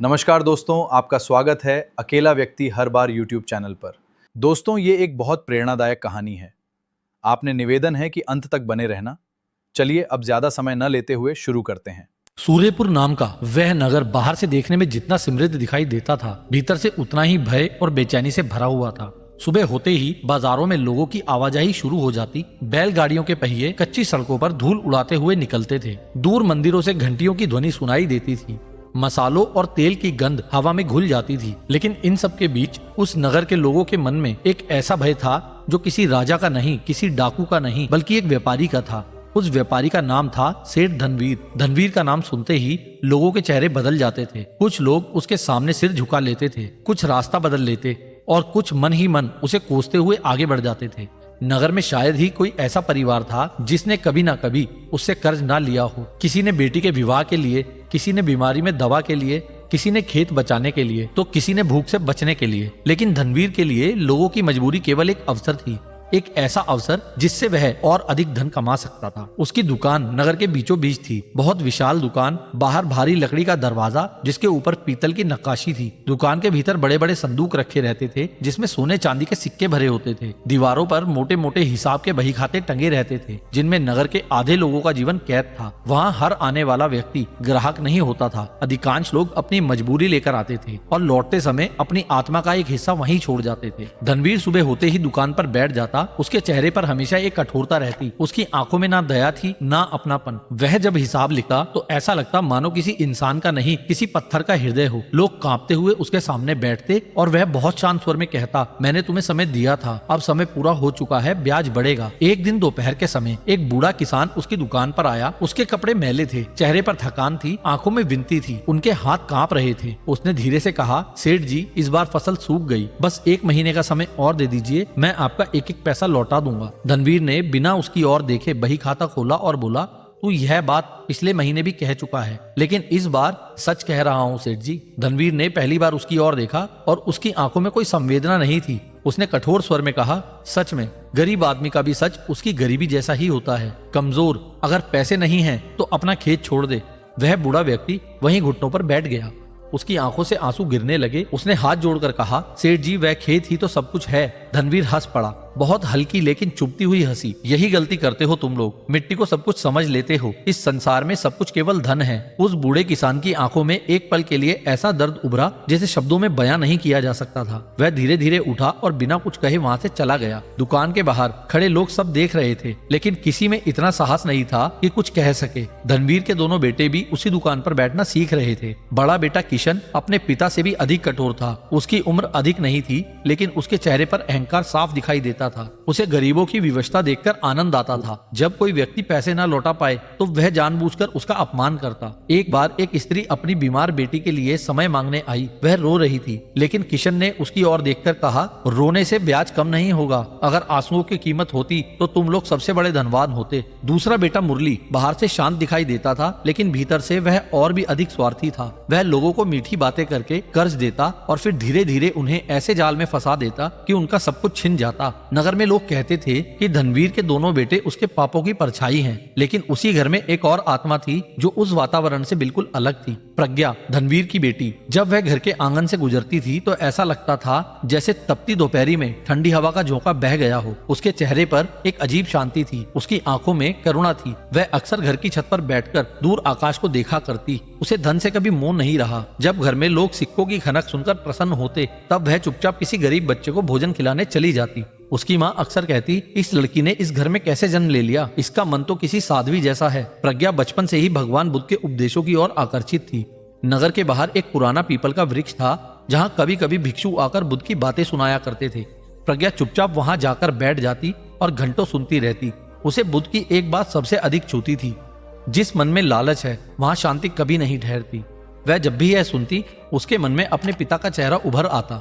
नमस्कार दोस्तों, आपका स्वागत है अकेला व्यक्ति हर बार यूट्यूब चैनल पर। दोस्तों, ये एक बहुत प्रेरणादायक कहानी है। आपने निवेदन है कि अंत तक बने रहना। चलिए अब ज्यादा समय न लेते हुए शुरू करते हैं। सूर्यपुर नाम का वह नगर बाहर से देखने में जितना समृद्ध दिखाई देता था, भीतर से उतना ही भय और बेचैनी से भरा हुआ था। सुबह होते ही बाजारों में लोगों की आवाजाही शुरू हो जाती। बैलगाड़ियों के पहिए कच्ची सड़कों पर धूल उड़ाते हुए निकलते थे। दूर मंदिरों से घंटियों की ध्वनि सुनाई देती थी। मसालों और तेल की गंध हवा में घुल जाती थी। लेकिन इन सब के बीच उस नगर के लोगों के मन में एक ऐसा भय था जो किसी राजा का नहीं, किसी डाकू का नहीं, बल्कि एक व्यापारी का था। उस व्यापारी का नाम था सेठ धनवीर। धनवीर का नाम सुनते ही लोगों के चेहरे बदल जाते थे। कुछ लोग उसके सामने सिर झुका लेते थे, कुछ रास्ता बदल लेते और कुछ मन ही मन उसे कोसते हुए आगे बढ़ जाते थे। नगर में शायद ही कोई ऐसा परिवार था जिसने कभी ना कभी उससे कर्ज ना लिया हो। किसी ने बेटी के विवाह के लिए, किसी ने बीमारी में दवा के लिए, किसी ने खेत बचाने के लिए, तो किसी ने भूख से बचने के लिए। लेकिन धनवीर के लिए लोगों की मजबूरी केवल एक अवसर थी, एक ऐसा अवसर जिससे वह और अधिक धन कमा सकता था। उसकी दुकान नगर के बीचों बीच थी। बहुत विशाल दुकान, बाहर भारी लकड़ी का दरवाजा जिसके ऊपर पीतल की नक्काशी थी। दुकान के भीतर बड़े बड़े संदूक रखे रहते थे जिसमें सोने चांदी के सिक्के भरे होते थे। दीवारों पर मोटे मोटे हिसाब के बही खाते टंगे रहते थे जिनमें नगर के आधे लोगों का जीवन कैद था। वहाँ हर आने वाला व्यक्ति ग्राहक नहीं होता था। अधिकांश लोग अपनी मजबूरी लेकर आते थे और लौटते समय अपनी आत्मा का एक हिस्सा वहीं छोड़ जाते थे। धनवीर सुबह होते ही दुकान पर बैठ जाता। उसके चेहरे पर हमेशा एक कठोरता रहती। उसकी आंखों में ना दया थी ना अपनापन। वह जब हिसाब लिखता तो ऐसा लगता मानो किसी इंसान का नहीं, किसी पत्थर का हृदय हो। लोग कांपते हुए उसके सामने बैठते और वह बहुत शांत स्वर में कहता, मैंने तुम्हें समय दिया था, अब समय पूरा हो चुका है, ब्याज बढ़ेगा। एक दिन दोपहर के समय एक बूढ़ा किसान उसकी दुकान पर आया। उसके कपड़े मैले थे, चेहरे पर थकान थी, आंखों में विनती थी, उनके हाथ कांप रहे थे। उसने धीरे से कहा, सेठ जी, इस बार फसल सूख गई, बस 1 महीने का समय और दे दीजिए, मैं आपका एक एक पैसा लौटा दूंगा। धनवीर ने बिना उसकी ओर देखे बही खाता खोला और बोला, तू यह बात पिछले महीने भी कह चुका है, लेकिन इस बार सच कह रहा हूँ सेठ जी। धनवीर ने पहली बार उसकी ओर देखा और उसकी आंखों में कोई संवेदना नहीं थी। उसने कठोर स्वर में कहा, सच में गरीब आदमी का भी सच उसकी गरीबी जैसा ही होता है। कमजोर, अगर पैसे नहीं हैं तो अपना खेत छोड़ दे। वह बूढ़ा व्यक्ति वहीं घुटनों पर बैठ गया। उसकी आंखों से आंसू गिरने लगे। उसने हाथ जोड़कर कहा, सेठ जी, वह खेत ही तो सब कुछ है। धनवीर हंस पड़ा, बहुत हल्की लेकिन चुभती हुई हंसी। यही गलती करते हो तुम लोग, मिट्टी को सब कुछ समझ लेते हो। इस संसार में सब कुछ केवल धन है। उस बूढ़े किसान की आंखों में एक पल के लिए ऐसा दर्द उभरा जिसे शब्दों में बयां नहीं किया जा सकता था। वह धीरे धीरे उठा और बिना कुछ कहे वहां से चला गया। दुकान के बाहर खड़े लोग सब देख रहे थे, लेकिन किसी में इतना साहस नहीं था कि कुछ कह सके। धनवीर के दोनों बेटे भी उसी दुकान पर बैठना सीख रहे थे। बड़ा बेटा किशन अपने पिता से भी अधिक कठोर था। उसकी उम्र अधिक नहीं थी, लेकिन उसके चेहरे पर अहंकार साफ दिखाई देता था। उसे गरीबों की विवशता देखकर आनंद आता था। जब कोई व्यक्ति पैसे ना लौटा पाए तो वह जानबूझकर उसका अपमान करता। एक बार एक स्त्री अपनी बीमार बेटी के लिए समय मांगने आई। वह रो रही थी, लेकिन किशन ने उसकी ओर देखकर कहा, रोने से ब्याज कम नहीं होगा। अगर आंसुओं की कीमत होती तो तुम लोग सबसे बड़े धनवान होते। दूसरा बेटा मुरली बाहर से शांत दिखाई देता था, लेकिन भीतर से वह और भी अधिक स्वार्थी था। वह लोगों को मीठी बातें करके कर्ज देता और फिर धीरे धीरे उन्हें ऐसे जाल में फंसा देता कि उनका सब कुछ छिन जाता। नगर में लोग कहते थे कि धनवीर के दोनों बेटे उसके पापों की परछाई हैं, लेकिन उसी घर में एक और आत्मा थी जो उस वातावरण से बिल्कुल अलग थी। प्रज्ञा, धनवीर की बेटी। जब वह घर के आंगन से गुजरती थी तो ऐसा लगता था जैसे तपती दोपहरी में ठंडी हवा का झोंका बह गया हो। उसके चेहरे पर एक अजीब शांति थी, उसकी आंखों में करुणा थी। वह अक्सर घर की छत पर बैठकर दूर आकाश को देखा करती। उसे धन से कभी मोह नहीं रहा। जब घर में लोग सिक्कों की खनक सुनकर प्रसन्न होते, तब वह चुपचाप किसी गरीब बच्चे को भोजन खिलाने चली जाती। उसकी माँ अक्सर कहती, इस लड़की ने इस घर में कैसे जन्म ले लिया, इसका मन तो किसी साध्वी जैसा है। प्रज्ञा बचपन से ही भगवान बुद्ध के उपदेशों की ओर आकर्षित थी। नगर के बाहर एक पुराना पीपल का वृक्ष था जहाँ कभी कभी भिक्षु आकर बुद्ध की बातें सुनाया करते थे। प्रज्ञा चुपचाप वहां जाकर बैठ जाती और घंटों सुनती रहती। उसे बुद्ध की एक बात सबसे अधिक छूती थी, जिस मन में लालच है वहां शांति कभी नहीं ठहरती। वह जब भी यह सुनती, उसके मन में अपने पिता का चेहरा उभर आता।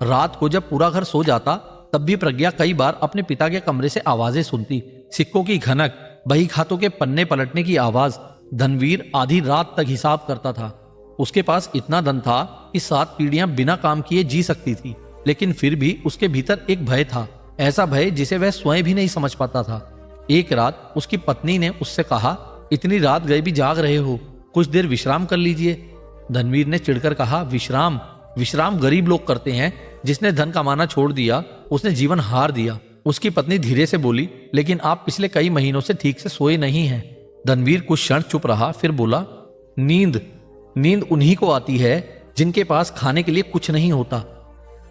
रात को जब पूरा घर सो जाता, तब भी प्रज्ञा कई बार अपने पिता के कमरे से आवाजें सुनती। सिक्कों की खनक, बही खातों के पन्ने पलटने की आवाज। धनवीर आधी रात तक हिसाब करता था। उसके पास इतना धन था कि 7 पीढ़ियां बिना काम किए जी सकती थी, लेकिन फिर भी उसके भीतर एक भय था, ऐसा भय जिसे वह स्वयं भी नहीं समझ पाता था। एक रात उसकी पत्नी ने उससे कहा, इतनी रात गए भी जाग रहे हो, कुछ देर विश्राम कर लीजिए। धनवीर ने चिढ़कर कहा, विश्राम विश्राम गरीब लोग करते हैं। जिसने धन कमाना छोड़ दिया उसने जीवन हार दिया। उसकी पत्नी धीरे से बोली, लेकिन आप पिछले कई महीनों से ठीक से सोए नहीं हैं। धनवीर कुछ क्षण चुप रहा, फिर बोला, नींद नींद उन्हीं को आती है जिनके पास खाने के लिए कुछ नहीं होता।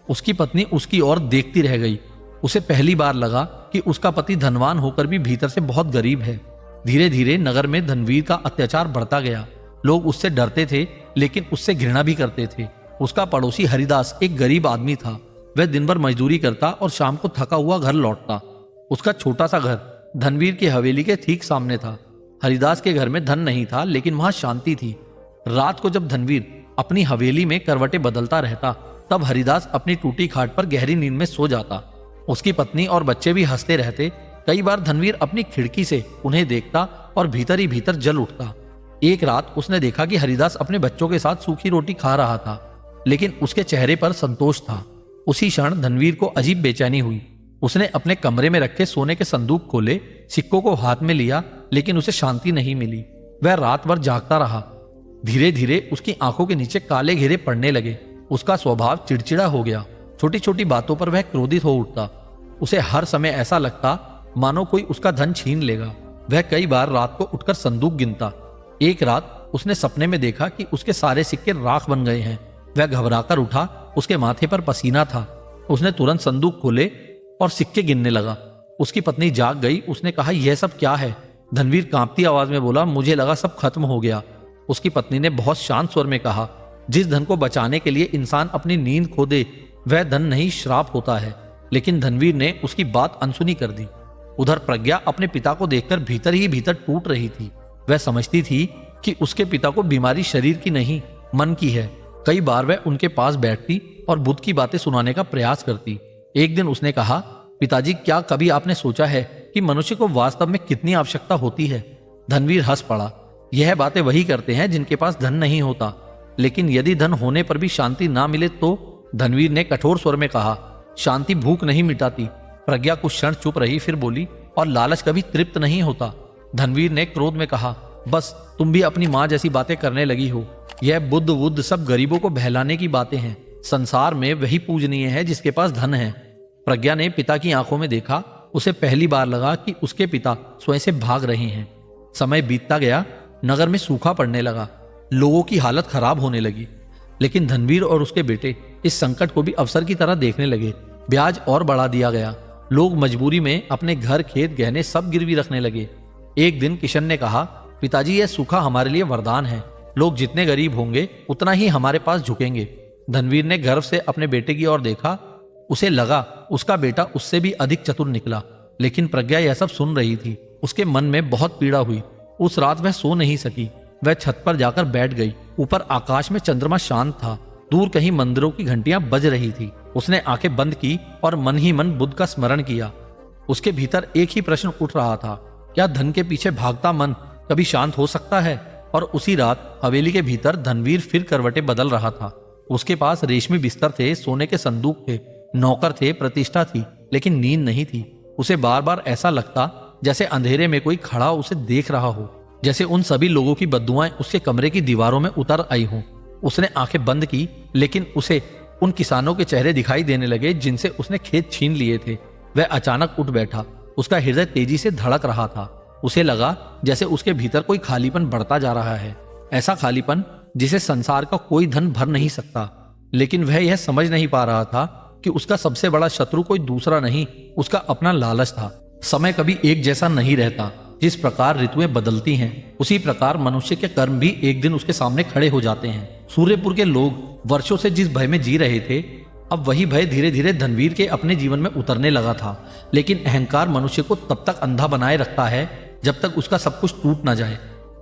उसकी पत्नी उसकी ओर देखती रह गई। उसे पहली बार लगा कि उसका पति धनवान होकर भी भीतर से बहुत गरीब है। धीरे धीरे नगर में धनवीर का अत्याचार बढ़ता गया। लोग उससे डरते थे, लेकिन उससे घृणा भी करते थे। उसका पड़ोसी हरिदास एक गरीब आदमी था। वह दिन भर मजदूरी करता और शाम को थका हुआ घर लौटता। उसका छोटा सा घर धनवीर की हवेली के ठीक सामने था। हरिदास के घर में धन नहीं था, लेकिन वहां शांति थी। रात को जब धनवीर अपनी हवेली में करवटें बदलता रहता, तब हरिदास अपनी टूटी खाट पर गहरी नींद में सो जाता। उसकी पत्नी और बच्चे भी हंसते रहते। कई बार धनवीर अपनी खिड़की से उन्हें देखता और भीतर ही भीतर जल उठता। एक रात उसने देखा कि हरिदास अपने बच्चों के साथ सूखी रोटी खा रहा था, लेकिन उसके चेहरे पर संतोष था। उसी क्षण धनवीर को अजीब बेचैनी हुई। उसने अपने कमरे में रखे सोने के संदूक खोले, सिक्कों को हाथ में लिया, लेकिन उसे शांति नहीं मिली। वह रात भर जागता रहा। धीरे धीरे उसकी आंखों के नीचे काले घेरे पड़ने लगे। उसका स्वभाव चिड़चिड़ा हो गया। छोटी छोटी बातों पर वह क्रोधित हो उठता। उसे हर समय ऐसा लगता मानो कोई उसका धन छीन लेगा। वह कई बार रात को उठकर संदूक गिनता। एक रात उसने सपने में देखा कि उसके सारे सिक्के राख बन गए हैं। वह घबराकर उठा। उसके माथे पर पसीना था। उसने तुरंत संदूक खोले और सिक्के गिनने लगा। उसकी पत्नी जाग गई। उसने कहा, यह सब क्या है? धनवीर कांपती आवाज में बोला, मुझे लगा सब खत्म हो गया। उसकी पत्नी ने बहुत शांत स्वर में कहा, जिस धन को बचाने के लिए इंसान अपनी नींद खो दे, वह धन नहीं, श्राप होता है। लेकिन धनवीर ने उसकी बात अनसुनी कर दी। उधर प्रज्ञा अपने पिता को देखकर भीतर ही भीतर टूट रही थी। वह समझती थी कि उसके पिता को बीमारी शरीर की नहीं, मन की है। कई बार वह उनके पास बैठती और बुद्ध की बातें सुनाने का प्रयास करती। एक दिन उसने कहा, पिताजी, क्या कभी आपने सोचा है कि मनुष्य को वास्तव में कितनी आवश्यकता होती है? धनवीर हंस पड़ा। यह बातें वही करते हैं जिनके पास धन नहीं होता। लेकिन यदि धन होने पर भी शांति ना मिले तो? धनवीर ने कठोर स्वर में कहा, शांति भूख नहीं मिटाती। प्रज्ञा कुछ क्षण चुप रही, फिर बोली, और लालच कभी तृप्त नहीं होता। धनवीर ने क्रोध में कहा, बस तुम भी अपनी माँ जैसी बातें करने लगी हो। यह बुद्ध वुद्ध सब गरीबों को बहलाने की बातें हैं। संसार में वही पूजनीय है जिसके पास धन है। प्रज्ञा ने पिता की आंखों में देखा। उसे पहली बार लगा कि उसके पिता स्वयं से भाग रहे हैं। समय बीतता गया। नगर में सूखा पड़ने लगा। लोगों की हालत खराब होने लगी। लेकिन धनवीर और उसके बेटे इस संकट को भी अवसर की तरह देखने लगे। ब्याज और बढ़ा दिया गया। लोग मजबूरी में अपने घर, खेत, गहने सब गिरवी रखने लगे। एक दिन किशन ने कहा, पिताजी, यह सूखा हमारे लिए वरदान है। लोग जितने गरीब होंगे उतना ही हमारे पास झुकेंगे। धनवीर ने गर्व से अपने बेटे की ओर देखा। उसे लगा उसका बेटा उससे भी अधिक चतुर निकला। लेकिन प्रज्ञा यह सब सुन रही थी। उसके मन में बहुत पीड़ा हुई। उस रात वह सो नहीं सकी। वह छत पर जाकर बैठ गई। ऊपर आकाश में चंद्रमा शांत था। दूर कहीं मंदिरों की घंटियां बज रही थी। उसने आंखें बंद की और मन ही मन बुद्ध का स्मरण किया। उसके भीतर एक ही प्रश्न उठ रहा था, क्या धन के पीछे भागता मन कभी शांत हो सकता है? और उसी रात हवेली के भीतर धनवीर फिर करवटें बदल रहा था। उसके पास रेशमी बिस्तर थे, सोने के संदूक थे, नौकर थे, प्रतिष्ठा थी, लेकिन नींद नहीं थी। उसे बार बार ऐसा लगता जैसे अंधेरे में कोई खड़ा उसे देख रहा हो, जैसे उन सभी लोगों की बद्दुआएं उसके कमरे की दीवारों में उतर आई हों। उसने आंखें बंद की, लेकिन उसे उन किसानों के चेहरे दिखाई देने लगे जिनसे उसने खेत छीन लिए थे। वह अचानक उठ बैठा। उसका हृदय तेजी से धड़क रहा था। उसे लगा जैसे उसके भीतर कोई खालीपन बढ़ता जा रहा है, ऐसा खालीपन जिसे संसार का कोई धन भर नहीं सकता। लेकिन वह यह समझ नहीं पा रहा था कि उसका सबसे बड़ा शत्रु कोई दूसरा नहीं, उसका अपना लालच था। समय कभी एक जैसा नहीं रहता। जिस प्रकार ऋतुएं बदलती हैं, उसी प्रकार मनुष्य के कर्म भी एक दिन उसके सामने खड़े हो जाते हैं। सूर्यपुर के लोग वर्षों से जिस भय में जी रहे थे, अब वही भय धीरे धीरे धनवीर के अपने जीवन में उतरने लगा था। लेकिन अहंकार मनुष्य को तब तक अंधा बनाए रखता है जब तक उसका सब कुछ टूट ना जाए।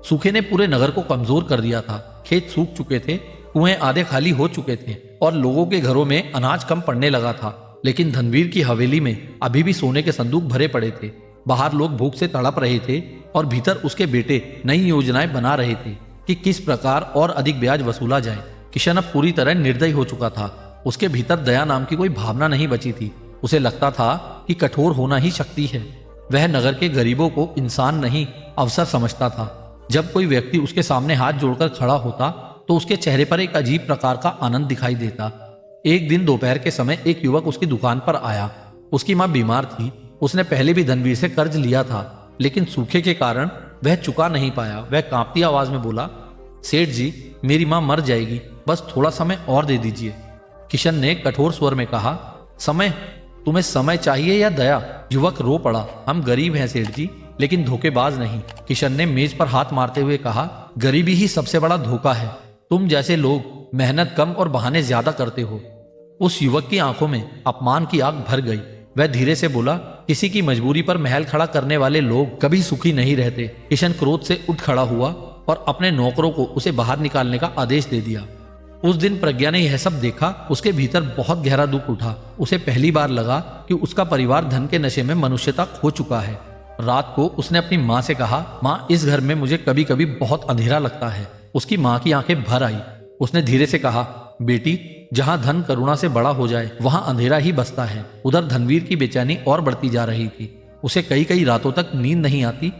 सूखे ने पूरे नगर को कमजोर कर दिया था। खेत सूख चुके थे, कुएं आधे खाली हो चुके थे और लोगों के घरों में अनाज कम पड़ने लगा था। लेकिन धनवीर की हवेली में अभी भी सोने के संदूक भरे पड़े थे। बाहर लोग भूख से तड़प रहे थे और भीतर उसके बेटे नई योजनाएं बना रहे थे कि किस प्रकार और अधिक ब्याज वसूला जाए। किशन अब पूरी तरह निर्दयी हो चुका था। उसके भीतर दया नाम की कोई भावना नहीं बची थी। उसे लगता था कि कठोर होना ही शक्ति है। वह नगर के गरीबों को इंसान नहीं, अवसर समझता था। जब कोई व्यक्ति उसके सामने हाथ जोड़कर खड़ा होता तो उसके चेहरे पर एक अजीब प्रकार का आनंद दिखाई देता। एक दिन दोपहर के समय एक युवक उसकी दुकान पर आया। उसकी माँ बीमार थी। उसने पहले भी धनवीर से कर्ज लिया था, लेकिन सूखे के कारण वह चुका नहीं पाया। वह कांपती आवाज में बोला, सेठ जी, मेरी माँ मर जाएगी, बस थोड़ा समय और दे दीजिए। किशन ने कठोर स्वर में कहा, समय? तुम्हें समय चाहिए या दया? युवक रो पड़ा, हम गरीब हैं सेठ जी, लेकिन धोखेबाज नहीं। किशन ने मेज पर हाथ मारते हुए कहा, गरीबी ही सबसे बड़ा धोखा है। तुम जैसे लोग मेहनत कम और बहाने ज्यादा करते हो। उस युवक की आंखों में अपमान की आग भर गई। वह धीरे से बोला, किसी की मजबूरी पर महल खड़ा करने वाले लोग कभी सुखी नहीं रहते। किशन क्रोध से उठ खड़ा हुआ और अपने नौकरों को उसे बाहर निकालने का आदेश दे दिया। उस दिन प्रज्ञा ने यह सब देखा। उसके भीतर बहुत गहरा दुख उठा। उसे पहली बार लगा कि उसका परिवार धन के नशे में मनुष्यता खो चुका है। रात को उसने अपनी माँ से कहा, माँ, इस घर में मुझे कभी कभी बहुत अंधेरा लगता है। उसकी माँ की आंखें भर आई। उसने धीरे से कहा, बेटी, जहां धन करुणा से बड़ा हो जाए वहां अंधेरा ही बसता है। उधर धनवीर की बेचैनी और बढ़ती जा रही थी। उसे कई कई रातों तक नींद नहीं आती।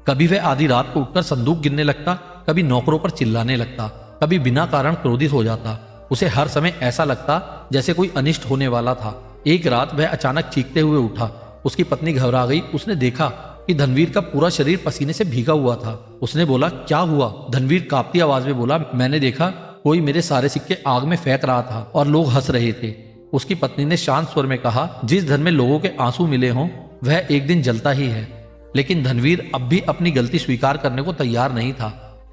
कभी वह आधी रात को उठकर संदूक गिनने लगता, कभी नौकरों पर चिल्लाने लगता, कभी बिना कारण क्रोधित हो जाता। उसे हर समय ऐसा लगता जैसे कोई अनिष्ट होने वाला था। एक रात वह अचानक चीखते हुए उठा। उसकी पत्नी घबरा गई। उसने देखा कि धनवीर का पूरा शरीर पसीने से भीगा हुआ था। उसने बोला, क्या हुआ? धनवीर कांपती आवाज में बोला, मैंने देखा कोई मेरे सारे सिक्के आग में फेंक रहा था और लोग हंस रहे थे। उसकी पत्नी ने शांत स्वर में कहा, जिस धन में लोगों के आंसू मिले हों वह एक दिन जलता ही है। लेकिन धनवीर अब भी अपनी गलती स्वीकार करने को तैयार नहीं था।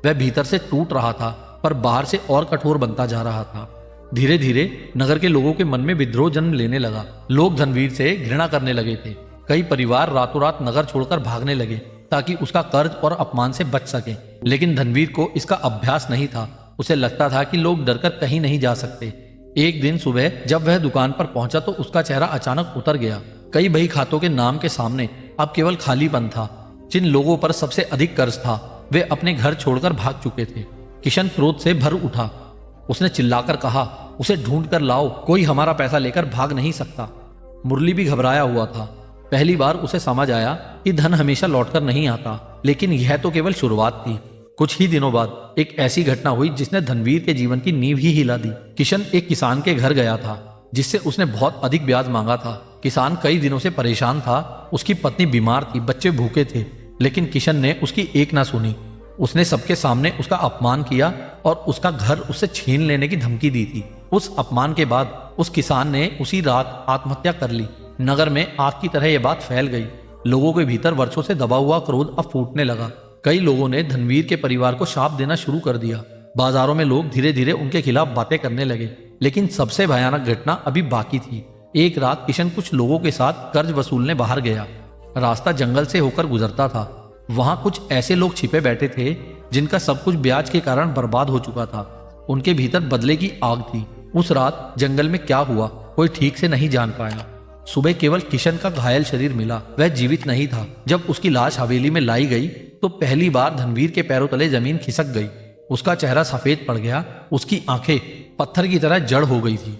वह भीतर से टूट रहा था पर बाहर से और कठोर बनता जा रहा था। धीरे धीरे नगर के लोगों के मन में विद्रोह जन्म लेने लगा। लोग धनवीर से घृणा करने लगे थे। कई परिवार रातों रात नगर छोड़कर भागने लगे ताकि उसका कर्ज और अपमान से बच सके। लेकिन धनवीर को इसका अभ्यास नहीं था। उसे लगता था कि लोग डरकर कहीं नहीं जा सकते। एक दिन सुबह जब वह दुकान पर पहुंचा तो उसका चेहरा अचानक उतर गया। कई बही खातों के नाम के सामने अब केवल खालीपन था। जिन लोगों पर सबसे अधिक कर्ज था वे अपने घर छोड़कर भाग चुके थे। किशन क्रोध से भर उठा। उसने चिल्लाकर कहा, उसे ढूंढ कर लाओ, कोई हमारा पैसा लेकर भाग नहीं सकता। मुरली भी घबराया हुआ था। पहली बार उसे समझ आया कि धन हमेशा लौटकर नहीं आता, लेकिन यह तो केवल शुरुआत थी। कुछ ही दिनों बाद एक ऐसी घटना हुई जिसने धनवीर के जीवन की नींव ही हिला दी। किशन एक किसान के घर गया था जिससे उसने बहुत अधिक ब्याज मांगा था। किसान कई दिनों से परेशान था। उसकी पत्नी बीमार थी, बच्चे भूखे थे, लेकिन किशन ने उसकी एक ना सुनी। उसने सबके सामने उसका अपमान किया और उसका घर उससे छीन लेने की धमकी दी थी। उस अपमान के बाद उस किसान ने उसी रात आत्महत्या कर ली। नगर में आग की तरह यह बात फैल गई। लोगों के भीतर वर्षों से दबा हुआ क्रोध अब फूटने लगा। कई लोगों ने धनवीर के परिवार को शाप देना शुरू कर दिया। बाजारों में लोग धीरे धीरे उनके खिलाफ बातें करने लगे। लेकिन सबसे भयानक घटना अभी बाकी थी। एक रात किशन कुछ लोगों के साथ कर्ज वसूलने बाहर गया। रास्ता जंगल से होकर गुजरता था। वहां कुछ ऐसे लोग छिपे बैठे थे जिनका सब कुछ ब्याज के कारण बर्बाद हो चुका था। उनके भीतर बदले की आग थी। उस रात जंगल में क्या हुआ कोई ठीक से नहीं जान पाया। सुबह केवल किशन का घायल शरीर मिला। वह जीवित नहीं था। जब उसकी लाश हवेली में लाई गई तो पहली बार धनवीर के पैरों तले जमीन खिसक गई। उसका चेहरा सफेद पड़ गया। उसकी आंखें पत्थर की तरह जड़ हो गई थी।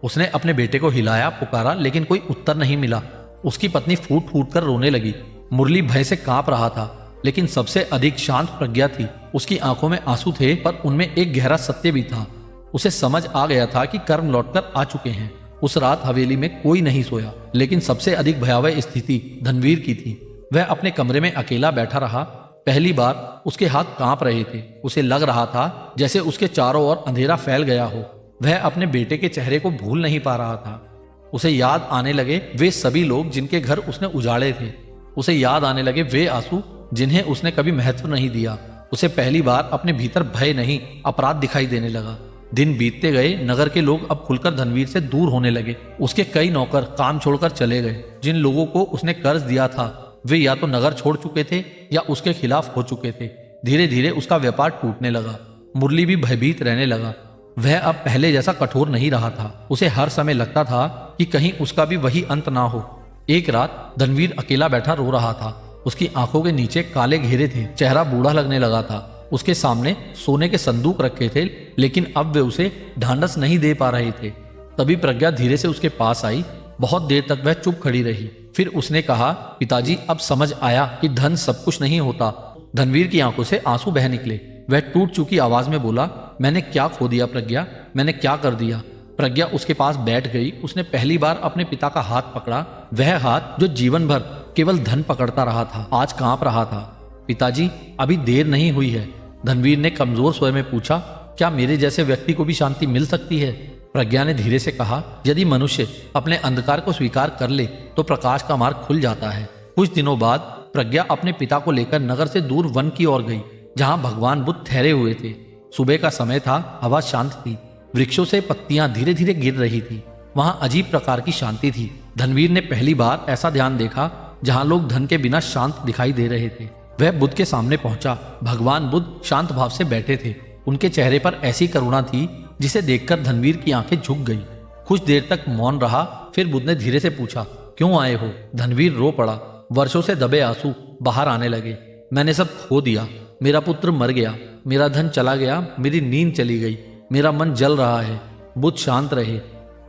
उसने अपने बेटे को हिलाया, पुकारा, लेकिन कोई उत्तर नहीं मिला। उसकी पत्नी फूट फूट कर रोने लगी। मुरली भय से कांप रहा था, लेकिन सबसे अधिक शांत प्रज्ञा थी। उसकी आंखों में आंसू थे पर उनमें एक गहरा सत्य भी था। उसे समझ आ गया था कि कर्म लौटकर आ चुके हैं। उस रात हवेली में कोई नहीं सोया, लेकिन सबसे अधिक भयावह स्थिति धनवीर की थी। वह अपने कमरे में अकेला बैठा रहा। पहली बार उसके हाथ कांप रहे थे। उसे लग रहा था जैसे उसके चारों ओर अंधेरा फैल गया हो। वह अपने बेटे के चेहरे को भूल नहीं पा रहा था। उसे याद आने लगे वे सभी लोग जिनके घर उसने उजाड़े थे। उसे याद आने लगे वे आंसू जिन्हें उसने कभी महत्व नहीं दिया। उसे पहली बार अपने भीतर भय नहीं अपराध दिखाई देने लगा। दिन बीतते गए। नगर के लोग अब खुलकर धनवीर से दूर होने लगे। उसके कई नौकर काम छोड़कर चले गए। जिन लोगों को उसने कर्ज दिया था वे या तो नगर छोड़ चुके थे या उसके खिलाफ हो चुके थे। धीरे धीरे उसका व्यापार टूटने लगा। मुरली भी भयभीत रहने लगा। वह अब पहले जैसा कठोर नहीं रहा था। उसे हर समय लगता था कि कहीं उसका भी वही अंत ना हो। एक रात धनवीर अकेला बैठा रो रहा था। उसकी आंखों के नीचे काले घेरे थे। चेहरा बूढ़ा लगने लगा था। उसके सामने सोने के संदूक रखे थे, लेकिन अब वे उसे ढांढस नहीं दे पा रहे थे। तभी प्रज्ञा धीरे से उसके पास आई। बहुत देर तक वह चुप खड़ी रही। फिर उसने कहा, पिताजी, अब समझ आया कि धन सब कुछ नहीं होता। धनवीर की आंखों से आंसू बह निकले। वह टूट चुकी आवाज में बोला, मैंने क्या खो दिया प्रज्ञा, मैंने क्या कर दिया? प्रज्ञा उसके पास बैठ गई। उसने पहली बार अपने पिता का हाथ पकड़ा, वह हाथ जो जीवन भर केवल धन पकड़ता रहा था, आज कांप रहा था। पिताजी, अभी देर नहीं हुई है, धनवीर ने कमजोर स्वर में पूछा। क्या मेरे जैसे व्यक्ति को भी शांति मिल सकती है? प्रज्ञा ने धीरे से कहा, यदि मनुष्य अपने अंधकार को स्वीकार कर ले तो प्रकाश का मार्ग खुल जाता है। कुछ दिनों बाद प्रज्ञा अपने पिता को लेकर नगर से दूर वन की ओर गई, जहां भगवान बुद्ध ठहरे हुए थे। सुबह का समय था, हवा शांत थी, वृक्षों से पत्तियां धीरे धीरे गिर रही थी। वहां अजीब प्रकार की शांति थी। धनवीर ने पहली बार ऐसा ध्यान देखा जहां लोग धन के बिना शांत दिखाई दे रहे थे। वह बुद्ध के सामने पहुंचा। भगवान बुद्ध शांत भाव से बैठे थे। उनके चेहरे पर ऐसी करुणा थी जिसे देखकर धनवीर की आंखें झुक गई। कुछ देर तक मौन रहा, फिर बुद्ध ने धीरे से पूछा, क्यों आए हो? धनवीर रो पड़ा। वर्षों से दबे आंसू बाहर आने लगे। मैंने सब खो दिया, मेरा पुत्र मर गया, मेरा धन चला गया, मेरी नींद चली गई, मेरा मन जल रहा है। बुद्ध शांत रहे।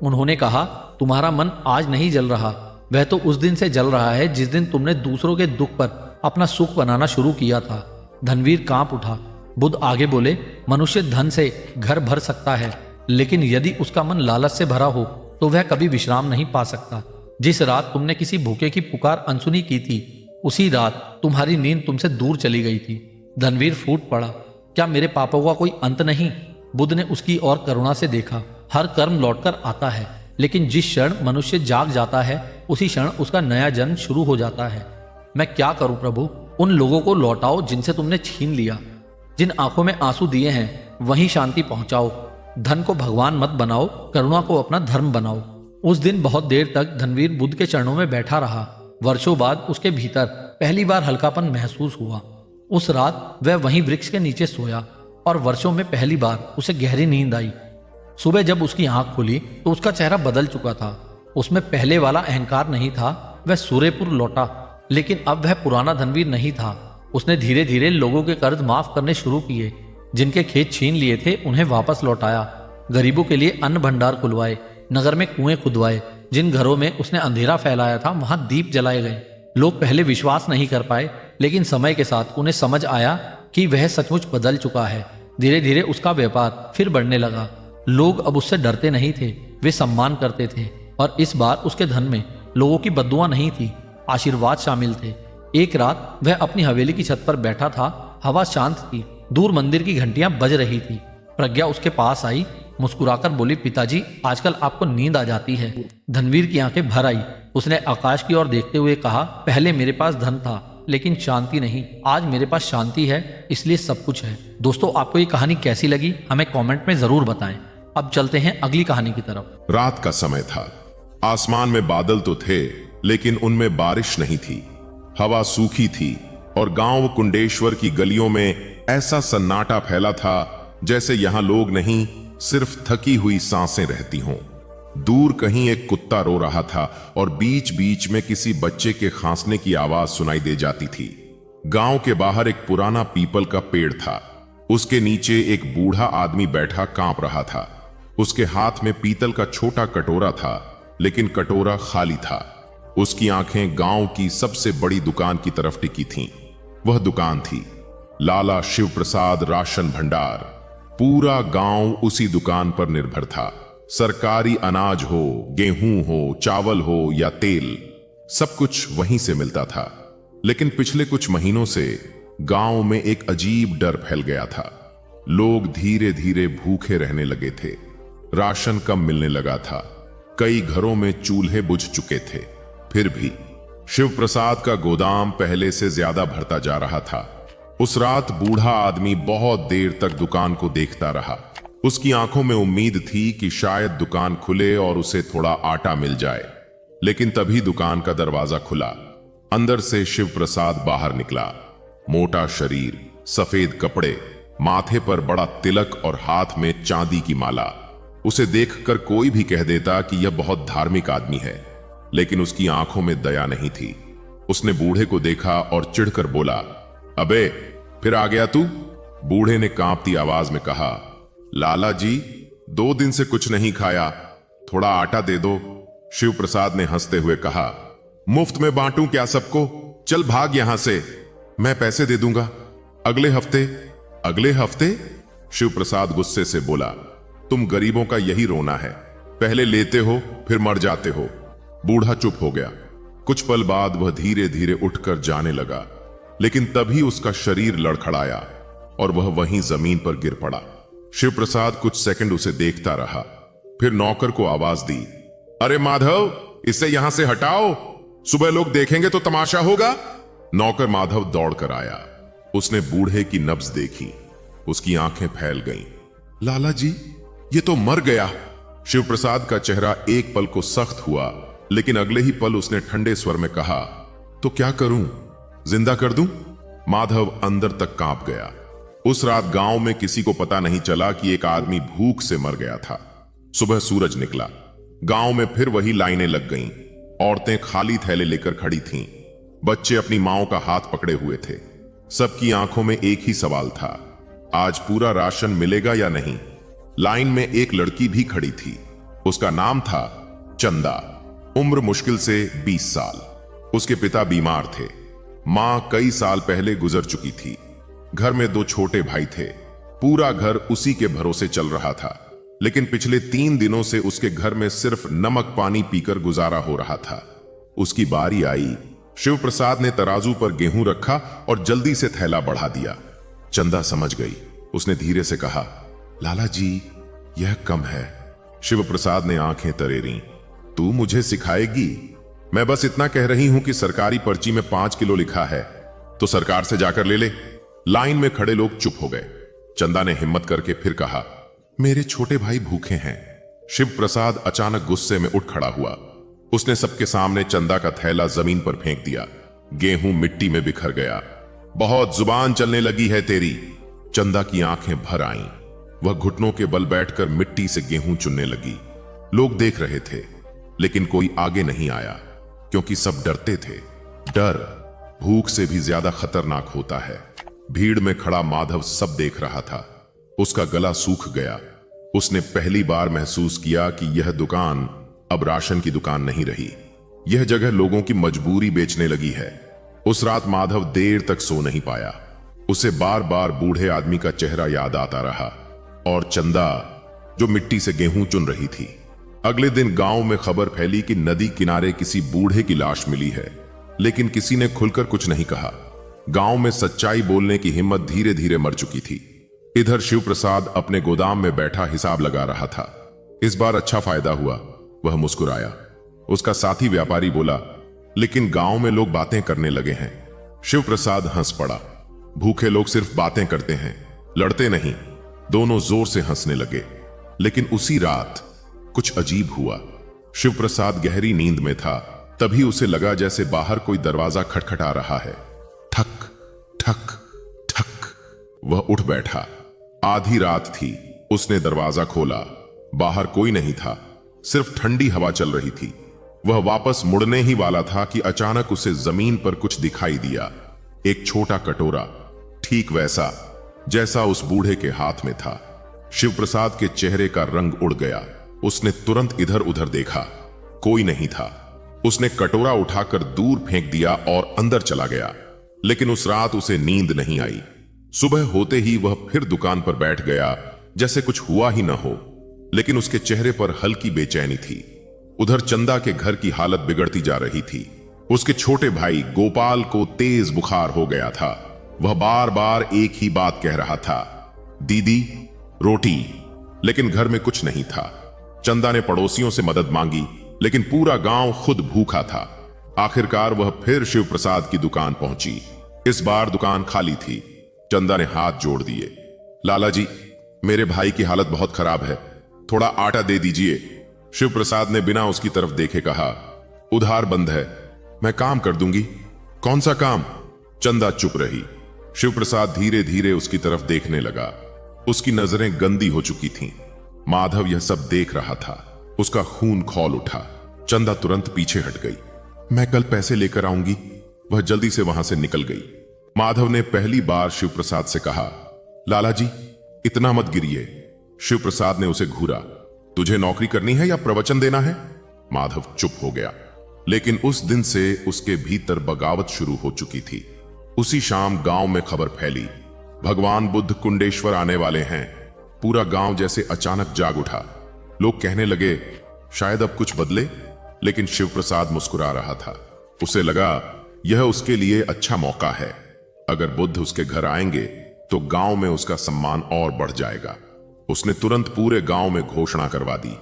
उन्होंने कहा, तुम्हारा मन आज नहीं जल रहा, वह तो उस दिन से जल रहा है जिस दिन तुमने दूसरों के दुख पर अपना सुख बनाना शुरू किया था। धनवीर कांप उठा। बुद्ध आगे बोले, मनुष्य धन से घर भर सकता है, लेकिन यदि उसका मन लालच से भरा हो तो वह कभी विश्राम नहीं पा सकता। जिस रात तुमने किसी भूखे की पुकार अनसुनी की थी, उसी रात तुम्हारी नींद तुमसे दूर चली गई थी। धनवीर फूट पड़ा। क्या मेरे पापों का कोई अंत नहीं? बुद्ध ने उसकी ओर करुणा से देखा। हर कर्म लौटकर आता है, लेकिन जिस क्षण मनुष्य जाग जाता है उसी क्षण उसका नया जन्म शुरू हो जाता है। मैं क्या करूं प्रभु? उन लोगों को लौटाओ जिनसे तुमने छीन लिया। जिन आंखों में आंसू दिए हैं वहीं शांति पहुंचाओ। धन को भगवान मत बनाओ, करुणा को अपना धर्म बनाओ। उस दिन बहुत देर तक धनवीर बुद्ध के चरणों में बैठा रहा। वर्षों बाद उसके भीतर पहली बार हल्कापन महसूस हुआ। उस रात वह वहीं वृक्ष के नीचे सोया और वर्षों में पहली बार उसे गहरी नींद आई। सुबह जब उसकी आंख खुली तो उसका चेहरा बदल चुका था। उसमें पहले वाला अहंकार नहीं था। वह सूर्यपुर लौटा, लेकिन अब वह पुराना धनवीर नहीं था। उसने धीरे धीरे लोगों के कर्ज माफ करने शुरू किए। जिनके खेत छीन लिए थे उन्हें वापस लौटाया। गरीबों के लिए अन्न भंडार खुलवाए, नगर में कुएं खुदवाए। जिन घरों में उसने अंधेरा फैलाया था वहां दीप जलाए गए। लोग पहले विश्वास नहीं कर पाए, लेकिन समय के साथ उन्हें समझ आया कि वह सचमुच बदल चुका है। धीरे धीरे उसका व्यापार फिर बढ़ने लगा। लोग अब उससे डरते नहीं थे, वे सम्मान करते थे। और इस बार उसके धन में लोगों की बद्दुआ नहीं थी, आशीर्वाद शामिल थे। एक रात वह अपनी हवेली की छत पर बैठा था। हवा शांत थी, दूर मंदिर की घंटियां बज रही थी। प्रज्ञा उसके पास आई, मुस्कुराकर बोली, पिताजी, आजकल आपको नींद आ जाती है। धनवीर की आंखें भर आई। उसने आकाश की ओर देखते हुए कहा, पहले मेरे पास धन था लेकिन शांति नहीं, आज मेरे पास शांति है, इसलिए सब कुछ है। दोस्तों, आपको ये कहानी कैसी लगी हमें कमेंट में जरूर बताएं। अब चलते हैं अगली कहानी की तरफ। रात का समय था। आसमान में बादल तो थे, लेकिन उनमें बारिश नहीं थी। हवा सूखी थी और गांव कुंडेश्वर की गलियों में ऐसा सन्नाटा फैला था जैसे यहां लोग नहीं, सिर्फ थकी हुई सांसें रहती हों। दूर कहीं एक कुत्ता रो रहा था और बीच बीच में किसी बच्चे के खांसने की आवाज सुनाई दे जाती थी। गांव के बाहर एक पुराना पीपल का पेड़ था। उसके नीचे एक बूढ़ा आदमी बैठा कांप रहा था। उसके हाथ में पीतल का छोटा कटोरा था, लेकिन कटोरा खाली था। उसकी आंखें गांव की सबसे बड़ी दुकान की तरफ टिकी थीं। वह दुकान थी लाला शिव प्रसाद राशन भंडार। पूरा गांव उसी दुकान पर निर्भर था। सरकारी अनाज हो, गेहूं हो, चावल हो या तेल, सब कुछ वहीं से मिलता था। लेकिन पिछले कुछ महीनों से गांव में एक अजीब डर फैल गया था। लोग धीरे धीरे भूखे रहने लगे थे। राशन कम मिलने लगा था। कई घरों में चूल्हे बुझ चुके थे। फिर भी शिव प्रसाद का गोदाम पहले से ज्यादा भरता जा रहा था। उस रात बूढ़ा आदमी बहुत देर तक दुकान को देखता रहा। उसकी आंखों में उम्मीद थी कि शायद दुकान खुले और उसे थोड़ा आटा मिल जाए। लेकिन तभी दुकान का दरवाजा खुला। अंदर से शिव प्रसाद बाहर निकला। मोटा शरीर, सफेद कपड़े, माथे पर बड़ा तिलक और हाथ में चांदी की माला। उसे देखकर कोई भी कह देता कि यह बहुत धार्मिक आदमी है, लेकिन उसकी आंखों में दया नहीं थी। उसने बूढ़े को देखा और चिढ़कर बोला, अबे फिर आ गया तू? बूढ़े ने कांपती आवाज में कहा, लाला जी, 2 दिन से कुछ नहीं खाया, थोड़ा आटा दे दो। शिव प्रसाद ने हंसते हुए कहा, मुफ्त में बांटूं क्या सबको? चल भाग यहां से, मैं पैसे दे दूंगा। अगले हफ्ते? अगले हफ्ते? शिव प्रसाद गुस्से से बोला, तुम गरीबों का यही रोना है, पहले लेते हो फिर मर जाते हो। बूढ़ा चुप हो गया। कुछ पल बाद वह धीरे धीरे उठकर जाने लगा, लेकिन तभी उसका शरीर लड़खड़ाया और वह वहीं जमीन पर गिर पड़ा। शिव प्रसाद कुछ सेकंड उसे देखता रहा, फिर नौकर को आवाज दी, अरे माधव, इसे यहां से हटाओ, सुबह लोग देखेंगे तो तमाशा होगा। नौकर माधव दौड़कर आया। उसने बूढ़े की नब्ज देखी, उसकी आंखें फैल गईं। लाला जी, ये तो मर गया। शिव प्रसाद का चेहरा एक पल को सख्त हुआ, लेकिन अगले ही पल उसने ठंडे स्वर में कहा, तो क्या करूं, जिंदा कर दूं? माधव अंदर तक कांप गया। उस रात गांव में किसी को पता नहीं चला कि एक आदमी भूख से मर गया था। सुबह सूरज निकला, गांव में फिर वही लाइनें लग गईं। औरतें खाली थैले लेकर खड़ी थीं, बच्चे अपनी माओं का हाथ पकड़े हुए थे। सबकी आंखों में एक ही सवाल था, आज पूरा राशन मिलेगा या नहीं। लाइन में एक लड़की भी खड़ी थी, उसका नाम था चंदा। उम्र मुश्किल से 20 साल। उसके पिता बीमार थे, मां कई साल पहले गुजर चुकी थी। घर में 2 छोटे भाई थे। पूरा घर उसी के भरोसे चल रहा था, लेकिन पिछले 3 दिनों से उसके घर में सिर्फ नमक पानी पीकर गुजारा हो रहा था। उसकी बारी आई। शिव प्रसाद ने तराजू पर गेहूं रखा और जल्दी से थैला बढ़ा दिया। चंदा समझ गई। उसने धीरे से कहा, लाला जी, यह कम है। शिव प्रसाद ने आंखें तरेरी। तू मुझे सिखाएगी? मैं बस इतना कह रही हूं कि सरकारी पर्ची में 5 किलो लिखा है, तो सरकार से जाकर ले ले। लाइन में खड़े लोग चुप हो गए। चंदा ने हिम्मत करके फिर कहा, मेरे छोटे भाई भूखे हैं। शिव प्रसाद अचानक गुस्से में उठ खड़ा हुआ। उसने सबके सामने चंदा का थैला जमीन पर फेंक दिया। गेहूं मिट्टी में बिखर गया। बहुत जुबान चलने लगी है तेरी। चंदा की आंखें भर आईं। वह घुटनों के बल बैठकर मिट्टी से गेहूं चुनने लगी। लोग देख रहे थे, लेकिन कोई आगे नहीं आया, क्योंकि सब डरते थे। डर भूख से भी ज्यादा खतरनाक होता है। भीड़ में खड़ा माधव सब देख रहा था। उसका गला सूख गया। उसने पहली बार महसूस किया कि यह दुकान अब राशन की दुकान नहीं रही। यह जगह लोगों की मजबूरी बेचने लगी है। उस रात माधव देर तक सो नहीं पाया। उसे बार बार बूढ़े आदमी का चेहरा याद आता रहा और चंदा जो मिट्टी से गेहूं चुन रही थी। अगले दिन गांव में खबर फैली कि नदी किनारे किसी बूढ़े की लाश मिली है, लेकिन किसी ने खुलकर कुछ नहीं कहा। गांव में सच्चाई बोलने की हिम्मत धीरे धीरे मर चुकी थी। इधर शिव प्रसाद अपने गोदाम में बैठा हिसाब लगा रहा था। इस बार अच्छा फायदा हुआ। वह मुस्कुराया। उसका साथी व्यापारी बोला, लेकिन गांव में लोग बातें करने लगे हैं। शिव प्रसाद हंस पड़ा। भूखे लोग सिर्फ बातें करते हैं, लड़ते नहीं। दोनों जोर से हंसने लगे। लेकिन उसी रात कुछ अजीब हुआ। शिव प्रसाद गहरी नींद में था, तभी उसे लगा जैसे बाहर कोई दरवाजा खटखटा रहा है। ठक ठक ठक। वह उठ बैठा। आधी रात थी। उसने दरवाजा खोला। बाहर कोई नहीं था, सिर्फ ठंडी हवा चल रही थी। वह वापस मुड़ने ही वाला था कि अचानक उसे जमीन पर कुछ दिखाई दिया। एक छोटा कटोरा, ठीक वैसा जैसा उस बूढ़े के हाथ में था। शिव प्रसाद के चेहरे का रंग उड़ गया। उसने तुरंत इधर उधर देखा, कोई नहीं था। उसने कटोरा उठाकर दूर फेंक दिया और अंदर चला गया। लेकिन उस रात उसे नींद नहीं आई। सुबह होते ही वह फिर दुकान पर बैठ गया, जैसे कुछ हुआ ही न हो, लेकिन उसके चेहरे पर हल्की बेचैनी थी। उधर चंदा के घर की हालत बिगड़ती जा रही थी। उसके छोटे भाई गोपाल को तेज बुखार हो गया था। वह बार बार एक ही बात कह रहा था, दीदी रोटी। लेकिन घर में कुछ नहीं था। चंदा ने पड़ोसियों से मदद मांगी, लेकिन पूरा गांव खुद भूखा था। आखिरकार वह फिर शिव प्रसाद की दुकान पहुंची। इस बार दुकान खाली थी। चंदा ने हाथ जोड़ दिए। लाला जी, मेरे भाई की हालत बहुत खराब है, थोड़ा आटा दे दीजिए। शिव प्रसाद ने बिना उसकी तरफ देखे कहा, उधार बंद है, मैं काम कर दूंगी। कौन सा काम? चंदा चुप रही। शिव प्रसाद धीरे धीरे उसकी तरफ देखने लगा। उसकी नजरें गंदी हो चुकी थीं। माधव यह सब देख रहा था। उसका खून खौल उठा। चंदा तुरंत पीछे हट गई। मैं कल पैसे लेकर आऊंगी। वह जल्दी से वहां से निकल गई। माधव ने पहली बार शिव प्रसाद से कहा, लाला जी इतना मत गिरिए। शिव प्रसाद ने उसे घूरा। तुझे नौकरी करनी है या प्रवचन देना है? माधव चुप हो गया। लेकिन उस दिन से उसके भीतर बगावत शुरू हो चुकी थी। उसी शाम गांव में खबर फैली, भगवान बुद्ध कुंडेश्वर आने वाले हैं। पूरा गांव जैसे अचानक जाग उठा। लोग कहने लगे शायद अब कुछ बदले, लेकिन शिव प्रसाद मुस्कुरा रहा था। उसे लगा यह उसके लिए अच्छा मौका है। अगर बुद्ध उसके घर आएंगे तो गांव में उसका सम्मान और बढ़ जाएगा। उसने तुरंत पूरे गांव में घोषणा करवा दी,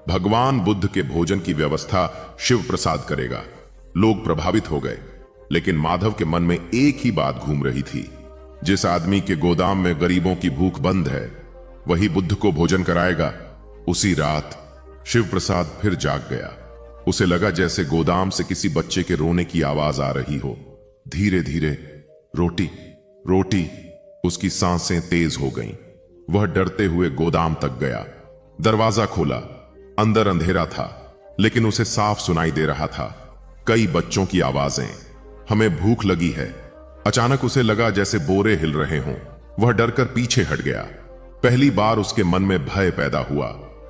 भगवान बुद्ध के भोजन की व्यवस्था शिव प्रसाद करेगा। लोग प्रभावित हो गए, लेकिन माधव के मन में एक ही बात घूम रही थी, जिस आदमी के गोदाम में गरीबों की भूख बंद है वही बुद्ध को भोजन कराएगा। उसी रात शिव प्रसाद फिर जाग गया। उसे लगा जैसे गोदाम से किसी बच्चे के रोने की आवाज आ रही हो। धीरे धीरे रोटी रोटी उसकी सांसें तेज हो गईं। वह डरते हुए गोदाम तक गया। दरवाजा खोला। अंदर अंधेरा था, लेकिन उसे साफ सुनाई दे रहा था कई बच्चों की आवाजें, हमें भूख लगी है। अचानक उसे लगा जैसे बोरे हिल रहे हों। वह डरकर पीछे हट गया। पहली बार उसके मन में भय पैदा हुआ,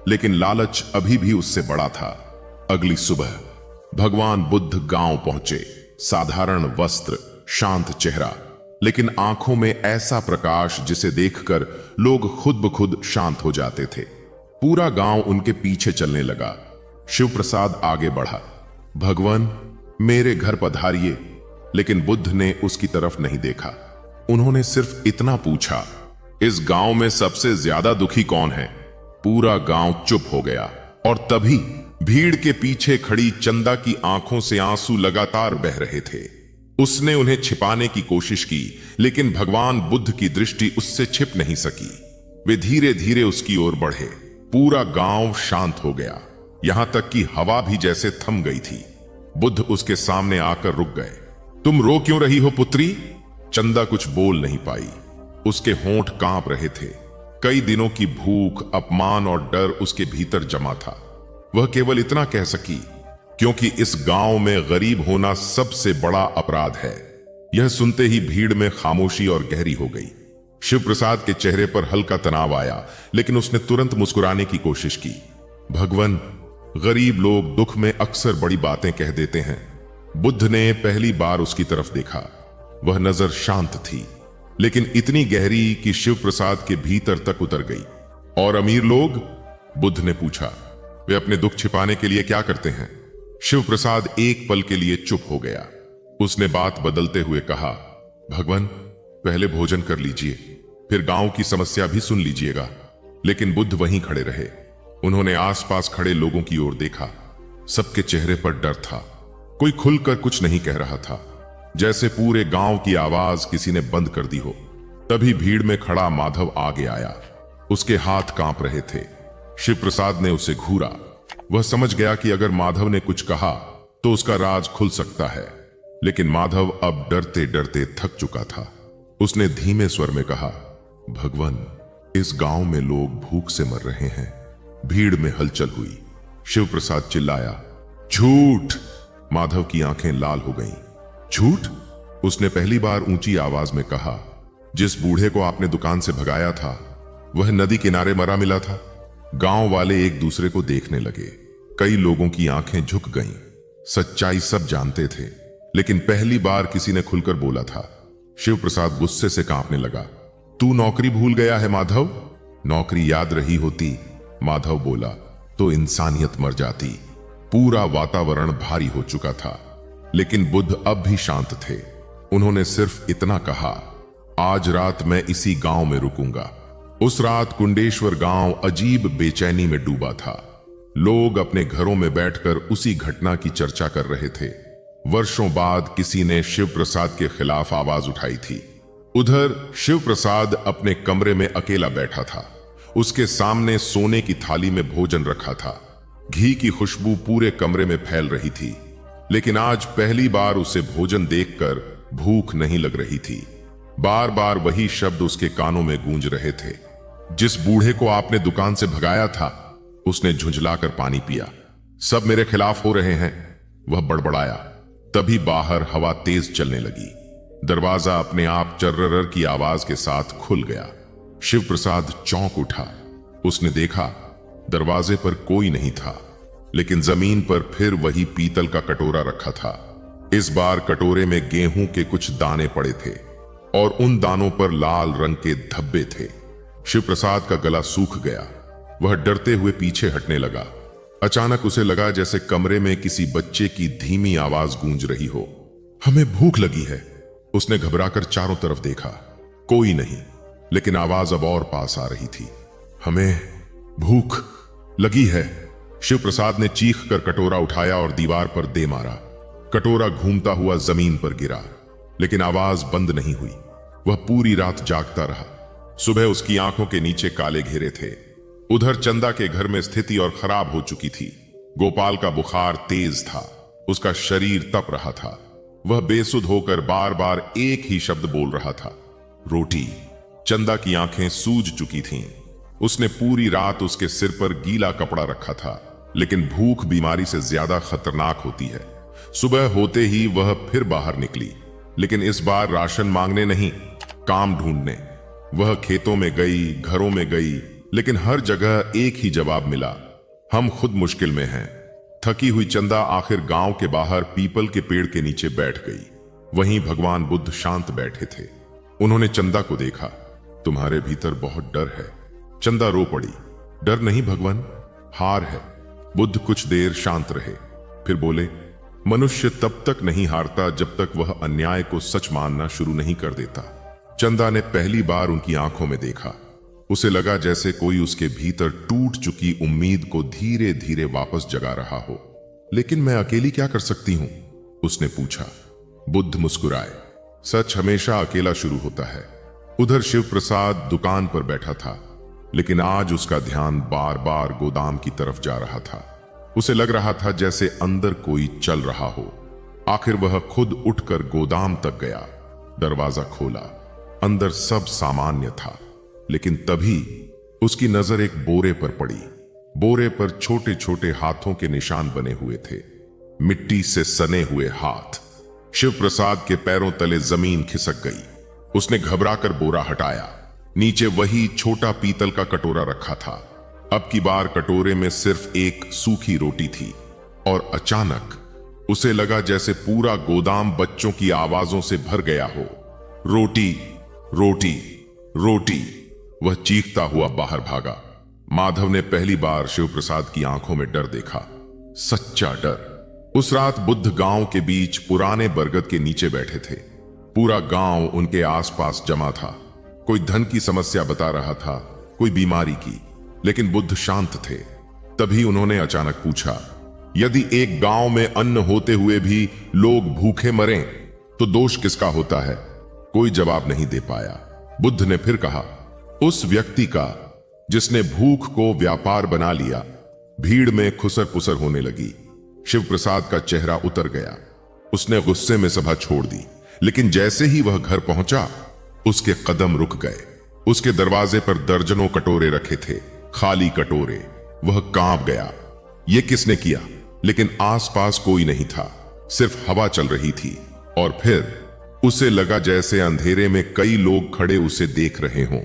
लेकिन लालच अभी भी उससे बड़ा था। अगली सुबह भगवान बुद्ध गांव पहुंचे। साधारण वस्त्र, शांत चेहरा, लेकिन आंखों में ऐसा प्रकाश जिसे देखकर लोग खुद ब खुद शांत हो जाते थे। पूरा गांव उनके पीछे चलने लगा। शिव प्रसाद आगे बढ़ा, भगवान मेरे घर पधारिए। लेकिन बुद्ध ने उसकी तरफ नहीं देखा। उन्होंने सिर्फ इतना पूछा, इस गांव में सबसे ज्यादा दुखी कौन है? पूरा गांव चुप हो गया। और तभी भीड़ के पीछे खड़ी चंदा की आंखों से आंसू लगातार बह रहे थे। उसने उन्हें छिपाने की कोशिश की, लेकिन भगवान बुद्ध की दृष्टि उससे छिप नहीं सकी। वे धीरे धीरे उसकी ओर बढ़े। पूरा गांव शांत हो गया, यहां तक कि हवा भी जैसे थम गई थी। बुद्ध उसके सामने आकर रुक गए। तुम रो क्यों रही हो पुत्री? चंदा कुछ बोल नहीं पाई। उसके होंठ कांप रहे थे। कई दिनों की भूख, अपमान और डर उसके भीतर जमा था। वह केवल इतना कह सकी, क्योंकि इस गांव में गरीब होना सबसे बड़ा अपराध है। यह सुनते ही भीड़ में खामोशी और गहरी हो गई। शिव प्रसाद के चेहरे पर हल्का तनाव आया, लेकिन उसने तुरंत मुस्कुराने की कोशिश की। भगवान, गरीब लोग दुख में अक्सर बड़ी बातें कह देते हैं। बुद्ध ने पहली बार उसकी तरफ देखा। वह नजर शांत थी, लेकिन इतनी गहरी कि शिव प्रसाद के भीतर तक उतर गई। और अमीर लोग? बुद्ध ने पूछा। वे अपने दुख छिपाने के लिए क्या करते हैं? शिव प्रसाद एक पल के लिए चुप हो गया। उसने बात बदलते हुए कहा, भगवान पहले भोजन कर लीजिए, फिर गांव की समस्या भी सुन लीजिएगा। लेकिन बुद्ध वहीं खड़े रहे। उन्होंने आसपास खड़े लोगों की ओर देखा। सबके चेहरे पर डर था। कोई खुलकर कुछ नहीं कह रहा था, जैसे पूरे गांव की आवाज किसी ने बंद कर दी हो। तभी भीड़ में खड़ा माधव आगे आया। उसके हाथ कांप रहे थे। शिव प्रसाद ने उसे घूरा। वह समझ गया कि अगर माधव ने कुछ कहा तो उसका राज खुल सकता है, लेकिन माधव अब डरते डरते थक चुका था। उसने धीमे स्वर में कहा, भगवान इस गांव में लोग भूख से मर रहे हैं। भीड़ में हलचल हुई। शिव प्रसाद चिल्लाया, झूठ! माधव की आंखें लाल हो गईं। झूठ? उसने पहली बार ऊंची आवाज में कहा, जिस बूढ़े को आपने दुकान से भगाया था वह नदी किनारे मरा मिला था। गांव वाले एक दूसरे को देखने लगे। कई लोगों की आंखें झुक गईं। सच्चाई सब जानते थे, लेकिन पहली बार किसी ने खुलकर बोला था। शिव प्रसाद गुस्से से कांपने लगा। तू नौकरी भूल गया है माधव? नौकरी याद रही होती, माधव बोला, तो इंसानियत मर जाती। पूरा वातावरण भारी हो चुका था, लेकिन बुद्ध अब भी शांत थे। उन्होंने सिर्फ इतना कहा, आज रात मैं इसी गांव में रुकूंगा। उस रात कुंडेश्वर गांव अजीब बेचैनी में डूबा था। लोग अपने घरों में बैठकर उसी घटना की चर्चा कर रहे थे। वर्षों बाद किसी ने शिव प्रसाद के खिलाफ आवाज उठाई थी। उधर शिव प्रसाद अपने कमरे में अकेला बैठा था। उसके सामने सोने की थाली में भोजन रखा था। घी की खुशबू पूरे कमरे में फैल रही थी, लेकिन आज पहली बार उसे भोजन देखकर भूख नहीं लग रही थी। बार बार वही शब्द उसके कानों में गूंज रहे थे, जिस बूढ़े को आपने दुकान से भगाया था। उसने झुंझलाकर पानी पिया। सब मेरे खिलाफ हो रहे हैं, वह बड़बड़ाया। तभी बाहर हवा तेज चलने लगी। दरवाजा अपने आप चर्रर की आवाज के साथ खुल गया। शिव प्रसाद चौंक उठा। उसने देखा दरवाजे पर कोई नहीं था, लेकिन जमीन पर फिर वही पीतल का कटोरा रखा था। इस बार कटोरे में गेहूं के कुछ दाने पड़े थे और उन दानों पर लाल रंग के धब्बे थे। शिव प्रसाद का गला सूख गया। वह डरते हुए पीछे हटने लगा। अचानक उसे लगा जैसे कमरे में किसी बच्चे की धीमी आवाज गूंज रही हो। हमें भूख लगी है। उसने घबराकर चारों तरफ देखा, कोई नहीं, लेकिन आवाज अब और पास आ रही थी। हमें भूख लगी है। शिव प्रसाद ने चीख कर कटोरा उठाया और दीवार पर दे मारा। कटोरा घूमता हुआ जमीन पर गिरा, लेकिन आवाज बंद नहीं हुई। वह पूरी रात जागता रहा। सुबह उसकी आंखों के नीचे काले घेरे थे। उधर चंदा के घर में स्थिति और खराब हो चुकी थी। गोपाल का बुखार तेज था, उसका शरीर तप रहा था। वह बेसुध होकर बार बार एक ही शब्द बोल रहा था, रोटी। चंदा की आंखें सूज चुकी थीं। उसने पूरी रात उसके सिर पर गीला कपड़ा रखा था, लेकिन भूख बीमारी से ज्यादा खतरनाक होती है। सुबह होते ही वह फिर बाहर निकली, लेकिन इस बार राशन मांगने नहीं, काम ढूंढने। वह खेतों में गई, घरों में गई, लेकिन हर जगह एक ही जवाब मिला, हम खुद मुश्किल में हैं। थकी हुई चंदा आखिर गांव के बाहर पीपल के पेड़ के नीचे बैठ गई। वहीं भगवान बुद्ध शांत बैठे थे। उन्होंने चंदा को देखा। तुम्हारे भीतर बहुत डर है। चंदा रो पड़ी। डर नहीं भगवान, हार है। बुद्ध कुछ देर शांत रहे, फिर बोले, मनुष्य तब तक नहीं हारता जब तक वह अन्याय को सच मानना शुरू नहीं कर देता। चंदा ने पहली बार उनकी आंखों में देखा। उसे लगा जैसे कोई उसके भीतर टूट चुकी उम्मीद को धीरे धीरे वापस जगा रहा हो। लेकिन मैं अकेली क्या कर सकती हूं? उसने पूछा। बुद्ध मुस्कुराए। सच हमेशा अकेला शुरू होता है। उधर शिव प्रसाद दुकान पर बैठा था, लेकिन आज उसका ध्यान बार बार गोदाम की तरफ जा रहा था। उसे लग रहा था जैसे अंदर कोई चल रहा हो। आखिर वह खुद उठकर गोदाम तक गया। दरवाजा खोला। अंदर सब सामान्य था, लेकिन तभी उसकी नजर एक बोरे पर पड़ी। बोरे पर छोटे छोटे हाथों के निशान बने हुए थे, मिट्टी से सने हुए हाथ। शिव प्रसाद के पैरों तले जमीन खिसक गई। उसने घबराकर बोरा हटाया। नीचे वही छोटा पीतल का कटोरा रखा था। अब की बार कटोरे में सिर्फ एक सूखी रोटी थी, और अचानक उसे लगा जैसे पूरा गोदाम बच्चों की आवाजों से भर गया हो। रोटी, रोटी, रोटी। वह चीखता हुआ बाहर भागा। माधव ने पहली बार शिव प्रसाद की आंखों में डर देखा, सच्चा डर। उस रात बुद्ध गांव के बीच पुराने बरगद के नीचे बैठे थे। पूरा गांव उनके आसपास जमा था। कोई धन की समस्या बता रहा था, कोई बीमारी की, लेकिन बुद्ध शांत थे। तभी उन्होंने अचानक पूछा, यदि एक गांव में अन्न होते हुए भी लोग भूखे मरें तो दोष किसका होता है? कोई जवाब नहीं दे पाया। बुद्ध ने फिर कहा, उस व्यक्ति का जिसने भूख को व्यापार बना लिया। भीड़ में खुसर पुसर होने लगी। शिव प्रसाद का चेहरा उतर गया। उसने गुस्से में सभा छोड़ दी, लेकिन जैसे ही वह घर पहुंचा, उसके कदम रुक गए। उसके दरवाजे पर दर्जनों कटोरे रखे थे, खाली कटोरे। वह कांप गया। यह किसने किया? लेकिन आसपास कोई नहीं था, सिर्फ हवा चल रही थी। और फिर उसे लगा जैसे अंधेरे में कई लोग खड़े उसे देख रहे हों।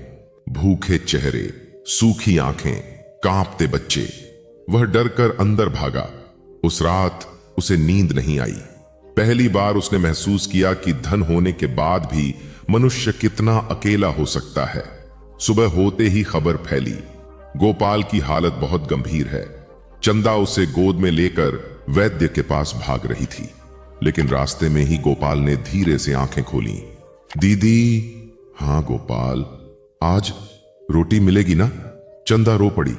भूखे चेहरे, सूखी आंखें, कांपते बच्चे। वह डरकर अंदर भागा। उस रात उसे नींद नहीं आई। पहली बार उसने महसूस किया कि धन होने के बाद भी मनुष्य कितना अकेला हो सकता है। सुबह होते ही खबर फैली, गोपाल की हालत बहुत गंभीर है। चंदा उसे गोद में लेकर वैद्य के पास भाग रही थी, लेकिन रास्ते में ही गोपाल ने धीरे से आंखें खोली। दीदी। हाँ गोपाल, आज रोटी मिलेगी ना? चंदा रो पड़ी,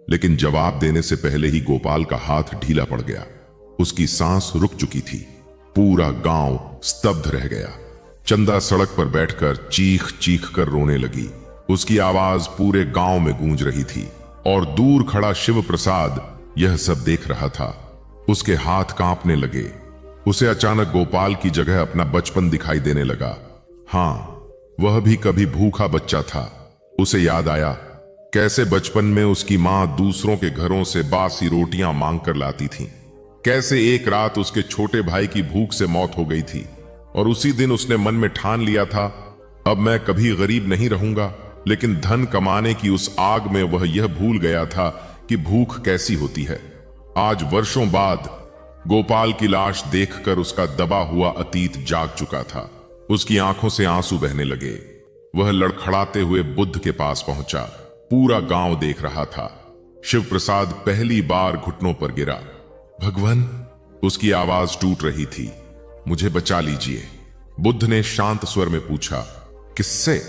लेकिन जवाब देने से पहले ही गोपाल का हाथ ढीला पड़ गया। उसकी सांस रुक चुकी थी। पूरा गांव स्तब्ध रह गया। चंदा सड़क पर बैठकर चीख चीख कर रोने लगी। उसकी आवाज पूरे गांव में गूंज रही थी, और दूर खड़ा शिव प्रसाद यह सब देख रहा था। उसके हाथ कांपने लगे। उसे अचानक गोपाल की जगह अपना बचपन दिखाई देने लगा। हाँ, वह भी कभी भूखा बच्चा था। उसे याद आया कैसे बचपन में उसकी मां दूसरों के घरों से बासी रोटियां मांग कर लाती थी। कैसे एक रात उसके छोटे भाई की भूख से मौत हो गई थी, और उसी दिन उसने मन में ठान लिया था, अब मैं कभी गरीब नहीं रहूंगा। लेकिन धन कमाने की उस आग में वह यह भूल गया था कि भूख कैसी होती है। आज वर्षों बाद गोपाल की लाश देखकर उसका दबा हुआ अतीत जाग चुका था। उसकी आंखों से आंसू बहने लगे। वह लड़खड़ाते हुए बुद्ध के पास पहुंचा। पूरा गांव देख रहा था। शिव प्रसाद पहली बार घुटनों पर गिरा। भगवान, उसकी आवाज टूट रही थी। मुझे बचा लीजिए। बुद्ध ने शांत स्वर में पूछा, किससे?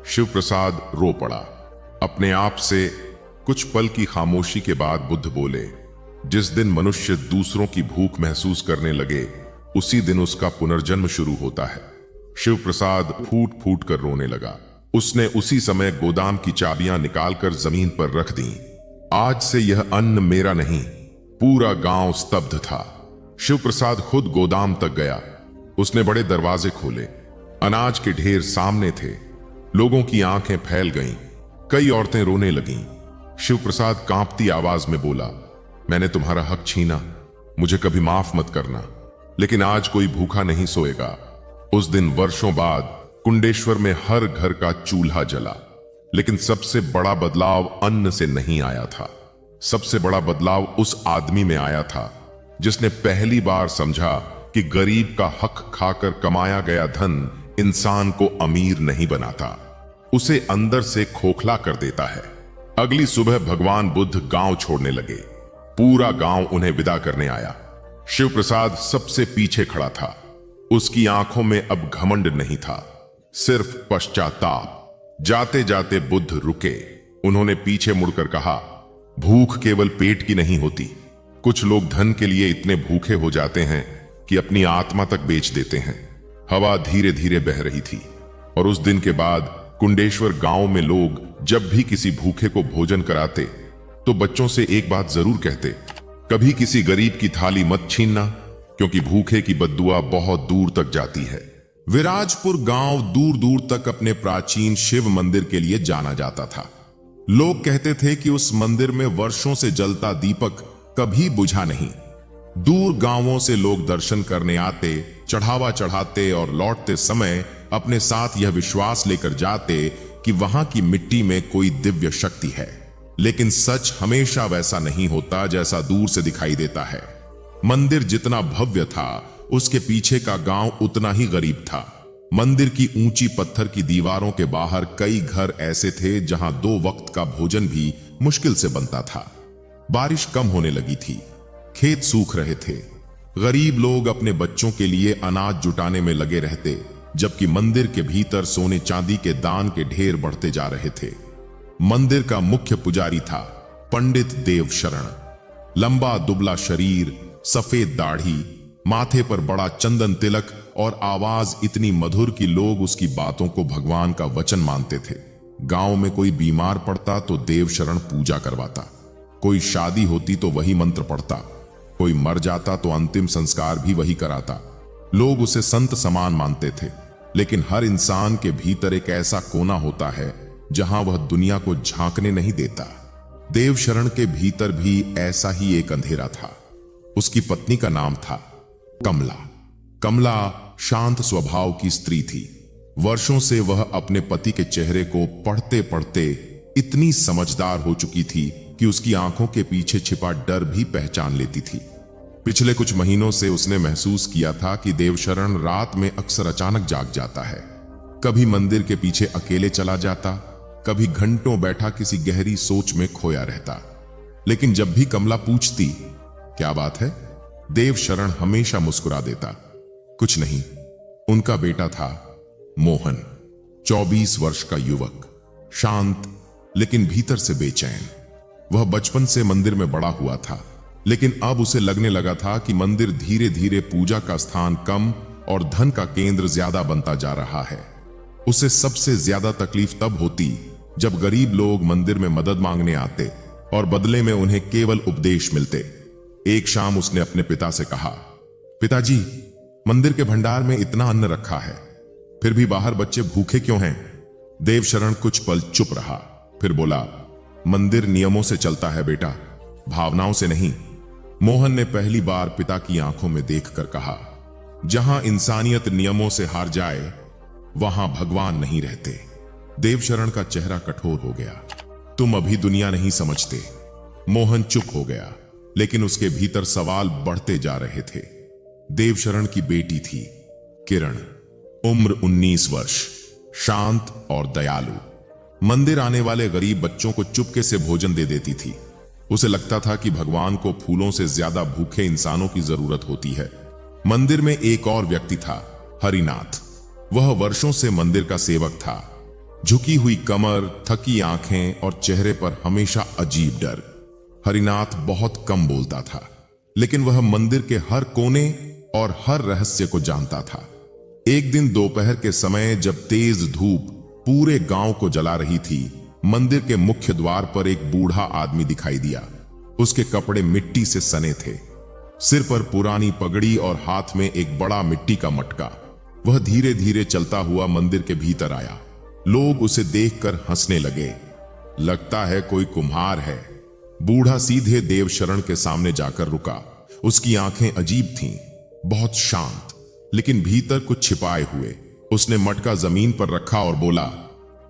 शिव प्रसाद रो पड़ा अपने आप से। कुछ पल की खामोशी के बाद बुद्ध बोले, जिस दिन मनुष्य दूसरों की भूख महसूस करने लगे उसी दिन उसका पुनर्जन्म शुरू होता है। शिव प्रसाद फूट फूट कर रोने लगा। उसने उसी समय गोदाम की चाबियां निकालकर जमीन पर रख दी। आज से यह अन्न मेरा नहीं। पूरा गांव स्तब्ध था। शिव प्रसाद खुद गोदाम तक गया। उसने बड़े दरवाजे खोले। अनाज के ढेर सामने थे। लोगों की आंखें फैल गईं। कई औरतें रोने लगीं। शिव प्रसाद कांपती आवाज में बोला, मैंने तुम्हारा हक छीना, मुझे कभी माफ मत करना, लेकिन आज कोई भूखा नहीं सोएगा। उस दिन वर्षों बाद कुंडेश्वर में हर घर का चूल्हा जला, लेकिन सबसे बड़ा बदलाव अन्न से नहीं आया था। सबसे बड़ा बदलाव उस आदमी में आया था जिसने पहली बार समझा कि गरीब का हक खाकर कमाया गया धन इंसान को अमीर नहीं बनाता, उसे अंदर से खोखला कर देता है। अगली सुबह भगवान बुद्ध गांव छोड़ने लगे। पूरा गांव उन्हें विदा करने आया। शिव प्रसाद सबसे पीछे खड़ा था। उसकी आंखों में अब घमंड नहीं था, सिर्फ पश्चाताप। जाते जाते बुद्ध रुके। उन्होंने पीछे मुड़कर कहा, भूख केवल पेट की नहीं होती। कुछ लोग धन के लिए इतने भूखे हो जाते हैं कि अपनी आत्मा तक बेच देते हैं। हवा धीरे धीरे बह रही थी और उस दिन के बाद कुंडेश्वर गांव में लोग जब भी किसी भूखे को भोजन कराते तो बच्चों से एक बात जरूर कहते, कभी किसी गरीब की थाली मत छीनना, क्योंकि भूखे की बद्दुआ बहुत दूर तक जाती है। विराजपुर गांव दूर दूर तक अपने प्राचीन शिव मंदिर के लिए जाना जाता था। लोग कहते थे कि उस मंदिर में वर्षों से जलता दीपक कभी बुझा नहीं। दूर गांवों से लोग दर्शन करने आते, चढ़ावा चढ़ाते और लौटते समय अपने साथ यह विश्वास लेकर जाते कि वहां की मिट्टी में कोई दिव्य शक्ति है। लेकिन सच हमेशा वैसा नहीं होता जैसा दूर से दिखाई देता है। मंदिर जितना भव्य था, उसके पीछे का गांव उतना ही गरीब था। मंदिर की ऊंची पत्थर की दीवारों के बाहर कई घर ऐसे थे जहां 2 वक्त का भोजन भी मुश्किल से बनता था। बारिश कम होने लगी थी। खेत सूख रहे थे। गरीब लोग अपने बच्चों के लिए अनाज जुटाने में लगे रहते, जबकि मंदिर के भीतर सोने चांदी के दान के ढेर बढ़ते जा रहे थे। मंदिर का मुख्य पुजारी था पंडित देवशरण। लंबा दुबला शरीर, सफेद दाढ़ी, माथे पर बड़ा चंदन तिलक और आवाज इतनी मधुर कि लोग उसकी बातों को भगवान का वचन मानते थे। गांव में कोई बीमार पड़ता तो देवशरण पूजा करवाता, कोई शादी होती तो वही मंत्र पढ़ता, कोई मर जाता तो अंतिम संस्कार भी वही कराता। लोग उसे संत समान मानते थे, लेकिन हर इंसान के भीतर एक ऐसा कोना होता है जहां वह दुनिया को झांकने नहीं देता। देवशरण के भीतर भी ऐसा ही एक अंधेरा था। उसकी पत्नी का नाम था कमला। कमला शांत स्वभाव की स्त्री थी। वर्षों से वह अपने पति के चेहरे को पढ़ते पढ़ते इतनी समझदार हो चुकी थी कि उसकी आंखों के पीछे छिपा डर भी पहचान लेती थी। पिछले कुछ महीनों से उसने महसूस किया था कि देवशरण रात में अक्सर अचानक जाग जाता है। कभी मंदिर के पीछे अकेले चला जाता, कभी घंटों बैठा किसी गहरी सोच में खोया रहता। लेकिन जब भी कमला पूछती, क्या बात है, देवशरण हमेशा मुस्कुरा देता, कुछ नहीं। उनका बेटा था मोहन, 24 वर्ष का युवक, शांत लेकिन भीतर से बेचैन। वह बचपन से मंदिर में बड़ा हुआ था, लेकिन अब उसे लगने लगा था कि मंदिर धीरे धीरे पूजा का स्थान कम और धन का केंद्र ज्यादा बनता जा रहा है। उसे सबसे ज्यादा तकलीफ तब होती जब गरीब लोग मंदिर में मदद मांगने आते और बदले में उन्हें केवल उपदेश मिलते। एक शाम उसने अपने पिता से कहा, पिताजी, मंदिर के भंडार में इतना अन्न रखा है, फिर भी बाहर बच्चे भूखे क्यों हैं? देवशरण कुछ पल चुप रहा, फिर बोला, मंदिर नियमों से चलता है बेटा, भावनाओं से नहीं। मोहन ने पहली बार पिता की आंखों में देखकर कहा, जहां इंसानियत नियमों से हार जाए वहां भगवान नहीं रहते। देवशरण का चेहरा कठोर हो गया। तुम अभी दुनिया नहीं समझते। मोहन चुप हो गया, लेकिन उसके भीतर सवाल बढ़ते जा रहे थे। देवशरण की बेटी थी किरण, उम्र 19 वर्ष, शांत और दयालु। मंदिर आने वाले गरीब बच्चों को चुपके से भोजन दे देती थी। उसे लगता था कि भगवान को फूलों से ज्यादा भूखे इंसानों की जरूरत होती है। मंदिर में एक और व्यक्ति था, हरिनाथ। वह वर्षों से मंदिर का सेवक था। झुकी हुई कमर, थकी आंखें और चेहरे पर हमेशा अजीब डर। हरिनाथ बहुत कम बोलता था, लेकिन वह मंदिर के हर कोने और हर रहस्य को जानता था। एक दिन दोपहर के समय जब तेज धूप पूरे गांव को जला रही थी, मंदिर के मुख्य द्वार पर एक बूढ़ा आदमी दिखाई दिया। उसके कपड़े मिट्टी से सने थे, सिर पर पुरानी पगड़ी और हाथ में एक बड़ा मिट्टी का मटका। वह धीरे धीरे चलता हुआ मंदिर के भीतर आया। लोग उसे देखकर हंसने लगे। लगता है कोई कुम्हार है। बूढ़ा सीधे देवशरण के सामने जाकर रुका। उसकी आंखें अजीब थीं, बहुत शांत, लेकिन भीतर कुछ छिपाए हुए। उसने मटका जमीन पर रखा और बोला,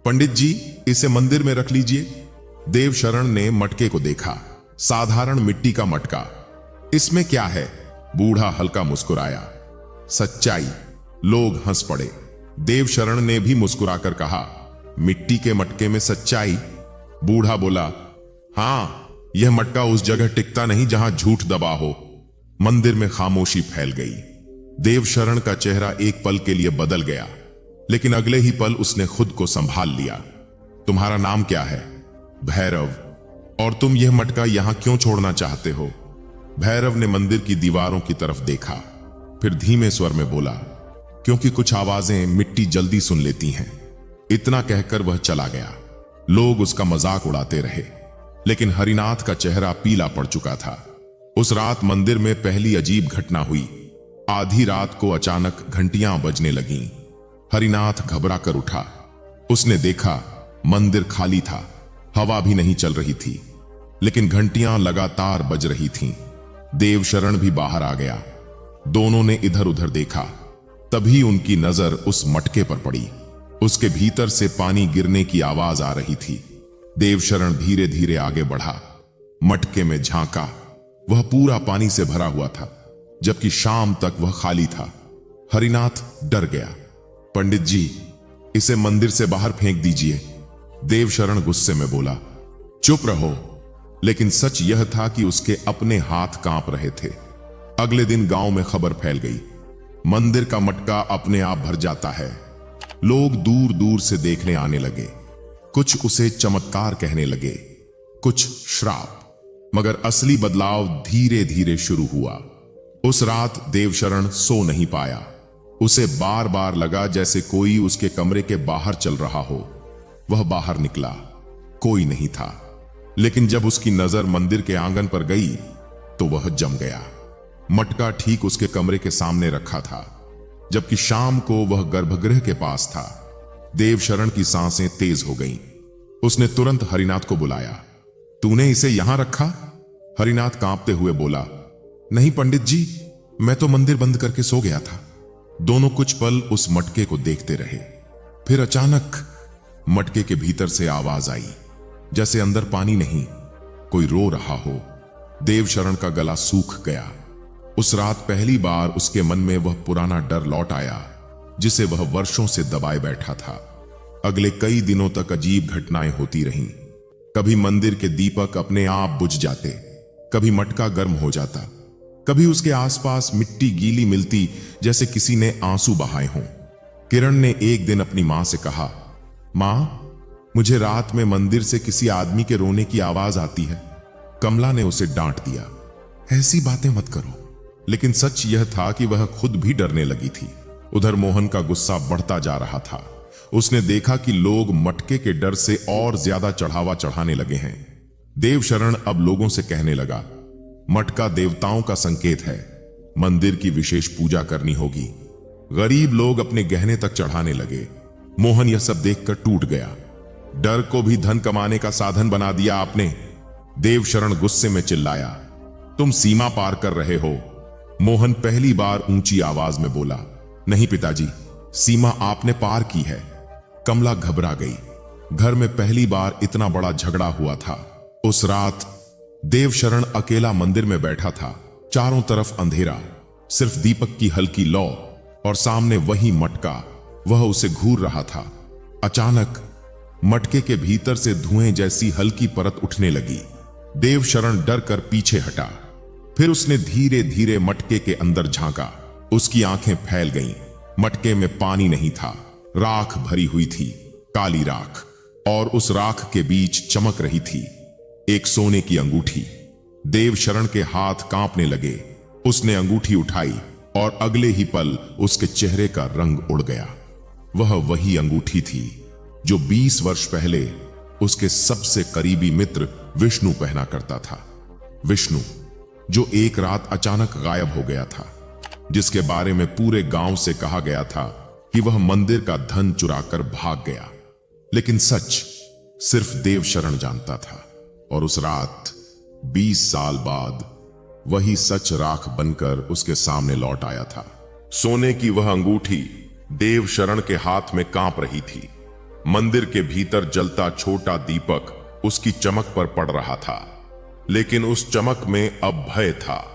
पंडित जी, इसे मंदिर में रख लीजिए। देवशरण ने मटके को देखा। साधारण मिट्टी का मटका। इसमें क्या है? बूढ़ा हल्का मुस्कुराया। सच्चाई। लोग हंस पड़े। देवशरण ने भी मुस्कुराकर कहा, मिट्टी के मटके में सच्चाई? बूढ़ा बोला, हां, यह मटका उस जगह टिकता नहीं जहां झूठ दबा हो। मंदिर में खामोशी फैल गई। देवशरण का चेहरा एक पल के लिए बदल गया, लेकिन अगले ही पल उसने खुद को संभाल लिया। तुम्हारा नाम क्या है? भैरव। और तुम यह मटका यहां क्यों छोड़ना चाहते हो? भैरव ने मंदिर की दीवारों की तरफ देखा, फिर धीमे स्वर में बोला, क्योंकि कुछ आवाजें मिट्टी जल्दी सुन लेती हैं। इतना कहकर वह चला गया। लोग उसका मजाक उड़ाते रहे, लेकिन हरिनाथ का चेहरा पीला पड़ चुका था। उस रात मंदिर में पहली अजीब घटना हुई। आधी रात को अचानक घंटियां बजने लगीं। हरिनाथ घबरा कर उठा। उसने देखा मंदिर खाली था, हवा भी नहीं चल रही थी, लेकिन घंटियां लगातार बज रही थीं। देवशरण भी बाहर आ गया। दोनों ने इधर उधर देखा। तभी उनकी नजर उस मटके पर पड़ी। उसके भीतर से पानी गिरने की आवाज आ रही थी। देवशरण धीरे धीरे आगे बढ़ा। मटके में झांका। वह पूरा पानी से भरा हुआ था, जबकि शाम तक वह खाली था। हरिनाथ डर गया। पंडित जी, इसे मंदिर से बाहर फेंक दीजिए। देवशरण गुस्से में बोला। चुप रहो। लेकिन सच यह था कि उसके अपने हाथ कांप रहे थे। अगले दिन गांव में खबर फैल गई, मंदिर का मटका अपने आप भर जाता है। लोग दूर दूर से देखने आने लगे। कुछ उसे चमत्कार कहने लगे, कुछ श्राप। मगर असली बदलाव धीरे धीरे शुरू हुआ। उस रात देवशरण सो नहीं पाया। उसे बार बार लगा जैसे कोई उसके कमरे के बाहर चल रहा हो। वह बाहर निकला, कोई नहीं था। लेकिन जब उसकी नजर मंदिर के आंगन पर गई तो वह जम गया। मटका ठीक उसके कमरे के सामने रखा था, जबकि शाम को वह गर्भगृह के पास था। देवशरण की सांसें तेज हो गईं। उसने तुरंत हरिनाथ को बुलाया। तूने इसे यहां रखा? हरिनाथ कांपते हुए बोला, नहीं पंडित जी, मैं तो मंदिर बंद करके सो गया था। दोनों कुछ पल उस मटके को देखते रहे। फिर अचानक मटके के भीतर से आवाज आई, जैसे अंदर पानी नहीं, कोई रो रहा हो। देवशरण का गला सूख गया। उस रात पहली बार उसके मन में वह पुराना डर लौट आया, जिसे वह वर्षों से दबाए बैठा था। अगले कई दिनों तक अजीब घटनाएं होती रहीं। कभी मंदिर के दीपक अपने आप बुझ जाते, कभी मटका गर्म हो जाता, कभी उसके आसपास मिट्टी गीली मिलती जैसे किसी ने आंसू बहाए हों। किरण ने एक दिन अपनी मां से कहा, मां, मुझे रात में मंदिर से किसी आदमी के रोने की आवाज आती है। कमला ने उसे डांट दिया, ऐसी बातें मत करो। लेकिन सच यह था कि वह खुद भी डरने लगी थी। उधर मोहन का गुस्सा बढ़ता जा रहा था। उसने देखा कि लोग मटके के डर से और ज्यादा चढ़ावा चढ़ाने लगे हैं। देवशरण अब लोगों से कहने लगा, मटका देवताओं का संकेत है, मंदिर की विशेष पूजा करनी होगी। गरीब लोग अपने गहने तक चढ़ाने लगे। मोहन यह सब देखकर टूट गया। डर को भी धन कमाने का साधन बना दिया आपने। देवशरण गुस्से में चिल्लाया, तुम सीमा पार कर रहे हो। मोहन पहली बार ऊंची आवाज में बोला, नहीं पिताजी, सीमा आपने पार की है। कमला घबरा गई। घर में पहली बार इतना बड़ा झगड़ा हुआ था। उस रात देवशरण अकेला मंदिर में बैठा था। चारों तरफ अंधेरा, सिर्फ दीपक की हल्की लौ और सामने वही मटका। वह उसे घूर रहा था। अचानक मटके के भीतर से धुएं जैसी हल्की परत उठने लगी। देवशरण डर कर पीछे हटा। फिर उसने धीरे धीरे मटके के अंदर झांका। उसकी आंखें फैल गईं। मटके में पानी नहीं था, राख भरी हुई थी, काली राख। और उस राख के बीच चमक रही थी एक सोने की अंगूठी। देवशरण के हाथ कांपने लगे। उसने अंगूठी उठाई और अगले ही पल उसके चेहरे का रंग उड़ गया। वह वही अंगूठी थी जो 20 वर्ष पहले उसके सबसे करीबी मित्र विष्णु पहना करता था। विष्णु जो एक रात अचानक गायब हो गया था, जिसके बारे में पूरे गांव से कहा गया था कि वह मंदिर का धन चुराकर भाग गया। लेकिन सच सिर्फ देवशरण जानता था। और उस रात 20 साल बाद वही सच राख बनकर उसके सामने लौट आया था। सोने की वह अंगूठी देवशरण के हाथ में कांप रही थी। मंदिर के भीतर जलता छोटा दीपक उसकी चमक पर पड़ रहा था, लेकिन उस चमक में अब भय था।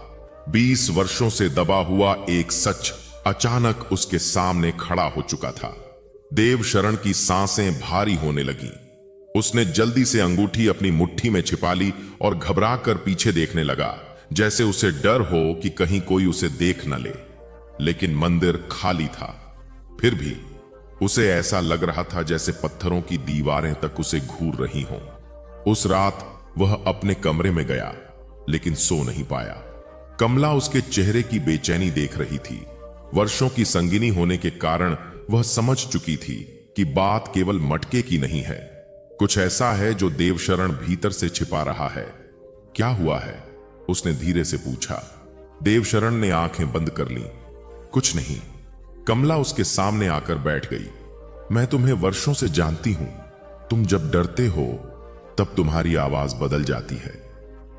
20 वर्षों से दबा हुआ एक सच अचानक उसके सामने खड़ा हो चुका था। देवशरण की सांसें भारी होने लगीं। उसने जल्दी से अंगूठी अपनी मुट्ठी में छिपा ली और घबरा कर पीछे देखने लगा, जैसे उसे डर हो कि कहीं कोई उसे देख न ले। लेकिन मंदिर खाली था। फिर भी उसे ऐसा लग रहा था जैसे पत्थरों की दीवारें तक उसे घूर रही हों। उस रात वह अपने कमरे में गया, लेकिन सो नहीं पाया। कमला उसके चेहरे की बेचैनी देख रही थी। वर्षों की संगिनी होने के कारण वह समझ चुकी थी कि बात केवल मटके की नहीं है। कुछ ऐसा है जो देवशरण भीतर से छिपा रहा है। क्या हुआ है? उसने धीरे से पूछा। देवशरण ने आंखें बंद कर लीं। कुछ नहीं। कमला उसके सामने आकर बैठ गई। मैं तुम्हें वर्षों से जानती हूं। तुम जब डरते हो तब तुम्हारी आवाज बदल जाती है।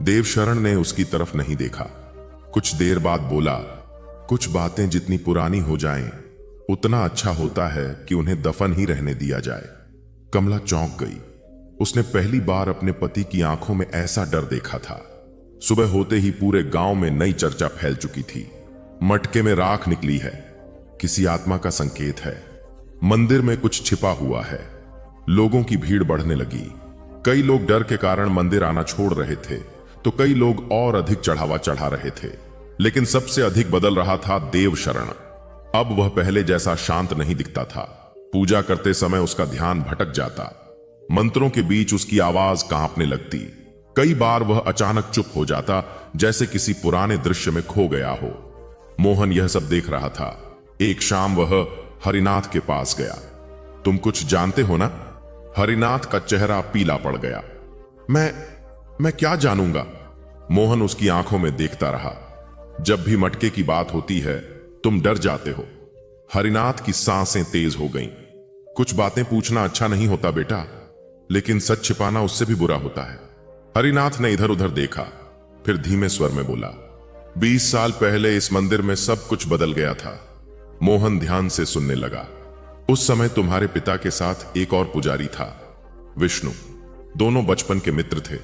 देवशरण ने उसकी तरफ नहीं देखा। कुछ देर बाद बोला, कुछ बातें जितनी पुरानी हो जाएं, उतना अच्छा होता है कि उन्हें दफन ही रहने दिया जाए। कमला चौंक गई। उसने पहली बार अपने पति की आंखों में ऐसा डर देखा था। सुबह होते ही पूरे गांव में नई चर्चा फैल चुकी थी। मटके में राख निकली है, किसी आत्मा का संकेत है। मंदिर में कुछ छिपा हुआ है। लोगों की भीड़ बढ़ने लगी। कई लोग डर के कारण मंदिर आना छोड़ रहे थे, तो कई लोग और अधिक चढ़ावा चढ़ा रहे थे। लेकिन सबसे अधिक बदल रहा था देवशरण। अब वह पहले जैसा शांत नहीं दिखता था। पूजा करते समय उसका ध्यान भटक जाता। मंत्रों के बीच उसकी आवाज कांपने लगती। कई बार वह अचानक चुप हो जाता, जैसे किसी पुराने दृश्य में खो गया हो। मोहन यह सब देख रहा था। एक शाम वह हरिनाथ के पास गया। तुम कुछ जानते हो ना? हरिनाथ का चेहरा पीला पड़ गया। मैं क्या जानूंगा? मोहन उसकी आंखों में देखता रहा। जब भी मटके की बात होती है तुम डर जाते हो। हरिनाथ की सांसें तेज हो गईं। कुछ बातें पूछना अच्छा नहीं होता बेटा, लेकिन सच छिपाना उससे भी बुरा होता है। हरिनाथ ने इधर उधर देखा, फिर धीमे स्वर में बोला, 20 साल पहले इस मंदिर में सब कुछ बदल गया था। मोहन ध्यान से सुनने लगा। उस समय तुम्हारे पिता के साथ एक और पुजारी था, विष्णु। दोनों बचपन के मित्र थे।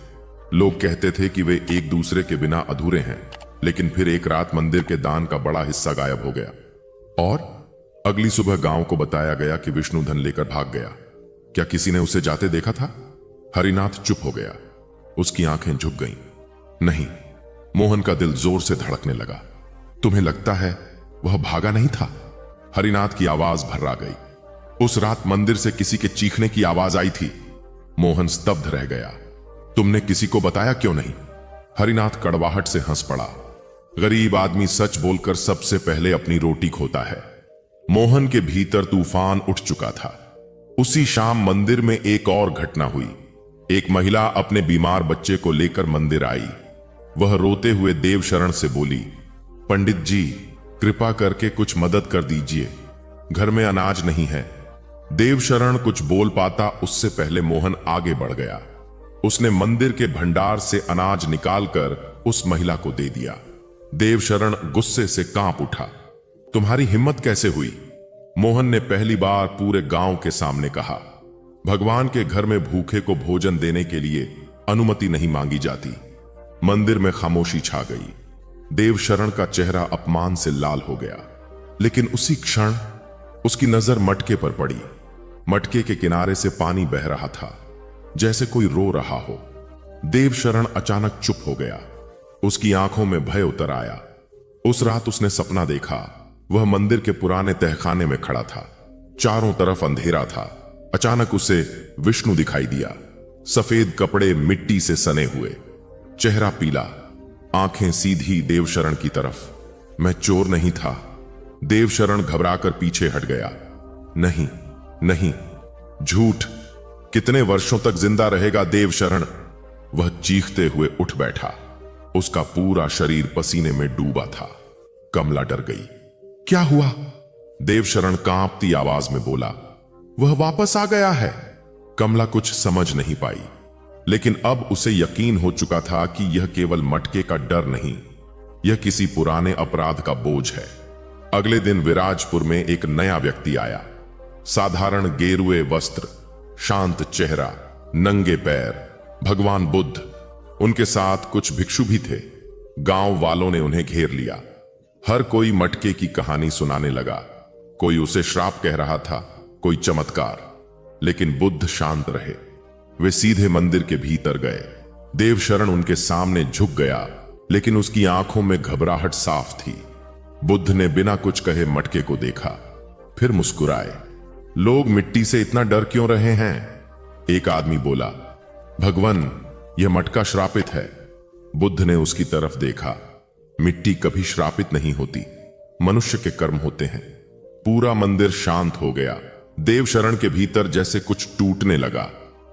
लोग कहते थे कि वे एक दूसरे के बिना अधूरे हैं। लेकिन फिर एक रात मंदिर के दान का बड़ा हिस्सा गायब हो गया और अगली सुबह गांव को बताया गया कि विष्णु धन लेकर भाग गया। क्या किसी ने उसे जाते देखा था? हरिनाथ चुप हो गया। उसकी आंखें झुक गईं। नहीं। मोहन का दिल जोर से धड़कने लगा। तुम्हें लगता है वह भागा नहीं था? हरिनाथ की आवाज भर्रा गई। उस रात मंदिर से किसी के चीखने की आवाज आई थी। मोहन स्तब्ध रह गया। तुमने किसी को बताया क्यों नहीं? हरिनाथ कड़वाहट से हंस पड़ा। गरीब आदमी सच बोलकर सबसे पहले अपनी रोटी खोता है। मोहन के भीतर तूफान उठ चुका था। उसी शाम मंदिर में एक और घटना हुई। एक महिला अपने बीमार बच्चे को लेकर मंदिर आई। वह रोते हुए देवशरण से बोली, पंडित जी, कृपा करके कुछ मदद कर दीजिए, घर में अनाज नहीं है। देवशरण कुछ बोल पाता उससे पहले मोहन आगे बढ़ गया। उसने मंदिर के भंडार से अनाज निकालकर उस महिला को दे दिया। देवशरण गुस्से से कांप उठा। तुम्हारी हिम्मत कैसे हुई? मोहन ने पहली बार पूरे गांव के सामने कहा। भगवान के घर में भूखे को भोजन देने के लिए अनुमति नहीं मांगी जाती। मंदिर में खामोशी छा गई। देवशरण का चेहरा अपमान से लाल हो गया। लेकिन उसी क्षण उसकी नजर मटके पर पड़ी। मटके के किनारे से पानी बह रहा था, जैसे कोई रो रहा हो। देवशरण अचानक चुप हो गया। उसकी आंखों में भय उतर आया। उस रात उसने सपना देखा। वह मंदिर के पुराने तहखाने में खड़ा था। चारों तरफ अंधेरा था। अचानक उसे विष्णु दिखाई दिया। सफेद कपड़े मिट्टी से सने हुए, चेहरा पीला, आंखें सीधी देवशरण की तरफ। मैं चोर नहीं था। देवशरण घबराकर पीछे हट गया। नहीं नहीं, झूठ। कितने वर्षों तक जिंदा रहेगा देवशरण? वह चीखते हुए उठ बैठा। उसका पूरा शरीर पसीने में डूबा था। कमला डर गई। क्या हुआ? देवशरण कांपती आवाज में बोला। वह वापस आ गया है। कमला कुछ समझ नहीं पाई, लेकिन अब उसे यकीन हो चुका था कि यह केवल मटके का डर नहीं, यह किसी पुराने अपराध का बोझ है। अगले दिन विराजपुर में एक नया व्यक्ति आया। साधारण गेरुए वस्त्र, शांत चेहरा, नंगे पैर, भगवान बुद्ध। उनके साथ कुछ भिक्षु भी थे। गांव वालों ने उन्हें घेर लिया। हर कोई मटके की कहानी सुनाने लगा। कोई उसे श्राप कह रहा था, कोई चमत्कार। लेकिन बुद्ध शांत रहे। वे सीधे मंदिर के भीतर गए। देवशरण उनके सामने झुक गया, लेकिन उसकी आंखों में घबराहट साफ थी। बुद्ध ने बिना कुछ कहे मटके को देखा, फिर मुस्कुराए। लोग मिट्टी से इतना डर क्यों रहे हैं? एक आदमी बोला। भगवान, यह मटका श्रापित है। बुद्ध ने उसकी तरफ देखा। मिट्टी कभी श्रापित नहीं होती, मनुष्य के कर्म होते हैं। पूरा मंदिर शांत हो गया। देवशरण के भीतर जैसे कुछ टूटने लगा।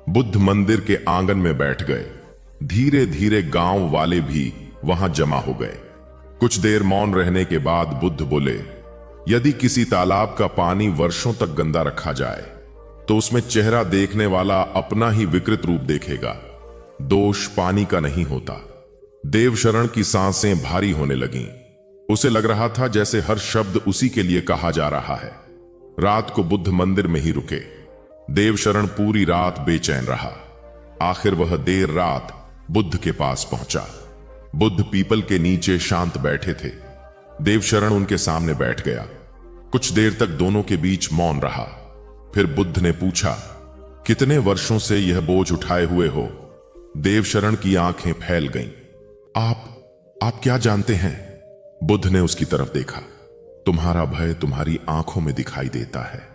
बुद्ध मंदिर के आंगन में बैठ गए। धीरे धीरे गांव वाले भी वहां जमा हो गए। कुछ देर मौन रहने के बाद बुद्ध बोले, यदि किसी तालाब का पानी वर्षों तक गंदा रखा जाए तो उसमें चेहरा देखने वाला अपना ही विकृत रूप देखेगा। दोष पानी का नहीं होता। देवशरण की सांसें भारी होने लगीं। उसे लग रहा था जैसे हर शब्द उसी के लिए कहा जा रहा है। रात को बुद्ध मंदिर में ही रुके। देवशरण पूरी रात बेचैन रहा। आखिर वह देर रात बुद्ध के पास पहुंचा। बुद्ध पीपल के नीचे शांत बैठे थे। देवशरण उनके सामने बैठ गया। कुछ देर तक दोनों के बीच मौन रहा। फिर बुद्ध ने पूछा, कितने वर्षों से यह बोझ उठाए हुए हो? देवशरण की आंखें फैल गईं। आप क्या जानते हैं? बुद्ध ने उसकी तरफ देखा। तुम्हारा भय तुम्हारी आंखों में दिखाई देता है।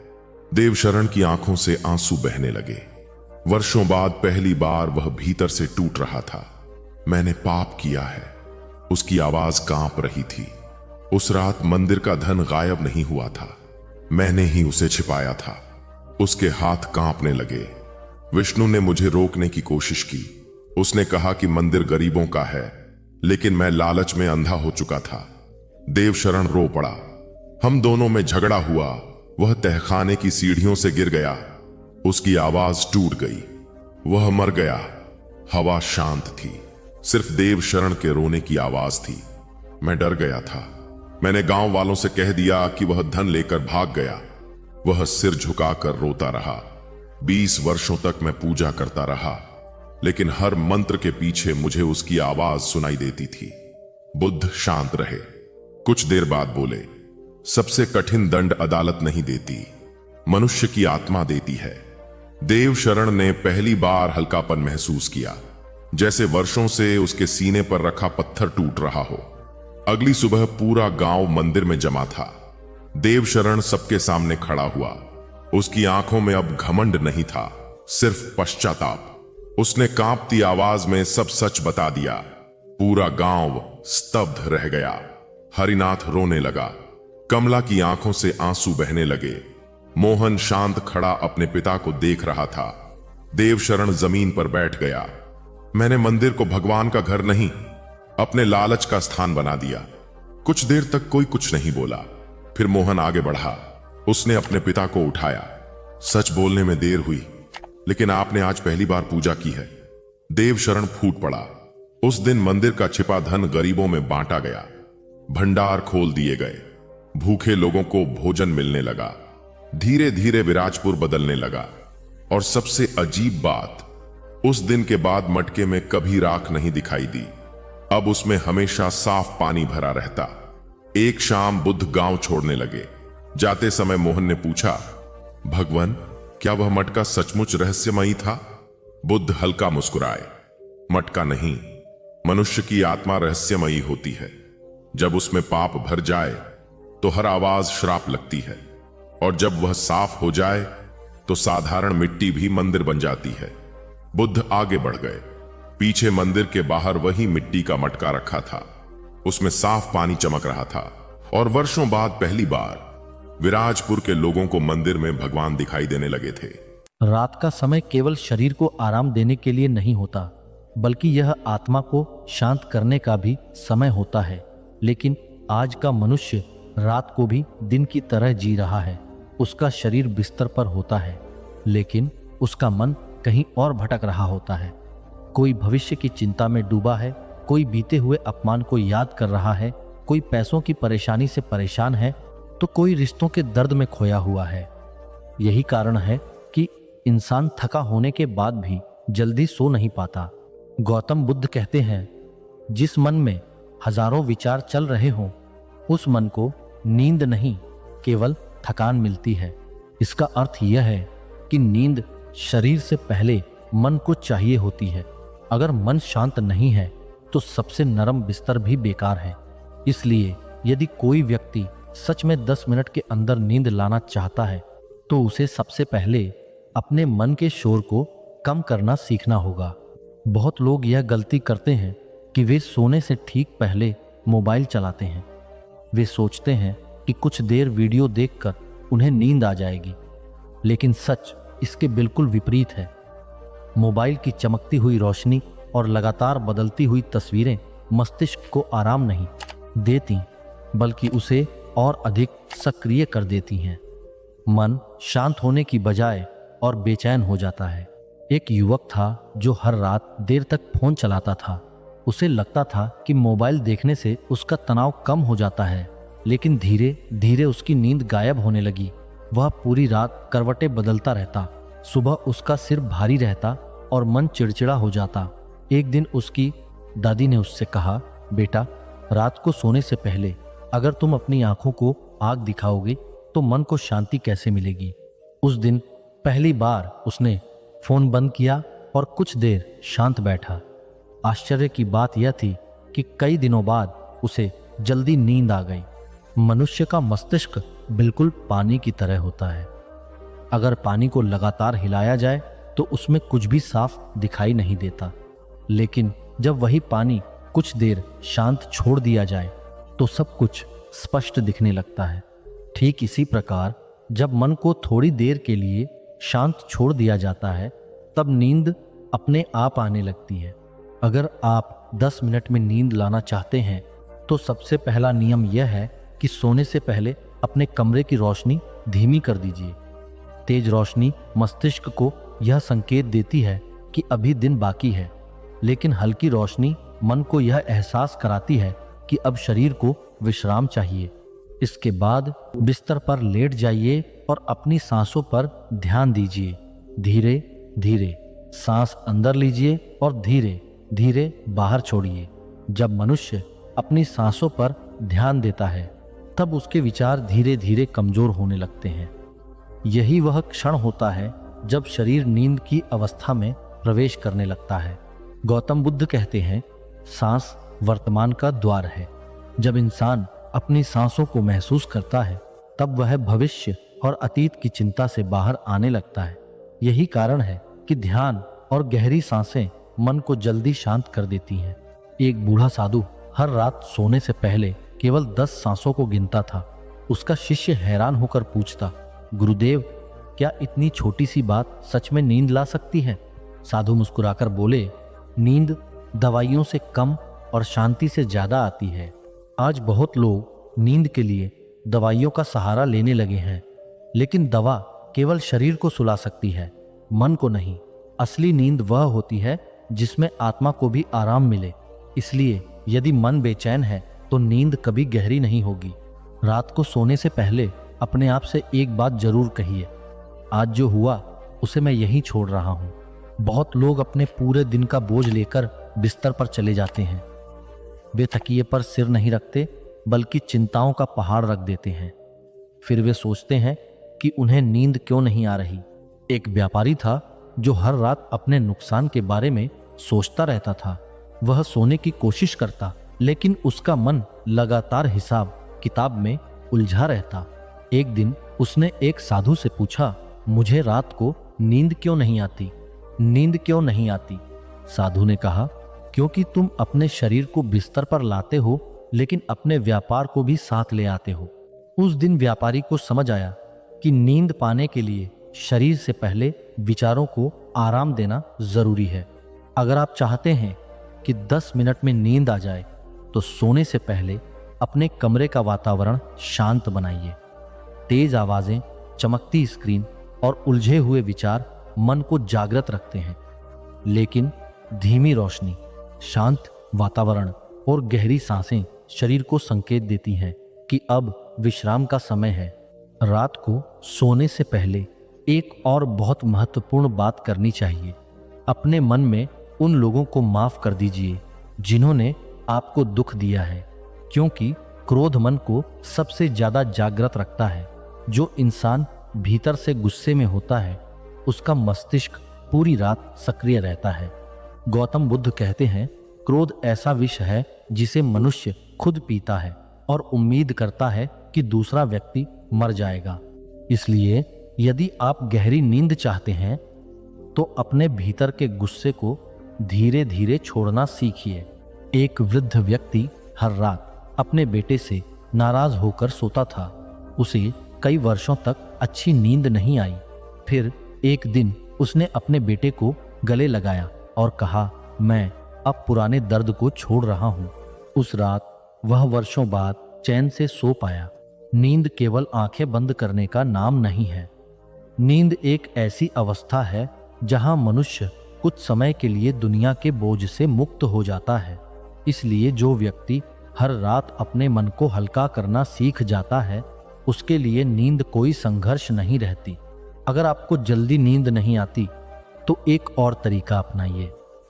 देवशरण की आंखों से आंसू बहने लगे। वर्षों बाद पहली बार वह भीतर से टूट रहा था। मैंने पाप किया है। उसकी आवाज कांप रही थी। उस रात मंदिर का धन गायब नहीं हुआ था, मैंने ही उसे छिपाया था। उसके हाथ कांपने लगे। विष्णु ने मुझे रोकने की कोशिश की। उसने कहा कि मंदिर गरीबों का है, लेकिन मैं लालच में अंधा हो चुका था। देवशरण रो पड़ा। हम दोनों में झगड़ा हुआ। वह तहखाने की सीढ़ियों से गिर गया। उसकी आवाज टूट गई। वह मर गया। हवा शांत थी। सिर्फ देवशरण के रोने की आवाज थी। मैं डर गया था। मैंने गांव वालों से कह दिया कि वह धन लेकर भाग गया। वह सिर झुकाकर रोता रहा। 20 वर्षों तक मैं पूजा करता रहा, लेकिन हर मंत्र के पीछे मुझे उसकी आवाज सुनाई देती थी। बुद्ध शांत रहे। कुछ देर बाद बोले, सबसे कठिन दंड अदालत नहीं देती, मनुष्य की आत्मा देती है। देवशरण ने पहली बार हल्कापन महसूस किया, जैसे वर्षों से उसके सीने पर रखा पत्थर टूट रहा हो। अगली सुबह पूरा गांव मंदिर में जमा था। देवशरण सबके सामने खड़ा हुआ। उसकी आंखों में अब घमंड नहीं था, सिर्फ पश्चाताप। उसने कांपती आवाज में सब सच बता दिया। पूरा गांव स्तब्ध रह गया। हरिनाथ रोने लगा। कमला की आंखों से आंसू बहने लगे। मोहन शांत खड़ा अपने पिता को देख रहा था। देवशरण जमीन पर बैठ गया। मैंने मंदिर को भगवान का घर नहीं, अपने लालच का स्थान बना दिया। कुछ देर तक कोई कुछ नहीं बोला। फिर मोहन आगे बढ़ा। उसने अपने पिता को उठाया। सच बोलने में देर हुई, लेकिन आपने आज पहली बार पूजा की है। देवशरण फूट पड़ा। उस दिन मंदिर का छिपा धन गरीबों में बांटा गया। भंडार खोल दिए गए। भूखे लोगों को भोजन मिलने लगा। धीरे धीरे विराजपुर बदलने लगा। और सबसे अजीब बात, उस दिन के बाद मटके में कभी राख नहीं दिखाई दी। अब उसमें हमेशा साफ पानी भरा रहता। एक शाम बुद्ध गांव छोड़ने लगे। जाते समय मोहन ने पूछा, भगवान, क्या वह मटका सचमुच रहस्यमयी था? बुद्ध हल्का मुस्कुराए। मटका नहीं, मनुष्य की आत्मा रहस्यमयी होती है। जब उसमें पाप भर जाए तो हर आवाज श्राप लगती है, और जब वह साफ हो जाए तो साधारण मिट्टी भी मंदिर बन जाती है। बुद्ध आगे बढ़ गए। पीछे मंदिर के बाहर वही मिट्टी का मटका रखा था। उसमें साफ पानी चमक रहा था, और वर्षों बाद पहली बार विराजपुर के लोगों को मंदिर में भगवान दिखाई देने लगे थे। रात का समय केवल शरीर को आराम देने के लिए नहीं होता, बल्कि यह आत्मा को शांत करने का भी समय होता है। लेकिन आज का मनुष्य रात को भी दिन की तरह जी रहा है। उसका शरीर बिस्तर पर होता है, लेकिन उसका मन कहीं और भटक रहा होता है। कोई भविष्य की चिंता में डूबा है, कोई बीते हुए अपमान को याद कर रहा है, कोई पैसों की परेशानी से परेशान है, तो कोई रिश्तों के दर्द में खोया हुआ है। यही कारण है कि इंसान थका होने के बाद भी जल्दी सो नहीं पाता। गौतम बुद्ध कहते हैं, जिस मन में हजारों विचार चल रहे हों, उस मन को नींद नहीं, केवल थकान मिलती है। इसका अर्थ यह है कि नींद शरीर से पहले मन को चाहिए होती है। अगर मन शांत नहीं है तो सबसे नरम बिस्तर भी बेकार है। इसलिए यदि कोई व्यक्ति सच में 10 मिनट के अंदर नींद लाना चाहता है तो उसे सबसे पहले अपने मन के शोर को कम करना सीखना होगा। बहुत लोग यह गलती करते हैं कि वे सोने से ठीक पहले मोबाइल चलाते हैं। वे सोचते हैं कि कुछ देर वीडियो देखकर उन्हें नींद आ जाएगी, लेकिन सच इसके बिल्कुल विपरीत है। मोबाइल की चमकती हुई रोशनी और लगातार बदलती हुई तस्वीरें मस्तिष्क को आराम नहीं देती, बल्कि उसे और अधिक सक्रिय कर देती हैं। मन शांत होने की बजाय और बेचैन हो जाता है। एक युवक था जो हर रात देर तक फोन चलाता था। उसे लगता था कि मोबाइल देखने से उसका तनाव कम हो जाता है, लेकिन धीरे धीरे उसकी नींद गायब होने लगी। वह पूरी रात करवटें बदलता रहता। सुबह उसका सिर भारी रहता और मन चिड़चिड़ा हो जाता। एक दिन उसकी दादी ने उससे कहा, बेटा, रात को सोने से पहले अगर तुम अपनी आंखों को आग दिखाओगे तो मन को शांति कैसे मिलेगी। उस दिन पहली बार उसने फोन बंद किया और कुछ देर शांत बैठा। आश्चर्य की बात यह थी कि कई दिनों बाद उसे जल्दी नींद आ गई। मनुष्य का मस्तिष्क बिल्कुल पानी की तरह होता है। अगर पानी को लगातार हिलाया जाए तो उसमें कुछ भी साफ दिखाई नहीं देता, लेकिन जब वही पानी कुछ देर शांत छोड़ दिया जाए तो सब कुछ स्पष्ट दिखने लगता है। ठीक इसी प्रकार जब मन को थोड़ी देर के लिए शांत छोड़ दिया जाता है, तब नींद अपने आप आने लगती है। अगर आप 10 मिनट में नींद लाना चाहते हैं तो सबसे पहला नियम यह है कि सोने से पहले अपने कमरे की रोशनी धीमी कर दीजिए। तेज रोशनी मस्तिष्क को यह संकेत देती है कि अभी दिन बाकी है, लेकिन हल्की रोशनी मन को यह एहसास कराती है कि अब शरीर को विश्राम चाहिए। इसके बाद बिस्तर पर लेट जाइए और अपनी सांसों पर ध्यान दीजिए। धीरे धीरे सांस अंदर लीजिए और धीरे धीरे बाहर छोड़िए। जब मनुष्य अपनी सांसों पर ध्यान देता है, तब उसके विचार धीरे धीरे कमजोर होने लगते हैं। यही वह क्षण होता है जब शरीर नींद की अवस्था में प्रवेश करने लगता है। गौतम बुद्ध कहते हैं, सांस वर्तमान का द्वार है। जब इंसान अपनी सांसों को महसूस करता है, तब वह भविष्य और अतीत की चिंता से बाहर आने लगता है। यही कारण है कि ध्यान और गहरी सांसें मन को जल्दी शांत कर देती हैं। एक बूढ़ा साधु हर रात सोने से पहले केवल 10 सांसों को गिनता था। उसका शिष्य हैरान होकर पूछता, गुरुदेव, क्या इतनी छोटी सी बात सच में नींद ला सकती है? साधु मुस्कुराकर बोले, नींद दवाइयों से कम और शांति से ज्यादा आती है। आज बहुत लोग नींद के लिए दवाइयों का सहारा लेने लगे हैं, लेकिन दवा केवल शरीर को सुला सकती है, मन को नहीं। असली नींद वह होती है जिसमें आत्मा को भी आराम मिले। इसलिए यदि मन बेचैन है तो नींद कभी गहरी नहीं होगी। रात को सोने से पहले अपने आप से एक बात जरूर कहिए, आज जो हुआ उसे मैं यहीं छोड़ रहा हूँ। बहुत लोग अपने पूरे दिन का बोझ लेकर बिस्तर पर चले जाते हैं। वे तकिए पर सिर नहीं रखते, बल्कि चिंताओं का पहाड़ रख देते हैं। फिर वे सोचते हैं कि उन्हें नींद क्यों नहीं आ रही। एक व्यापारी था जो हर रात अपने नुकसान के बारे में सोचता रहता था। वह सोने की कोशिश करता, लेकिन उसका मन लगातार हिसाब किताब में उलझा रहता। एक दिन उसने एक साधु से पूछा, मुझे रात को नींद क्यों नहीं आती? नींद क्यों नहीं आती? साधु ने कहा, क्योंकि तुम अपने शरीर को बिस्तर पर लाते हो, लेकिन अपने व्यापार को भी साथ ले आते हो। उस दिन व्यापारी को समझ आया कि नींद पाने के लिए शरीर से पहले विचारों को आराम देना जरूरी है। अगर आप चाहते हैं कि 10 मिनट में नींद आ जाए, तो सोने से पहले अपने कमरे का वातावरण शांत बनाइए। तेज आवाजें, चमकती स्क्रीन और उलझे हुए विचार मन को जागृत रखते हैं, लेकिन धीमी रोशनी, शांत वातावरण और गहरी सांसें शरीर को संकेत देती हैं कि अब विश्राम का समय है। रात को सोने से पहले एक और बहुत महत्वपूर्ण बात करनी चाहिए। अपने मन में उन लोगों को माफ कर दीजिए जिन्होंने आपको दुख दिया है, क्योंकि क्रोध मन को सबसे ज्यादा जागृत रखता है। जो इंसान भीतर से गुस्से में होता है, उसका मस्तिष्क पूरी रात सक्रिय रहता है। गौतम बुद्ध कहते हैं, क्रोध ऐसा विष है जिसे मनुष्य खुद पीता है और उम्मीद करता है कि दूसरा व्यक्ति मर जाएगा। इसलिए यदि आप गहरी नींद चाहते हैं, तो अपने भीतर के गुस्से को धीरे धीरे छोड़ना सीखिए। एक वृद्ध व्यक्ति हर रात अपने बेटे से नाराज होकर सोता था। उसे कई वर्षों तक अच्छी नींद नहीं आई। फिर एक दिन उसने अपने बेटे को गले लगाया और कहा, मैं अब पुराने दर्द को छोड़ रहा हूं। उस रात वह वर्षों बाद चैन से सो पाया। नींद केवल आंखें बंद करने का नाम नहीं है। नींद एक ऐसी अवस्था है जहां मनुष्य कुछ समय के लिए दुनिया के बोझ से मुक्त हो जाता है। इसलिए जो व्यक्ति हर रात अपने मन को हल्का करना सीख जाता है, उसके लिए नींद कोई संघर्ष नहीं रहती। अगर आपको जल्दी नींद नहीं आती, तो एक और तरीका अपनाइए।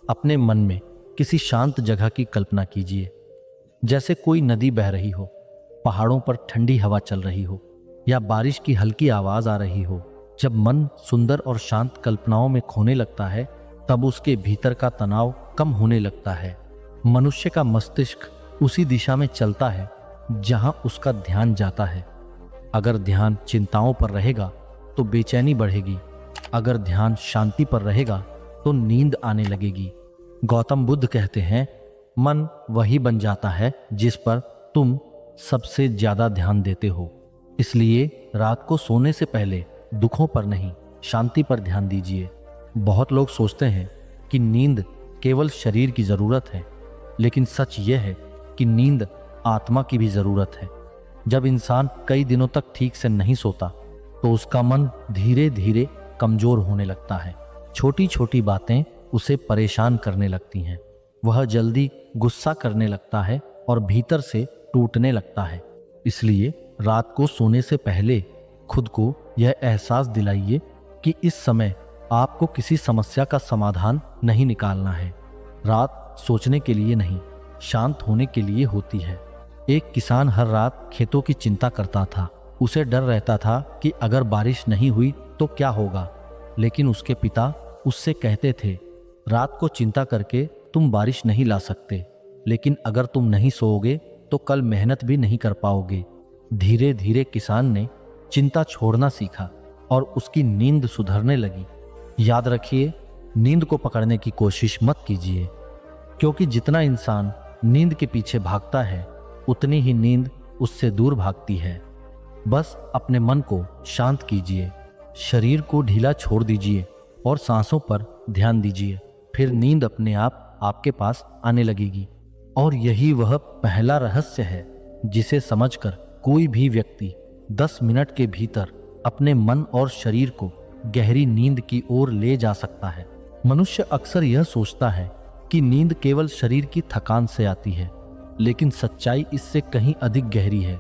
अपने मन में किसी शांत जगह की कल्पना कीजिए, जैसे कोई नदी बह रही हो, पहाड़ों पर ठंडी हवा चल रही हो या बारिश की हल्की आवाज आ रही हो। जब मन सुंदर और शांत कल्पनाओं में खोने लगता है, तब उसके भीतर का तनाव कम होने लगता है। मनुष्य का मस्तिष्क उसी दिशा में चलता है जहां उसका ध्यान जाता है। अगर ध्यान चिंताओं पर रहेगा तो बेचैनी बढ़ेगी। अगर ध्यान शांति पर रहेगा तो नींद आने लगेगी। गौतम बुद्ध कहते हैं, मन वही बन जाता है जिस पर तुम सबसे ज्यादा ध्यान देते हो। इसलिए रात को सोने से पहले दुखों पर नहीं, शांति पर ध्यान दीजिए। बहुत लोग सोचते हैं कि नींद केवल शरीर की जरूरत है, लेकिन सच यह है कि नींद आत्मा की भी जरूरत है। जब इंसान कई दिनों तक ठीक से नहीं सोता, तो उसका मन धीरे धीरे कमजोर होने लगता है। छोटी छोटी बातें उसे परेशान करने लगती हैं। वह जल्दी गुस्सा करने लगता है और भीतर से टूटने लगता है। इसलिए रात को सोने से पहले खुद को यह एहसास दिलाइए कि इस समय आपको किसी समस्या का समाधान नहीं निकालना है। रात सोचने के लिए नहीं, शांत होने के लिए होती है। एक किसान हर रात खेतों की चिंता करता था। उसे डर रहता था कि अगर बारिश नहीं हुई तो क्या होगा। लेकिन उसके पिता उससे कहते थे, रात को चिंता करके तुम बारिश नहीं ला सकते, लेकिन अगर तुम नहीं सोओगे तो कल मेहनत भी नहीं कर पाओगे। धीरे धीरे किसान ने चिंता छोड़ना सीखा और उसकी नींद सुधरने लगी। याद रखिए, नींद को पकड़ने की कोशिश मत कीजिए, क्योंकि जितना इंसान नींद के पीछे भागता है, उतनी ही नींद उससे दूर भागती है। बस अपने मन को शांत कीजिए, शरीर को ढीला छोड़ दीजिए और सांसों पर ध्यान दीजिए। फिर नींद अपने आप आपके पास आने लगेगी। और यही वह पहला रहस्य है जिसे समझकर कोई भी व्यक्ति 10 मिनट के भीतर अपने मन और शरीर को गहरी नींद की ओर ले जा सकता है। मनुष्य अक्सर यह सोचता है कि नींद केवल शरीर की थकान से आती है, लेकिन सच्चाई इससे कहीं अधिक गहरी है।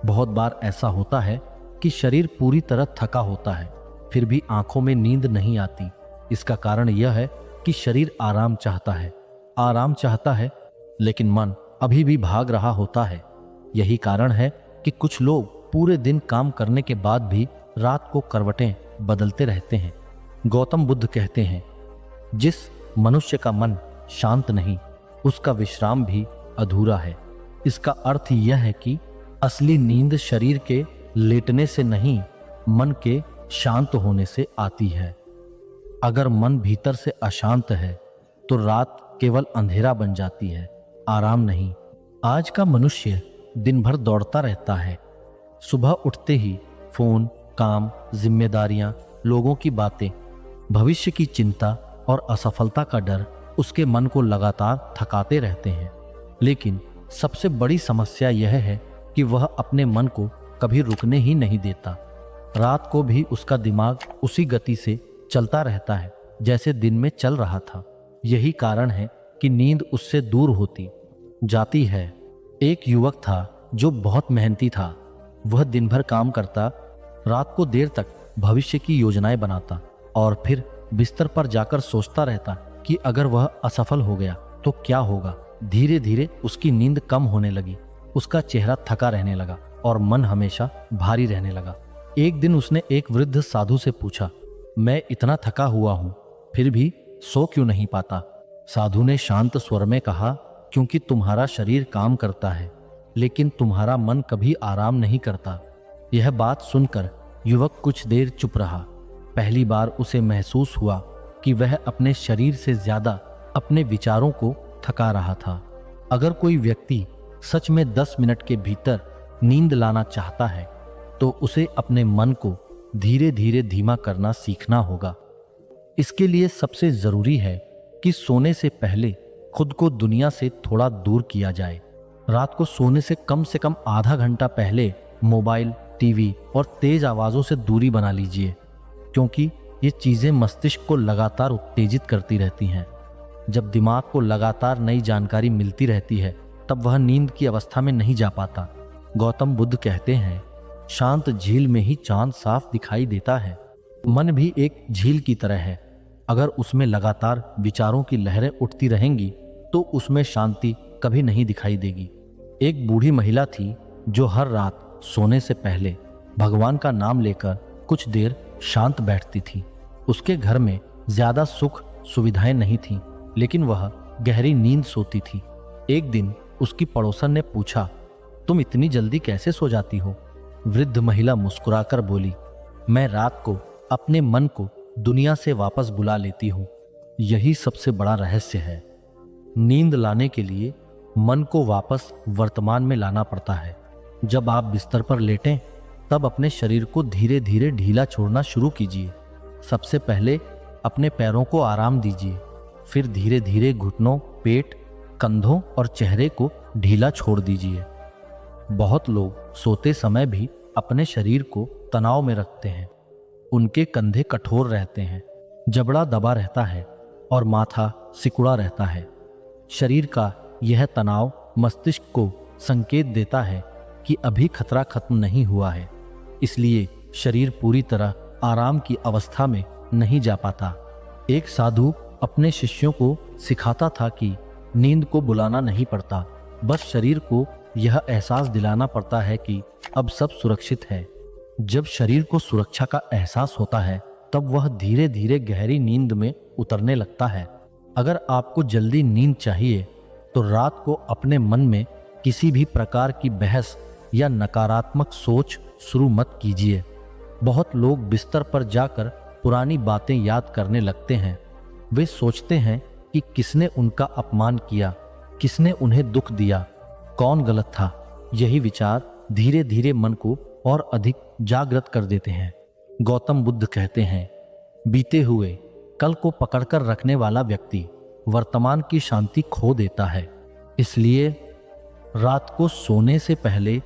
बहुत बार ऐसा होता है कि शरीर पूरी तरह थका होता है, फिर भी आंखों में नींद नहीं आती। इसका कारण यह है कि शरीर आराम चाहता है, लेकिन मन अभी भी भाग रहा होता है। यही कारण है कि कुछ लोग पूरे दिन काम करने के बाद भी रात को करवटें बदलते रहते हैं। गौतम बुद्ध कहते हैं, जिस मनुष्य का मन शांत नहीं, उसका विश्राम भी अधूरा है। इसका अर्थ यह है कि असली नींद शरीर के लेटने से नहीं, मन के शांत होने से आती है। अगर मन भीतर से अशांत है तो रात केवल अंधेरा बन जाती है, आराम नहीं। आज का मनुष्य दिन भर दौड़ता रहता है। सुबह उठते ही फोन, काम, जिम्मेदारियां, लोगों की बातें, भविष्य की चिंता और असफलता का डर उसके मन को लगातार थकाते रहते हैं। लेकिन सबसे बड़ी समस्या यह है कि वह अपने मन को कभी रुकने ही नहीं देता। रात को भी उसका दिमाग उसी गति से चलता रहता है जैसे दिन में चल रहा था। यही कारण है कि नींद उससे दूर होती जाती है। एक युवक था जो बहुत मेहनती था। वह दिन भर काम करता, रात को देर तक भविष्य की योजनाएं बनाता और फिर बिस्तर पर जाकर सोचता रहता कि अगर वह असफल हो गया तो क्या होगा। धीरे धीरे उसकी नींद कम होने लगी, उसका चेहरा थका रहने लगा और मन हमेशा भारी रहने लगा। एक दिन उसने एक वृद्ध साधु से पूछा, मैं इतना थका हुआ हूं, फिर भी सो क्यों नहीं पाता? साधु ने शांत स्वर में कहा, क्योंकि तुम्हारा शरीर काम करता है लेकिन तुम्हारा मन कभी आराम नहीं करता। यह बात सुनकर युवक कुछ देर चुप रहा। पहली बार उसे महसूस हुआ कि वह अपने शरीर से ज्यादा अपने विचारों को थका रहा था। अगर कोई व्यक्ति सच में 10 मिनट के भीतर नींद लाना चाहता है तो उसे अपने मन को धीरे धीरे धीमा करना सीखना होगा। इसके लिए सबसे जरूरी है कि सोने से पहले खुद को दुनिया से थोड़ा दूर किया जाए। रात को सोने से कम आधा घंटा पहले मोबाइल, टीवी और तेज आवाजों से दूरी बना लीजिए, क्योंकि ये चीजें मस्तिष्क को लगातार उत्तेजित करती रहती हैं। जब दिमाग को लगातार नई जानकारी मिलती रहती है तब वह नींद की अवस्था में नहीं जा पाता। गौतम बुद्ध कहते हैं, शांत झील में ही चांद साफ दिखाई देता है। मन भी एक झील की तरह है। अगर उसमें लगातार विचारों की लहरें उठती रहेंगी तो उसमें शांति कभी नहीं दिखाई देगी। एक बूढ़ी महिला थी जो हर रात सोने से पहले भगवान का नाम लेकर कुछ देर शांत बैठती थी। उसके घर में ज्यादा सुख सुविधाएं नहीं थीं, लेकिन वह गहरी नींद सोती थी। एक दिन उसकी पड़ोसन ने पूछा, तुम इतनी जल्दी कैसे सो जाती हो? वृद्ध महिला मुस्कुराकर बोली, मैं रात को अपने मन को दुनिया से वापस बुला लेती हूँ। यही सबसे बड़ा रहस्य है। नींद लाने के लिए मन को वापस वर्तमान में लाना पड़ता है। जब आप बिस्तर पर लेटें तब अपने शरीर को धीरे धीरे ढीला छोड़ना शुरू कीजिए। सबसे पहले अपने पैरों को आराम दीजिए, फिर धीरे धीरे घुटनों, पेट, कंधों और चेहरे को ढीला छोड़ दीजिए। बहुत लोग सोते समय भी अपने शरीर को तनाव में रखते हैं। उनके कंधे कठोर रहते हैं, जबड़ा दबा रहता है और माथा सिकुड़ा रहता है। शरीर का यह तनाव मस्तिष्क को संकेत देता है कि अभी खतरा खत्म नहीं हुआ है, इसलिए शरीर पूरी तरह आराम की अवस्था में नहीं जा पाता। एक साधु अपने शिष्यों को सिखाता था कि नींद को बुलाना नहीं पड़ता, बस शरीर को यह एहसास दिलाना पड़ता है कि अब सब सुरक्षित है। जब शरीर को सुरक्षा का एहसास होता है तब वह धीरे धीरे गहरी नींद में उतरने लगता है। अगर आपको जल्दी नींद चाहिए तो रात को अपने मन में किसी भी प्रकार की बहस या नकारात्मक सोच शुरू मत कीजिए। बहुत लोग बिस्तर पर जाकर पुरानी बातें याद करने लगते हैं। वे सोचते हैं कि किसने उनका अपमान किया, किसने उन्हें दुख दिया, कौन गलत था। यही विचार धीरे धीरे मन को और अधिक जागृत कर देते हैं। गौतम बुद्ध कहते हैं, बीते हुए कल को पकड़कर रखने वाला व्यक्ति वर्तमान की शांति खो देता है। इसलिए रात को सोने से पहले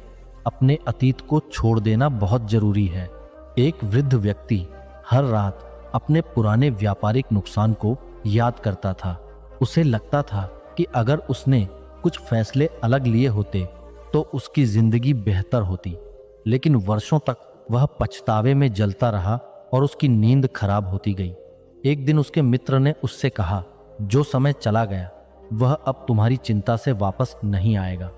अपने अतीत को छोड़ देना बहुत जरूरी है। एक वृद्ध व्यक्ति हर रात अपने पुराने व्यापारिक नुकसान को याद करता था। उसे लगता था कि अगर उसने कुछ फैसले अलग लिए होते तो उसकी जिंदगी बेहतर होती, लेकिन वर्षों तक वह पछतावे में जलता रहा और उसकी नींद खराब होती गई। एक दिन उसके मित्र ने उससे कहा, जो समय चला गया वह अब तुम्हारी चिंता से वापस नहीं आएगा।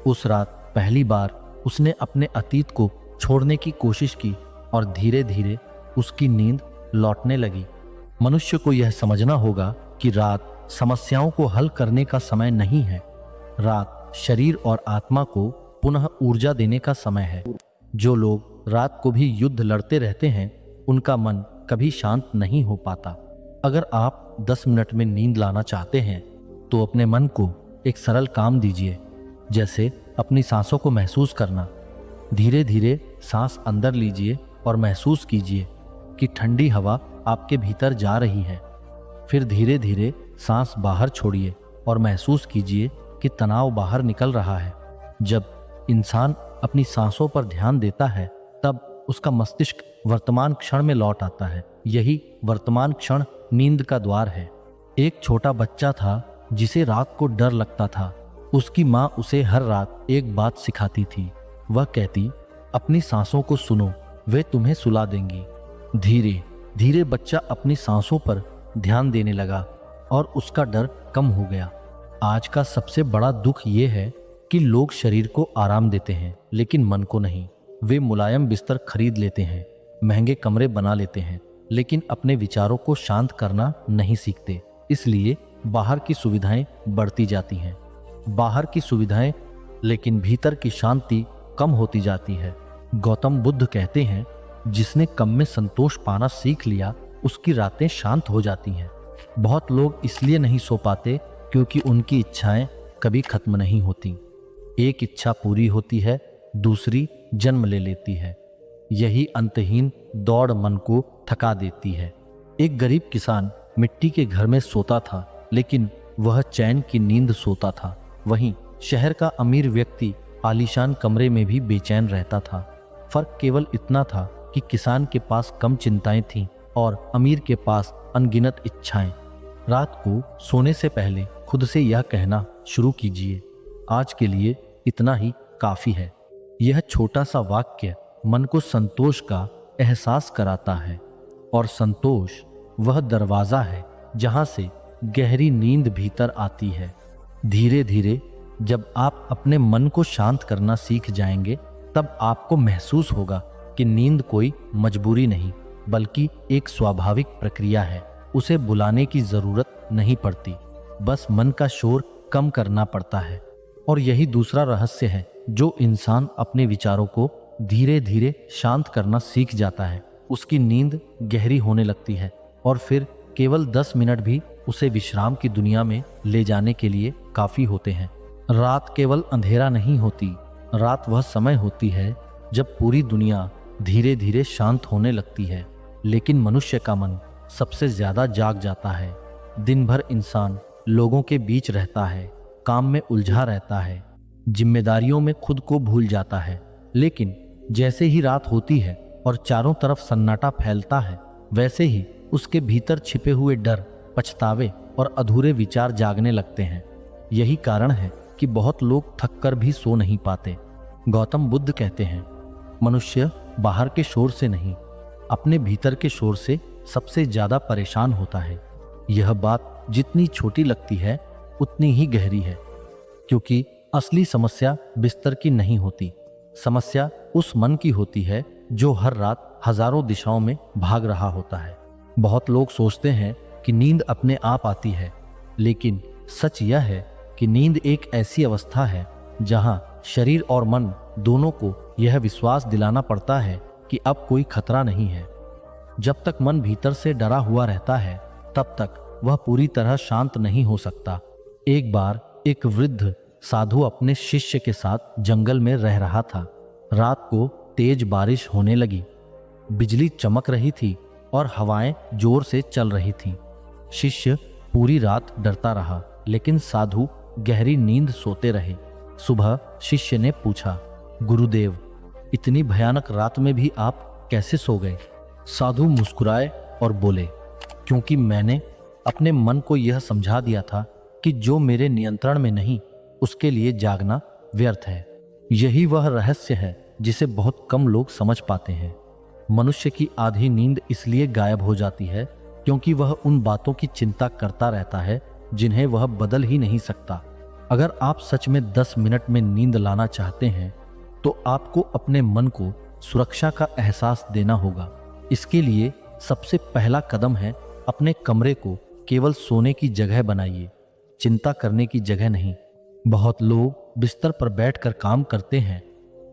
उस रात पहली बार उसने अपने अतीत को छोड़ने की कोशिश की और धीरे धीरे उसकी नींद लौटने लगी। मनुष्य को यह समझना होगा कि रात समस्याओं को हल करने का समय नहीं है। रात शरीर और आत्मा को पुनः ऊर्जा देने का समय है। जो लोग रात को भी युद्ध लड़ते रहते हैं, उनका मन कभी शांत नहीं हो पाता। अगर आप 10 मिनट में नींद लाना चाहते हैं तो अपने मन को एक सरल काम दीजिए, जैसे अपनी सांसों को महसूस करना। धीरे धीरे सांस अंदर लीजिए और महसूस कीजिए कि ठंडी हवा आपके भीतर जा रही है। फिर धीरे धीरे सांस बाहर छोड़िए और महसूस कीजिए कि तनाव बाहर निकल रहा है। जब इंसान अपनी सांसों पर ध्यान देता है, तब उसका मस्तिष्क वर्तमान क्षण में लौट आता है। यही वर्तमान क्षण नींद का द्वार है। एक छोटा बच्चा था जिसे रात को डर लगता था। उसकी माँ उसे हर रात एक बात सिखाती थी। वह कहती, अपनी सांसों को सुनो, वे तुम्हें सुला देंगी। धीरे धीरे बच्चा अपनी सांसों पर ध्यान देने लगा और उसका डर कम हो गया। आज का सबसे बड़ा दुख ये है कि लोग शरीर को आराम देते हैं लेकिन मन को नहीं। वे मुलायम बिस्तर खरीद लेते हैं, महंगे कमरे बना लेते हैं, लेकिन अपने विचारों को शांत करना नहीं सीखते। इसलिए बाहर की सुविधाएं बढ़ती जाती हैं, बाहर की सुविधाएं, लेकिन भीतर की शांति कम होती जाती है। गौतम बुद्ध कहते हैं, जिसने कम में संतोष पाना सीख लिया, उसकी रातें शांत हो जाती हैं। बहुत लोग इसलिए नहीं सो पाते क्योंकि उनकी इच्छाएं कभी खत्म नहीं होती। एक इच्छा पूरी होती है, दूसरी जन्म ले लेती है। यही अंतहीन दौड़ मन को थका देती है। एक गरीब किसान मिट्टी के घर में सोता था, लेकिन वह चैन की नींद सोता था। वहीं शहर का अमीर व्यक्ति आलीशान कमरे में भी बेचैन रहता था। फर्क केवल इतना था कि किसान के पास कम चिंताएं थीं और अमीर के पास अनगिनत इच्छाएं। रात को सोने से पहले खुद से यह कहना शुरू कीजिए, आज के लिए इतना ही काफी है। यह छोटा सा वाक्य मन को संतोष का एहसास कराता है, और संतोष वह दरवाजा है जहां से गहरी नींद भीतर आती है। धीरे धीरे जब आप अपने मन को शांत करना सीख जाएंगे, तब आपको महसूस होगा कि नींद कोई मजबूरी नहीं, बल्कि एक स्वाभाविक प्रक्रिया है। उसे बुलाने की जरूरत नहीं पड़ती, बस मन का शोर कम करना पड़ता है। और यही दूसरा रहस्य है। जो इंसान अपने विचारों को धीरे धीरे शांत करना सीख जाता है, उसकी नींद गहरी होने लगती है, और फिर केवल 10 मिनट भी उसे विश्राम की दुनिया में ले जाने के लिए काफी होते हैं। रात केवल अंधेरा नहीं होती, रात वह समय होती है जब पूरी दुनिया धीरे धीरे शांत होने लगती है, लेकिन मनुष्य का मन सबसे ज्यादा जाग जाता है। दिन भर इंसान लोगों के बीच रहता है, काम में उलझा रहता है, जिम्मेदारियों में खुद को भूल जाता है। लेकिन जैसे ही रात होती है और चारों तरफ सन्नाटा फैलता है, वैसे ही उसके भीतर छिपे हुए डर, पछतावे और अधूरे विचार जागने लगते हैं। यही कारण है कि बहुत लोग थककर भी सो नहीं पाते। गौतम बुद्ध कहते हैं, मनुष्य बाहर के शोर से नहीं, अपने भीतर के शोर से सबसे ज्यादा परेशान होता है। यह बात जितनी छोटी लगती है उतनी ही गहरी है, क्योंकि असली समस्या बिस्तर की नहीं होती। समस्या उस मन की होती है जो हर रात हजारों दिशाओं में भाग रहा होता है। बहुत लोग सोचते हैं कि नींद अपने आप आती है, लेकिन सच यह है कि नींद एक ऐसी अवस्था है जहां शरीर और मन दोनों को यह विश्वास दिलाना पड़ता है कि अब कोई खतरा नहीं है। जब तक मन भीतर से डरा हुआ रहता है, तब तक वह पूरी तरह शांत नहीं हो सकता। एक बार एक वृद्ध साधु अपने शिष्य के साथ जंगल में रह रहा था। रात को तेज बारिश होने लगी, बिजली चमक रही थी और हवाएं जोर से चल रही थीं। शिष्य पूरी रात डरता रहा, लेकिन साधु गहरी नींद सोते रहे। सुबह शिष्य ने पूछा, गुरुदेव, इतनी भयानक रात में भी आप कैसे सो गए? साधु मुस्कुराए और बोले, क्योंकि मैंने अपने मन को यह समझा दिया था कि जो मेरे नियंत्रण में नहीं, उसके लिए जागना व्यर्थ है। यही वह रहस्य है जिसे बहुत कम लोग समझ पाते हैं। मनुष्य की आधी नींद इसलिए गायब हो जाती है क्योंकि वह उन बातों की चिंता करता रहता है जिन्हें वह बदल ही नहीं सकता। अगर आप सच में 10 मिनट में नींद लाना चाहते हैं, तो आपको अपने मन को सुरक्षा का एहसास देना होगा। इसके लिए सबसे पहला कदम है अपने कमरे को केवल सोने की जगह बनाइए, चिंता करने की जगह नहीं। बहुत लोग बिस्तर पर बैठकर काम करते हैं,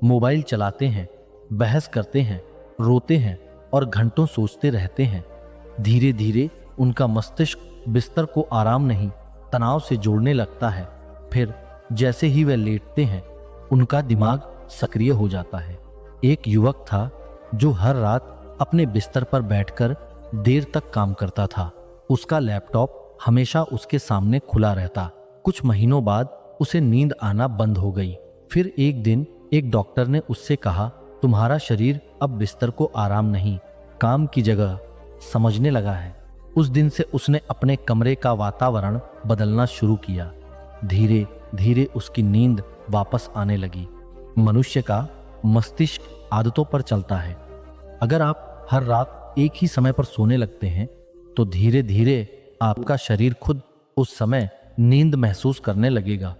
मोबाइल चलाते हैं, बहस करते हैं, रोते हैं और घंटों सोचते रहते हैं। धीरे धीरे उनका मस्तिष्क बिस्तर को आराम नहीं, तनाव से जोड़ने लगता है। फिर जैसे ही वे लेटते हैं, उनका दिमाग सक्रिय हो जाता है। एक युवक था जो हर रात अपने बिस्तर पर बैठकर देर तक काम करता था। उसका लैपटॉप हमेशा उसके सामने खुला रहता। कुछ महीनों बाद उसे नींद आना बंद हो गई। फिर एक दिन एक डॉक्टर ने उससे कहा, तुम्हारा शरीर अब बिस्तर को आराम नहीं, काम की जगह समझने लगा है। उस दिन से उसने अपने कमरे का वातावरण बदलना शुरू किया। धीरे धीरे उसकी नींद वापस आने लगी। मनुष्य का मस्तिष्क आदतों पर चलता है। अगर आप हर रात एक ही समय पर सोने लगते हैं तो धीरे धीरे आपका शरीर खुद उस समय नींद महसूस करने लगेगा।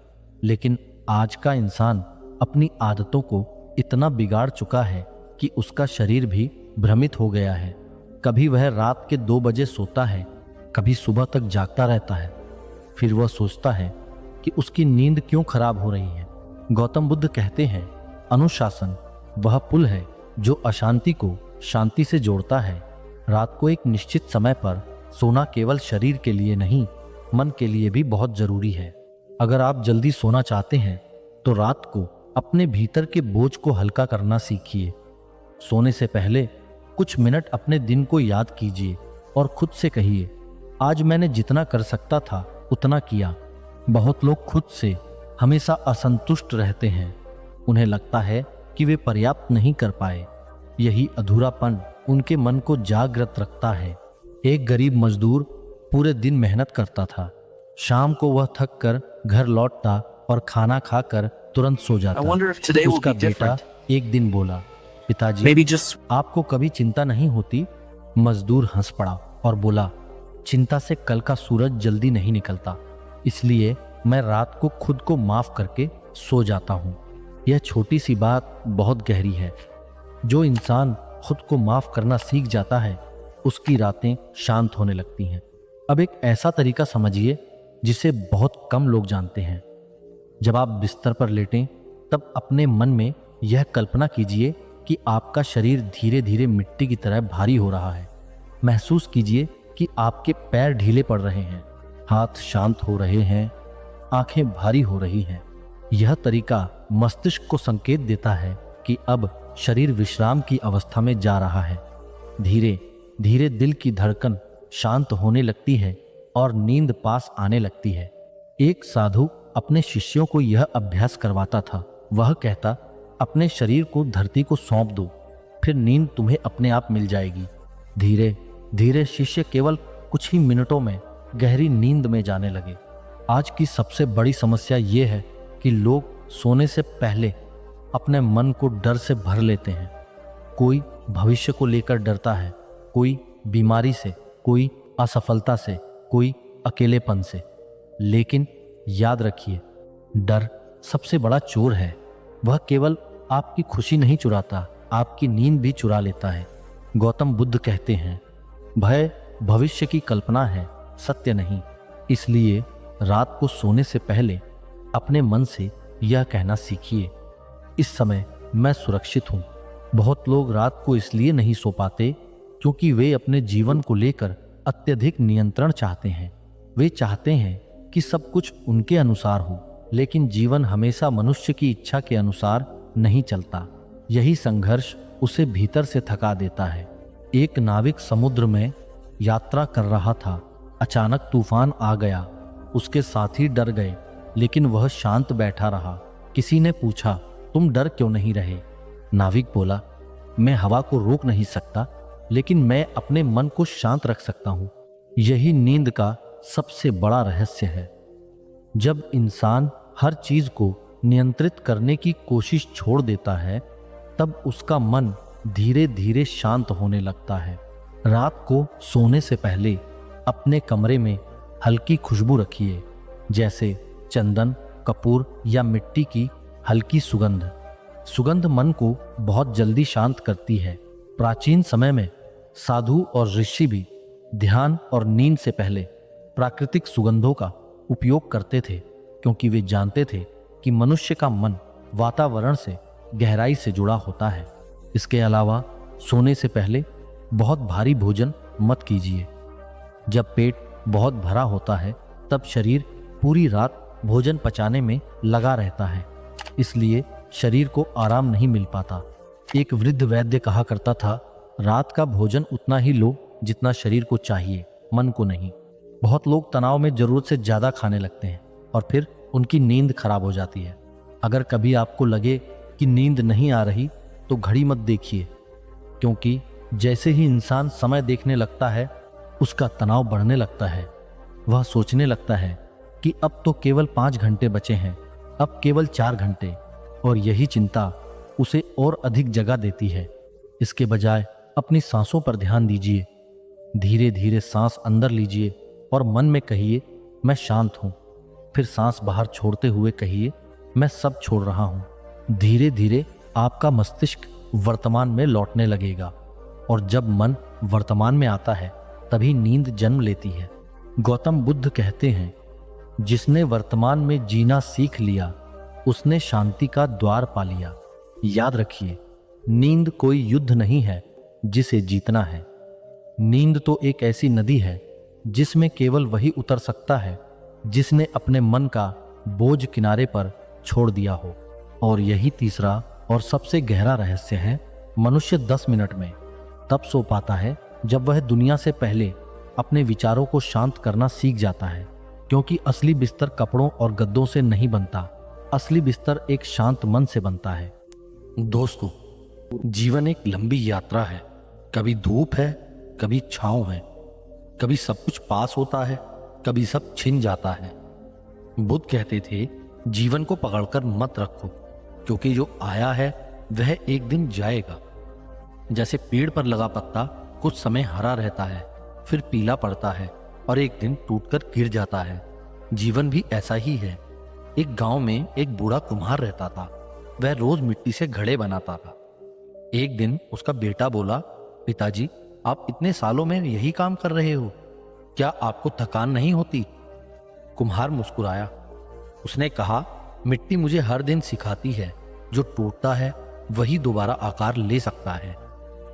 लेकिन आज का इंसान अपनी आदतों को इतना बिगाड़ चुका है कि उसका शरीर भी भ्रमित हो गया है। कभी वह रात के 2 बजे सोता है, कभी सुबह तक जागता रहता है। फिर वह सोचता है कि उसकी नींद क्यों खराब हो रही है। गौतम बुद्ध कहते हैं, अनुशासन वह पुल है जो अशांति को शांति से जोड़ता है। रात को एक निश्चित समय पर सोना केवल शरीर के लिए नहीं, मन के लिए भी बहुत जरूरी है। अगर आप जल्दी सोना चाहते हैं तो रात को अपने भीतर के बोझ को हल्का करना सीखिए। सोने से पहले कुछ मिनट अपने दिन को याद कीजिए और खुद से कहिए, आज मैंने जितना कर सकता था उतना किया। बहुत लोग खुद से हमेशा असंतुष्ट रहते हैं। उन्हें लगता है कि वे पर्याप्त नहीं कर पाए। यही अधूरापन उनके मन को जागृत रखता है। एक गरीब मजदूर पूरे दिन मेहनत करता था। शाम को वह थक कर घर लौटता और खाना खाकर तुरंत सो जाता। उसका बेटा एक दिन बोला, पिताजी आपको कभी चिंता नहीं होती? मजदूर हंस पड़ा और बोला, चिंता से कल का सूरज जल्दी नहीं निकलता, इसलिए मैं रात को खुद को माफ करके सो जाता हूँ। यह छोटी सी बात बहुत गहरी है। जो इंसान खुद को माफ करना सीख जाता है, उसकी रातें शांत होने लगती हैं। अब एक ऐसा तरीका समझिए जिसे बहुत कम लोग जानते हैं। जब आप बिस्तर पर लेटें तब अपने मन में यह कल्पना कीजिए कि आपका शरीर धीरे धीरे मिट्टी की तरह भारी हो रहा है। महसूस कीजिए कि आपके पैर ढीले पड़ रहे हैं, हाथ शांत हो रहे हैं, आंखें भारी हो रही हैं। यह तरीका मस्तिष्क को संकेत देता है कि अब शरीर विश्राम की अवस्था में जा रहा है। धीरे धीरे दिल की धड़कन शांत होने लगती है और नींद पास आने लगती है। एक साधु अपने शिष्यों को यह अभ्यास करवाता था। वह कहता, अपने शरीर को धरती को सौंप दो, फिर नींद तुम्हें अपने आप मिल जाएगी। धीरे धीरे शिष्य केवल कुछ ही मिनटों में गहरी नींद में जाने लगे। आज की सबसे बड़ी समस्या ये है कि लोग सोने से पहले अपने मन को डर से भर लेते हैं। कोई भविष्य को लेकर डरता है, कोई बीमारी से, कोई असफलता से, कोई अकेलेपन से। लेकिन याद रखिए, डर सबसे बड़ा चोर है। वह केवल आपकी खुशी नहीं चुराता, आपकी नींद भी चुरा लेता है। गौतम बुद्ध कहते हैं, भय भविष्य की कल्पना है, सत्य नहीं। इसलिए रात को सोने से पहले अपने मन से यह कहना सीखिए, इस समय मैं सुरक्षित हूँ। बहुत लोग रात को इसलिए नहीं सो पाते क्योंकि वे अपने जीवन को लेकर अत्यधिक नियंत्रण चाहते हैं। वे चाहते हैं कि सब कुछ उनके अनुसार हो, लेकिन जीवन हमेशा मनुष्य की इच्छा के अनुसार नहीं चलता। यही संघर्ष उसे भीतर से थका देता है। एक नाविक समुद्र में यात्रा कर रहा था। अचानक तूफान आ गया। उसके साथी डर गए, लेकिन वह शांत बैठा रहा। किसी ने पूछा, तुम डर क्यों नहीं रहे? नाविक बोला, मैं हवा को रोक नहीं सकता, लेकिन मैं अपने मन को शांत रख सकता हूँ। यही नींद का सबसे बड़ा रहस्य है। जब इंसान हर चीज को नियंत्रित करने की कोशिश छोड़ देता है, तब उसका मन धीरे धीरे शांत होने लगता है। रात को सोने से पहले अपने कमरे में हल्की खुशबू रखिए, जैसे चंदन, कपूर या मिट्टी की हल्की सुगंध। सुगंध मन को बहुत जल्दी शांत करती है। प्राचीन समय में साधु और ऋषि भी ध्यान और नींद से पहले प्राकृतिक सुगंधों का उपयोग करते थे, क्योंकि वे जानते थे कि मनुष्य का मन वातावरण से गहराई से जुड़ा होता है। इसके अलावा सोने से पहले बहुत भारी भोजन मत कीजिए। जब पेट बहुत भरा होता है तब शरीर पूरी रात भोजन पचाने में लगा रहता है, इसलिए शरीर को आराम नहीं मिल पाता। एक वृद्ध वैद्य कहा करता था, रात का भोजन उतना ही लो जितना शरीर को चाहिए, मन को नहीं। बहुत लोग तनाव में जरूरत से ज्यादा खाने लगते हैं और फिर उनकी नींद खराब हो जाती है। अगर कभी आपको लगे कि नींद नहीं आ रही तो घड़ी मत देखिए, क्योंकि जैसे ही इंसान समय देखने लगता है उसका तनाव बढ़ने लगता है। वह सोचने लगता है कि अब तो केवल 5 घंटे बचे हैं, अब केवल 4 घंटे, और यही चिंता उसे और अधिक जगा देती है। इसके बजाय अपनी सांसों पर ध्यान दीजिए। धीरे धीरे सांस अंदर लीजिए और मन में कहिए, मैं शांत हूं। फिर सांस बाहर छोड़ते हुए कहिए, मैं सब छोड़ रहा हूं। धीरे धीरे आपका मस्तिष्क वर्तमान में लौटने लगेगा, और जब मन वर्तमान में आता है तभी नींद जन्म लेती है। गौतम बुद्ध कहते हैं, जिसने वर्तमान में जीना सीख लिया उसने शांति का द्वार पा लिया। याद रखिए, नींद कोई युद्ध नहीं है जिसे जीतना है। नींद तो एक ऐसी नदी है जिसमें केवल वही उतर सकता है जिसने अपने मन का बोझ किनारे पर छोड़ दिया हो। और यही तीसरा और सबसे गहरा रहस्य है। मनुष्य 10 मिनट में तब सो पाता है जब वह दुनिया से पहले अपने विचारों को शांत करना सीख जाता है, क्योंकि असली बिस्तर कपड़ों और गद्दों से नहीं बनता, असली बिस्तर एक शांत मन से बनता है। दोस्तों, जीवन एक लंबी यात्रा है। कभी धूप है, कभी छांव है, कभी सब कुछ पास होता है, कभी सब छिन जाता है। बुद्ध कहते थे, जीवन को पकड़कर मत रखो, क्योंकि जो आया है वह एक दिन जाएगा। जैसे पेड़ पर लगा पत्ता कुछ समय हरा रहता है, फिर पीला पड़ता है और एक दिन टूटकर गिर जाता है। जीवन भी ऐसा ही है। एक गांव में एक बूढ़ा कुम्हार रहता था। वह रोज मिट्टी से घड़े बनाता था। एक दिन उसका बेटा बोला, पिताजी, आप इतने सालों में यही काम कर रहे हो, क्या आपको थकान नहीं होती? कुम्हार मुस्कुराया। उसने कहा, मिट्टी मुझे हर दिन सिखाती है, जो टूटता है वही दोबारा आकार ले सकता है।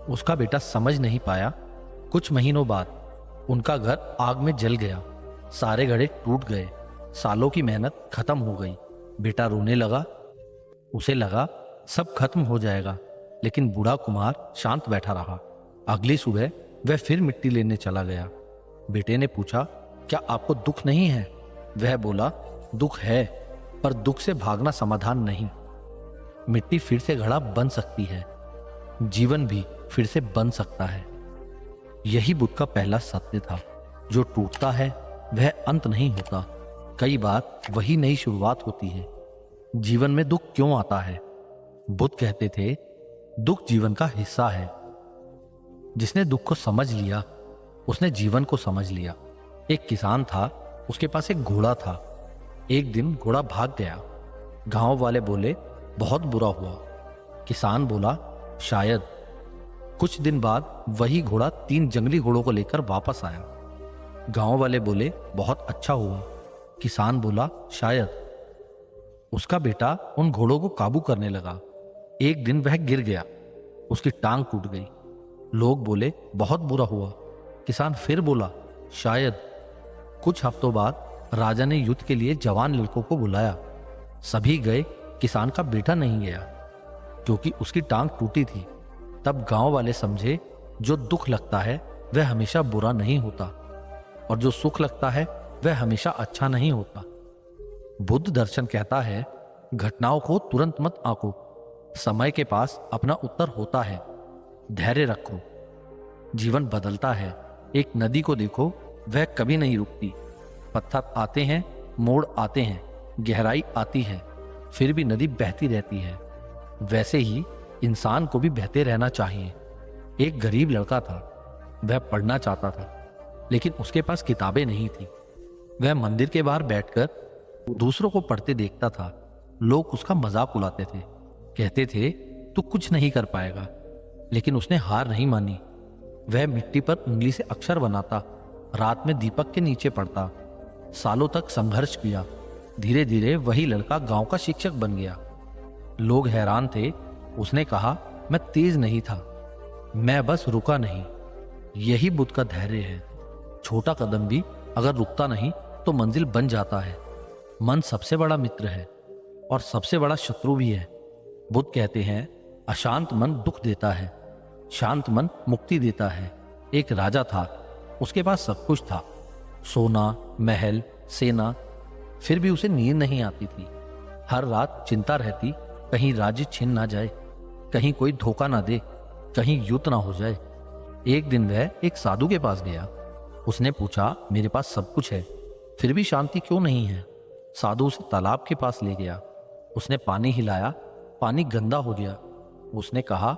उसका बेटा समझ नहीं पाया। कुछ महीनों बाद उनका घर आग में जल गया। सारे घड़े टूट गए। सालों की मेहनत खत्म हो गई। बेटा रोने लगा। उसे लगा सब खत्म हो जाएगा, लेकिन बूढ़ा कुम्हार शांत बैठा रहा। अगली सुबह वह फिर मिट्टी लेने चला गया। बेटे ने पूछा, क्या आपको दुख नहीं है? वह बोला, दुख है, पर दुख से भागना समाधान नहीं। मिट्टी फिर से घड़ा बन सकती है, जीवन भी फिर से बन सकता है। यही बुद्ध का पहला सत्य था। जो टूटता है वह अंत नहीं होता, कई बार वही नई शुरुआत होती है। जीवन में दुख क्यों आता है? बुद्ध कहते थे, दुख जीवन का हिस्सा है। जिसने दुख को समझ लिया उसने जीवन को समझ लिया। एक किसान था, उसके पास एक घोड़ा था। एक दिन घोड़ा भाग गया। गांव वाले बोले, बहुत बुरा हुआ। किसान बोला, शायद। कुछ दिन बाद वही घोड़ा 3 जंगली घोड़ों को लेकर वापस आया। गांव वाले बोले, बहुत अच्छा हुआ। किसान बोला, शायद। उसका बेटा उन घोड़ों को काबू करने लगा। एक दिन वह गिर गया, उसकी टांग टूट गई। लोग बोले, बहुत बुरा हुआ। किसान फिर बोला, शायद। कुछ हफ्तों बाद राजा ने युद्ध के लिए जवान लड़कों को बुलाया। सभी गए, किसान का बेटा नहीं गया, क्योंकि उसकी टांग टूटी थी। तब गांव वाले समझे, जो दुख लगता है वह हमेशा बुरा नहीं होता, और जो सुख लगता है वह हमेशा अच्छा नहीं होता। बुद्ध दर्शन कहता है, घटनाओं को तुरंत मत आंको, समय के पास अपना उत्तर होता है। धैर्य रखो, जीवन बदलता है। एक नदी को देखो, वह कभी नहीं रुकती। पत्थर आते हैं, मोड़ आते हैं, गहराई आती है, फिर भी नदी बहती रहती है। वैसे ही इंसान को भी बहते रहना चाहिए। एक गरीब लड़का था, वह पढ़ना चाहता था, लेकिन उसके पास किताबें नहीं थी। वह मंदिर के बाहर बैठकर दूसरों को पढ़ते देखता था। लोग उसका मजाक उड़ाते थे, कहते थे, तू कुछ नहीं कर पाएगा। लेकिन उसने हार नहीं मानी। वह मिट्टी पर उंगली से अक्षर बनाता, रात में दीपक के नीचे पढ़ता। सालों तक संघर्ष किया। धीरे धीरे वही लड़का गांव का शिक्षक बन गया। लोग हैरान थे। उसने कहा, मैं तेज नहीं था, मैं बस रुका नहीं। यही बुद्ध का धैर्य है। छोटा कदम भी अगर रुकता नहीं तो मंजिल बन जाता है। मन सबसे बड़ा मित्र है और सबसे बड़ा शत्रु भी है। बुद्ध कहते हैं, अशांत मन दुख देता है, शांत मन मुक्ति देता है। एक राजा था, उसके पास सब कुछ था, सोना, महल, सेना, फिर भी उसे नींद नहीं आती थी। हर रात चिंता रहती, कहीं राज्य छिन ना जाए, कहीं कोई धोखा ना दे, कहीं युद्ध ना हो जाए। एक दिन वह एक साधु के पास गया। उसने पूछा, मेरे पास सब कुछ है, फिर भी शांति क्यों नहीं है? साधु उसे तालाब के पास ले गया। उसने पानी हिलाया, पानी गंदा हो गया। उसने कहा,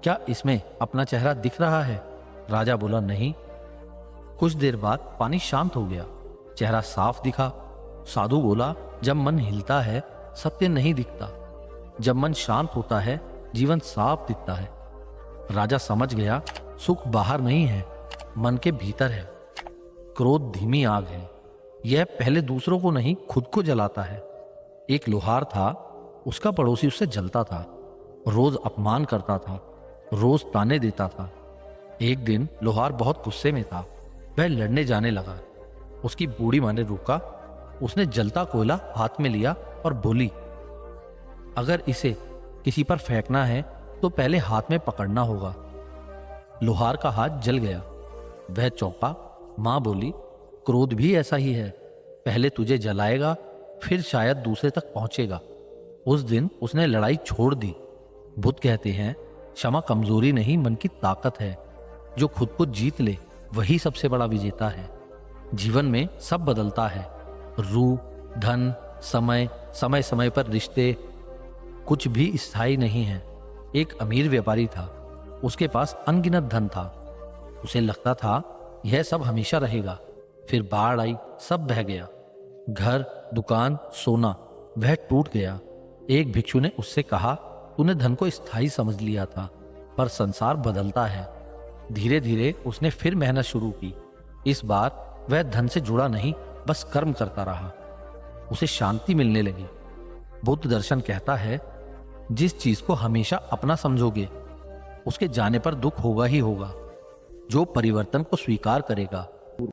क्या इसमें अपना चेहरा दिख रहा है? राजा बोला, नहीं। कुछ देर बाद पानी शांत हो गया, चेहरा साफ दिखा। साधु बोला, जब मन हिलता है सत्य नहीं दिखता, जब मन शांत होता है जीवन साफ दिखता है। राजा समझ गया, सुख बाहर नहीं है, मन के भीतर है। क्रोध धीमी आग है, यह पहले दूसरों को नहीं खुद को जलाता है। एक लोहार था, उसका पड़ोसी उससे जलता था, रोज अपमान करता था, रोज ताने देता था। एक दिन लोहार बहुत गुस्से में था, वह लड़ने जाने लगा। उसकी बूढ़ी माँ ने रोका। उसने जलता कोयला हाथ में लिया और बोली, अगर इसे किसी पर फेंकना है तो पहले हाथ में पकड़ना होगा। लोहार का हाथ जल गया, वह चौंका। मां बोली, क्रोध भी ऐसा ही है, पहले तुझे जलाएगा फिर शायद दूसरे तक पहुंचेगा। उस दिन उसने लड़ाई छोड़ दी। बुद्ध कहते हैं, क्षमा कमजोरी नहीं मन की ताकत है। जो खुद को जीत ले वही सबसे बड़ा विजेता है। जीवन में सब बदलता है, रूह, धन, समय, समय समय पर रिश्ते, कुछ भी स्थायी नहीं है। एक अमीर व्यापारी था, उसके पास अनगिनत धन था। उसे लगता था यह सब हमेशा रहेगा। फिर बाढ़ आई, सब बह गया। घर, दुकान, सोना, वह टूट गया। एक भिक्षु ने उससे कहा, तूने धन को स्थायी समझ लिया था, पर संसार बदलता है। धीरे धीरे उसने फिर मेहनत शुरू की। इस बार वह धन से जुड़ा नहीं, बस कर्म करता रहा। उसे शांति मिलने लगी। बुद्ध दर्शन कहता है, जिस चीज को हमेशा अपना समझोगे उसके जाने पर दुख होगा ही होगा। जो परिवर्तन को स्वीकार करेगा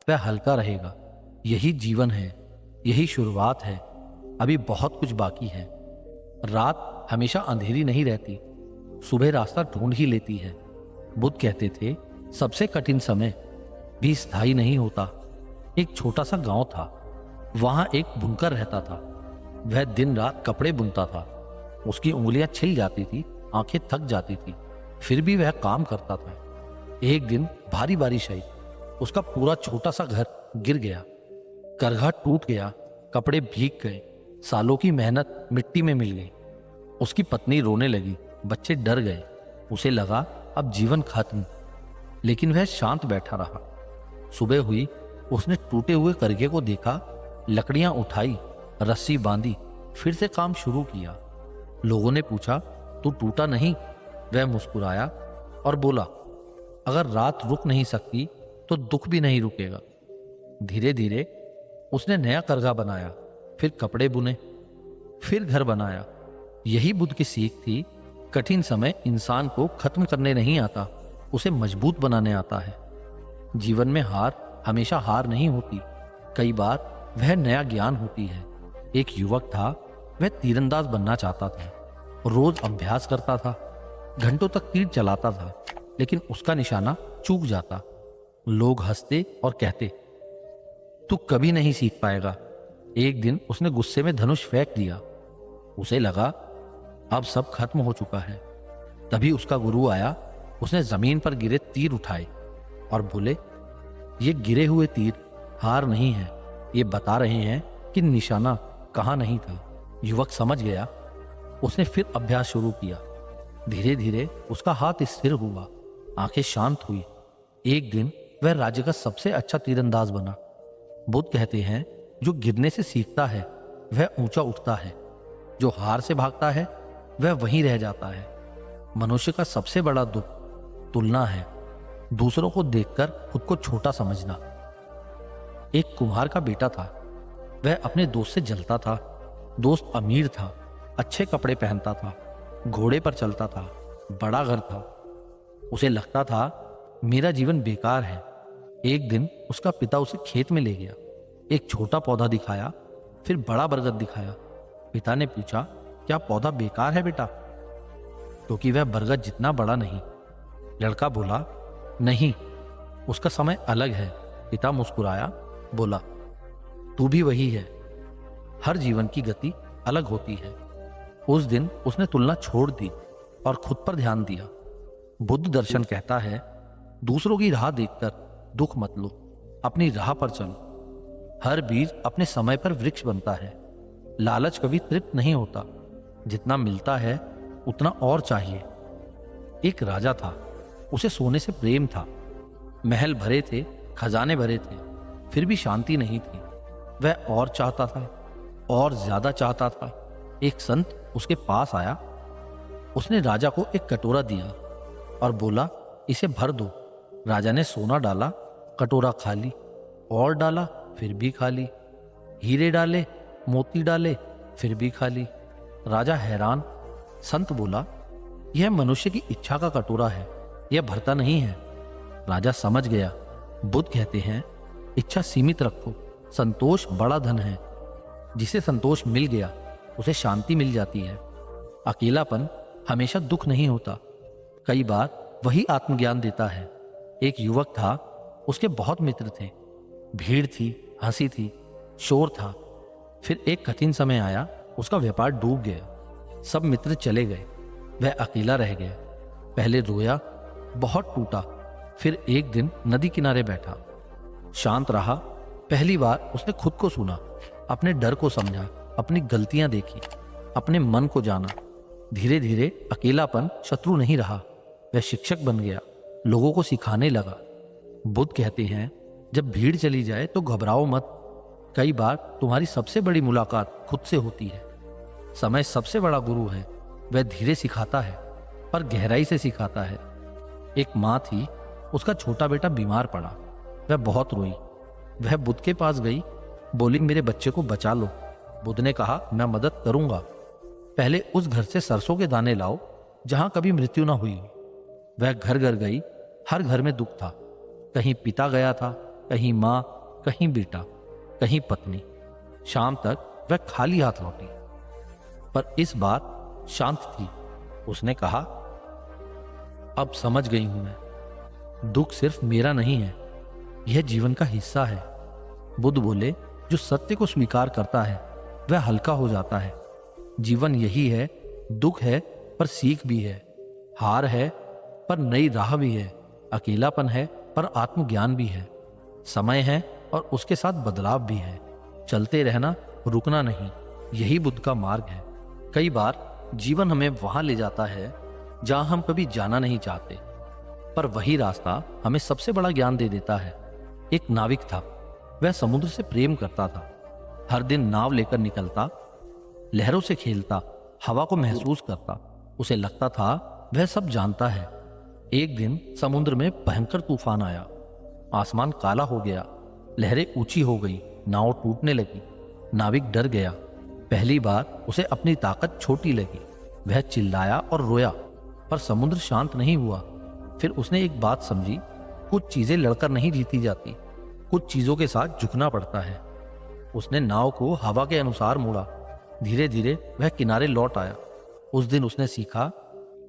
वह हल्का रहेगा। यही जीवन है, यही शुरुआत है। अभी बहुत कुछ बाकी है। रात हमेशा अंधेरी नहीं रहती, सुबह रास्ता ढूंढ ही लेती है। बुद्ध कहते थे, सबसे कठिन समय भी स्थायी नहीं होता। एक छोटा सा गांव था, वहां एक बुनकर रहता था। वह दिन रात कपड़े बुनता था। उसकी उंगलियां छिल जाती थी, आंखें थक जाती थी, फिर भी वह काम करता था। एक दिन भारी बारिश आई, उसका पूरा छोटा सा घर गिर गया, करघा टूट गया, कपड़े भीग गए, सालों की मेहनत मिट्टी में मिल गई। उसकी पत्नी रोने लगी, बच्चे डर गए। उसे लगा अब जीवन खत्म, लेकिन वह शांत बैठा रहा। सुबह हुई, उसने टूटे हुए करघे को देखा, लकड़ियां उठाई, रस्सी बांधी, फिर से काम शुरू किया। लोगों ने पूछा, तू टूटा नहीं? वह मुस्कुराया और बोला, अगर रात रुक नहीं सकती तो दुख भी नहीं रुकेगा। धीरे धीरे उसने नया करघा बनाया, फिर कपड़े बुने, फिर घर बनाया। यही बुद्ध की सीख थी, कठिन समय इंसान को खत्म करने नहीं आता, उसे मजबूत बनाने आता है। जीवन में हार हमेशा हार नहीं होती, कई बार वह नया ज्ञान होती है। एक युवक था, वह तीरंदाज बनना चाहता था। रोज अभ्यास करता था, घंटों तक तीर चलाता था, लेकिन उसका निशाना चूक जाता। लोग हंसते और कहते, तू कभी नहीं सीख पाएगा। एक दिन उसने गुस्से में धनुष फेंक दिया। उसे लगा अब सब खत्म हो चुका है। तभी उसका गुरु आया। उसने जमीन पर गिरे तीर उठाए और बोले, ये गिरे हुए तीर हार नहीं है, ये बता रहे हैं कि निशाना कहाँ नहीं था। युवक समझ गया। उसने फिर अभ्यास शुरू किया। धीरे धीरे उसका हाथ स्थिर हुआ, आंखें शांत हुई। एक दिन वह राज्य का सबसे अच्छा तीरंदाज बना। बुद्ध कहते हैं, जो गिरने से सीखता है वह ऊंचा उठता है, जो हार से भागता है वह वहीं रह जाता है। मनुष्य का सबसे बड़ा दुख तुलना है। दूसरों को देखकर खुद को छोटा समझना। एक कुम्हार का बेटा था। वह अपने दोस्त से जलता था। दोस्त अमीर था, अच्छे कपड़े पहनता था, घोड़े पर चलता था, बड़ा घर था। उसे लगता था मेरा जीवन बेकार है। एक दिन उसका पिता उसे खेत में ले गया। एक छोटा पौधा दिखाया, फिर बड़ा बरगद दिखाया। पिता ने पूछा, क्या पौधा बेकार है बेटा? क्योंकि वह बरगद जितना बड़ा नहीं। लड़का बोला, नहीं, उसका समय अलग है। पिता मुस्कुराया, बोला, तू भी वही है। हर जीवन की गति अलग होती है। उस दिन उसने तुलना छोड़ दी और खुद पर ध्यान दिया। बुद्ध दर्शन कहता है, दूसरों की राह देखकर दुख मत लो, अपनी राह पर चलो। हर बीज अपने समय पर वृक्ष बनता है। लालच कभी तृप्त नहीं होता। जितना मिलता है उतना और चाहिए। एक राजा था, उसे सोने से प्रेम था। महल भरे थे, खजाने भरे थे, फिर भी शांति नहीं थी। वह और चाहता था, और ज्यादा चाहता था। एक संत उसके पास आया। उसने राजा को एक कटोरा दिया और बोला, इसे भर दो। राजा ने सोना डाला, कटोरा खाली, और डाला, फिर भी खाली। हीरे डाले, मोती डाले, फिर भी खाली। राजा हैरान। संत बोला, यह मनुष्य की इच्छा का कटोरा है, यह भरता नहीं है। राजा समझ गया। बुद्ध कहते हैं, इच्छा सीमित रखो, संतोष बड़ा धन है। जिसे संतोष मिल गया उसे शांति मिल जाती है। अकेलापन हमेशा दुख नहीं होता, कई बार वही आत्मज्ञान देता है। एक युवक था, उसके बहुत मित्र थे। भीड़ थी, हंसी थी, शोर था। फिर एक कठिन समय आया, उसका व्यापार डूब गया। सब मित्र चले गए, वह अकेला रह गया। पहले रोया, बहुत टूटा। फिर एक दिन नदी किनारे बैठा, शांत रहा। पहली बार उसने खुद को सुना, अपने डर को समझा, अपनी गलतियां देखी, अपने मन को जाना। धीरे धीरे अकेलापन शत्रु नहीं रहा, वह शिक्षक बन गया, लोगों को सिखाने लगा। बुद्ध कहते हैं, जब भीड़ चली जाए तो घबराओ मत। कई बार तुम्हारी सबसे बड़ी मुलाकात खुद से होती है। समय सबसे बड़ा गुरु है। वह धीरे सिखाता है, पर गहराई से सिखाता है। एक माँ थी, उसका छोटा बेटा बीमार पड़ा। वह बहुत रोई। वह बुद्ध के पास गई, बोली, मेरे बच्चे को बचा लो। बुद्ध ने कहा, मैं मदद करूंगा। पहले उस घर से सरसों के दाने लाओ जहां कभी मृत्यु ना हुई। वह घर घर गई। हर घर में दुख था। कहीं पिता गया था, कहीं माँ, कहीं बेटा, कहीं पत्नी। शाम तक वह खाली हाथ लौटी, पर इस बार शांत थी। उसने कहा, अब समझ गई हूं मैं, दुख सिर्फ मेरा नहीं है, यह जीवन का हिस्सा है। बुद्ध बोले, जो सत्य को स्वीकार करता है वह हल्का हो जाता है। जीवन यही है, दुख है पर सीख भी है, हार है पर नई राह भी है, अकेलापन है पर आत्मज्ञान भी है, समय है और उसके साथ बदलाव भी है। चलते रहना, रुकना नहीं, यही बुद्ध का मार्ग है। कई बार जीवन हमें वहां ले जाता है जहां हम कभी जाना नहीं चाहते, पर वही रास्ता हमें सबसे बड़ा ज्ञान दे देता है। एक नाविक था, वह समुद्र से प्रेम करता था। हर दिन नाव लेकर निकलता, लहरों से खेलता, हवा को महसूस करता। उसे लगता था वह सब जानता है। एक दिन समुद्र में भयंकर तूफान आया। आसमान काला हो गया, लहरें ऊंची हो गई, नाव टूटने लगी। नाविक डर गया। पहली बार उसे अपनी ताकत छोटी लगी। वह चिल्लाया और रोया, पर समुद्र शांत नहीं हुआ। फिर उसने एक बात समझी, कुछ चीजें लड़कर नहीं जीती जाती, कुछ चीजों के साथ झुकना पड़ता है। उसने नाव को हवा के अनुसार मोड़ा। धीरे धीरे वह किनारे लौट आया। उस दिन उसने सीखा,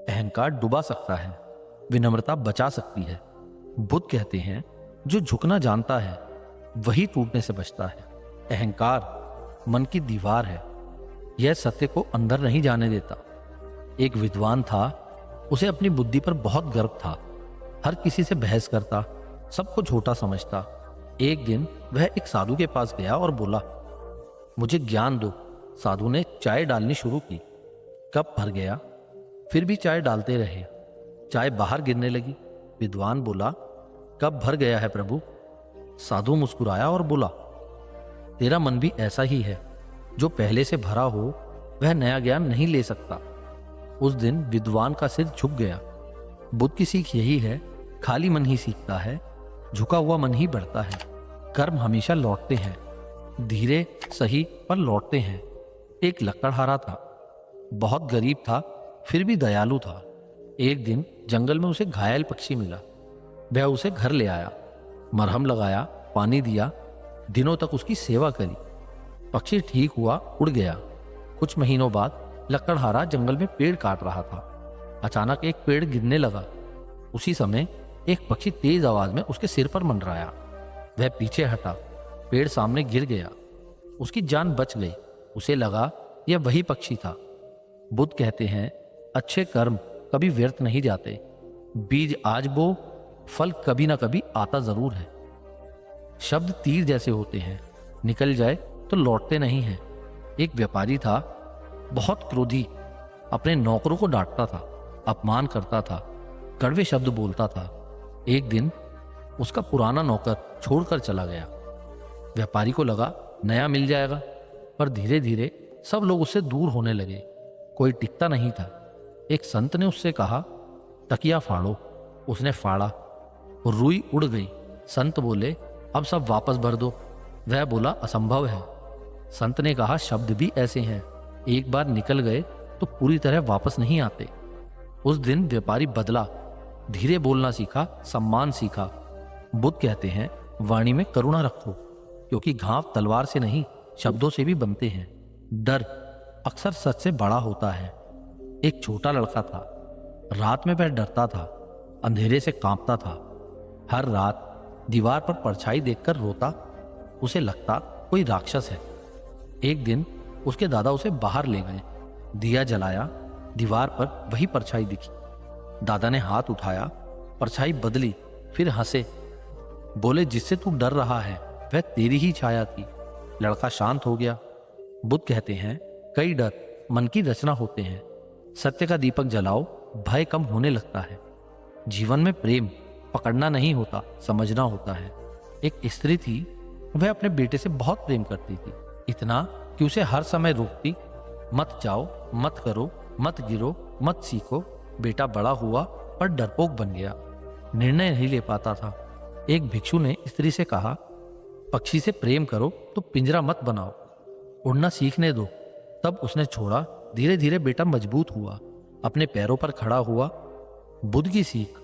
अहंकार डुबा सकता है, विनम्रता बचा सकती है। बुद्ध कहते हैं, जो झुकना जानता है वही टूटने से बचता है। अहंकार मन की दीवार है, यह सत्य को अंदर नहीं जाने देता। एक विद्वान था, उसे अपनी बुद्धि पर बहुत गर्व था। हर किसी से बहस करता, सबको छोटा समझता। एक दिन वह एक साधु के पास गया और बोला, मुझे ज्ञान दो। साधु ने चाय डालनी शुरू की। कप भर गया, फिर भी चाय डालते रहे। चाय बाहर गिरने लगी। विद्वान बोला, कप भर गया है प्रभु। साधु मुस्कुराया और बोला, तेरा मन भी ऐसा ही है, जो पहले से भरा हो वह नया ज्ञान नहीं ले सकता। उस दिन विद्वान का सिर झुक गया। बुद्ध की सीख यही है, खाली मन ही सीखता है, झुका हुआ मन ही बढ़ता है। कर्म हमेशा लौटते हैं, धीरे सही पर लौटते हैं। एक लकड़हारा था, बहुत गरीब था, फिर भी दयालु था। एक दिन जंगल में उसे घायल पक्षी मिला। वह उसे घर ले आया, मरहम लगाया, पानी दिया, दिनों तक उसकी सेवा करी। पक्षी ठीक हुआ, उड़ गया। कुछ महीनों बाद लकड़हारा जंगल में पेड़ काट रहा था। अचानक एक पेड़ गिरने लगा। उसी समय एक पक्षी तेज आवाज में उसके सिर पर मंडराया। वह पीछे हटा, पेड़ सामने गिर गया। उसकी जान बच गई। उसे लगा यह वही पक्षी था। बुद्ध कहते हैं, अच्छे कर्म कभी व्यर्थ नहीं जाते। बीज आज बो, फल कभी ना कभी आता जरूर है। शब्द तीर जैसे होते हैं, निकल जाए तो लौटते नहीं हैं। एक व्यापारी था, बहुत क्रोधी, अपने नौकरों को डांटता था, अपमान करता था, कड़वे शब्द बोलता था। एक दिन उसका पुराना नौकर छोड़कर चला गया। व्यापारी को लगा नया मिल जाएगा, पर धीरे धीरे सब लोग उससे दूर होने लगे। कोई टिकता नहीं था। एक संत ने उससे कहा, तकिया फाड़ो। उसने फाड़ा, रुई उड़ गई। संत बोले, अब सब वापस भर दो। वह बोला, असंभव है। संत ने कहा, शब्द भी ऐसे हैं, एक बार निकल गए तो पूरी तरह वापस नहीं आते। उस दिन व्यापारी बदला, धीरे बोलना सीखा, सम्मान सीखा। बुद्ध कहते हैं, वाणी में करुणा रखो, क्योंकि घाव तलवार से नहीं शब्दों से भी बनते हैं। डर अक्सर सच से बड़ा होता है। एक छोटा लड़का था, रात में वह डरता था, अंधेरे से कांपता था। हर रात दीवार पर परछाई देखकर रोता। उसे लगता कोई राक्षस है। एक दिन उसके दादा उसे बाहर ले गए। दिया जलाया, दीवार पर वही परछाई दिखी। दादा ने हाथ उठाया, परछाई बदली, फिर हंसे, बोले, जिससे तू डर रहा है वह तेरी ही छाया थी। लड़का शांत हो गया। बुद्ध कहते हैं, कई डर मन की रचना होते हैं। सत्य का दीपक जलाओ, भय कम होने लगता है। जीवन में प्रेम पकड़ना नहीं होता, समझना होता है। एक स्त्री थी, वह अपने बेटे से बहुत प्रेम करती थी, इतना कि उसे हर समय रोकती, मत जाओ, मत करो, मत गिरो, मत सीखो। बेटा बड़ा हुआ पर डरपोक बन गया, निर्णय नहीं ले पाता था। एक भिक्षु ने स्त्री से कहा, पक्षी से प्रेम करो तो पिंजरा मत बनाओ, उड़ना सीखने दो। तब उसने छोड़ा। धीरे धीरे बेटा मजबूत हुआ, अपने पैरों पर खड़ा हुआ। बुद्ध की सीख,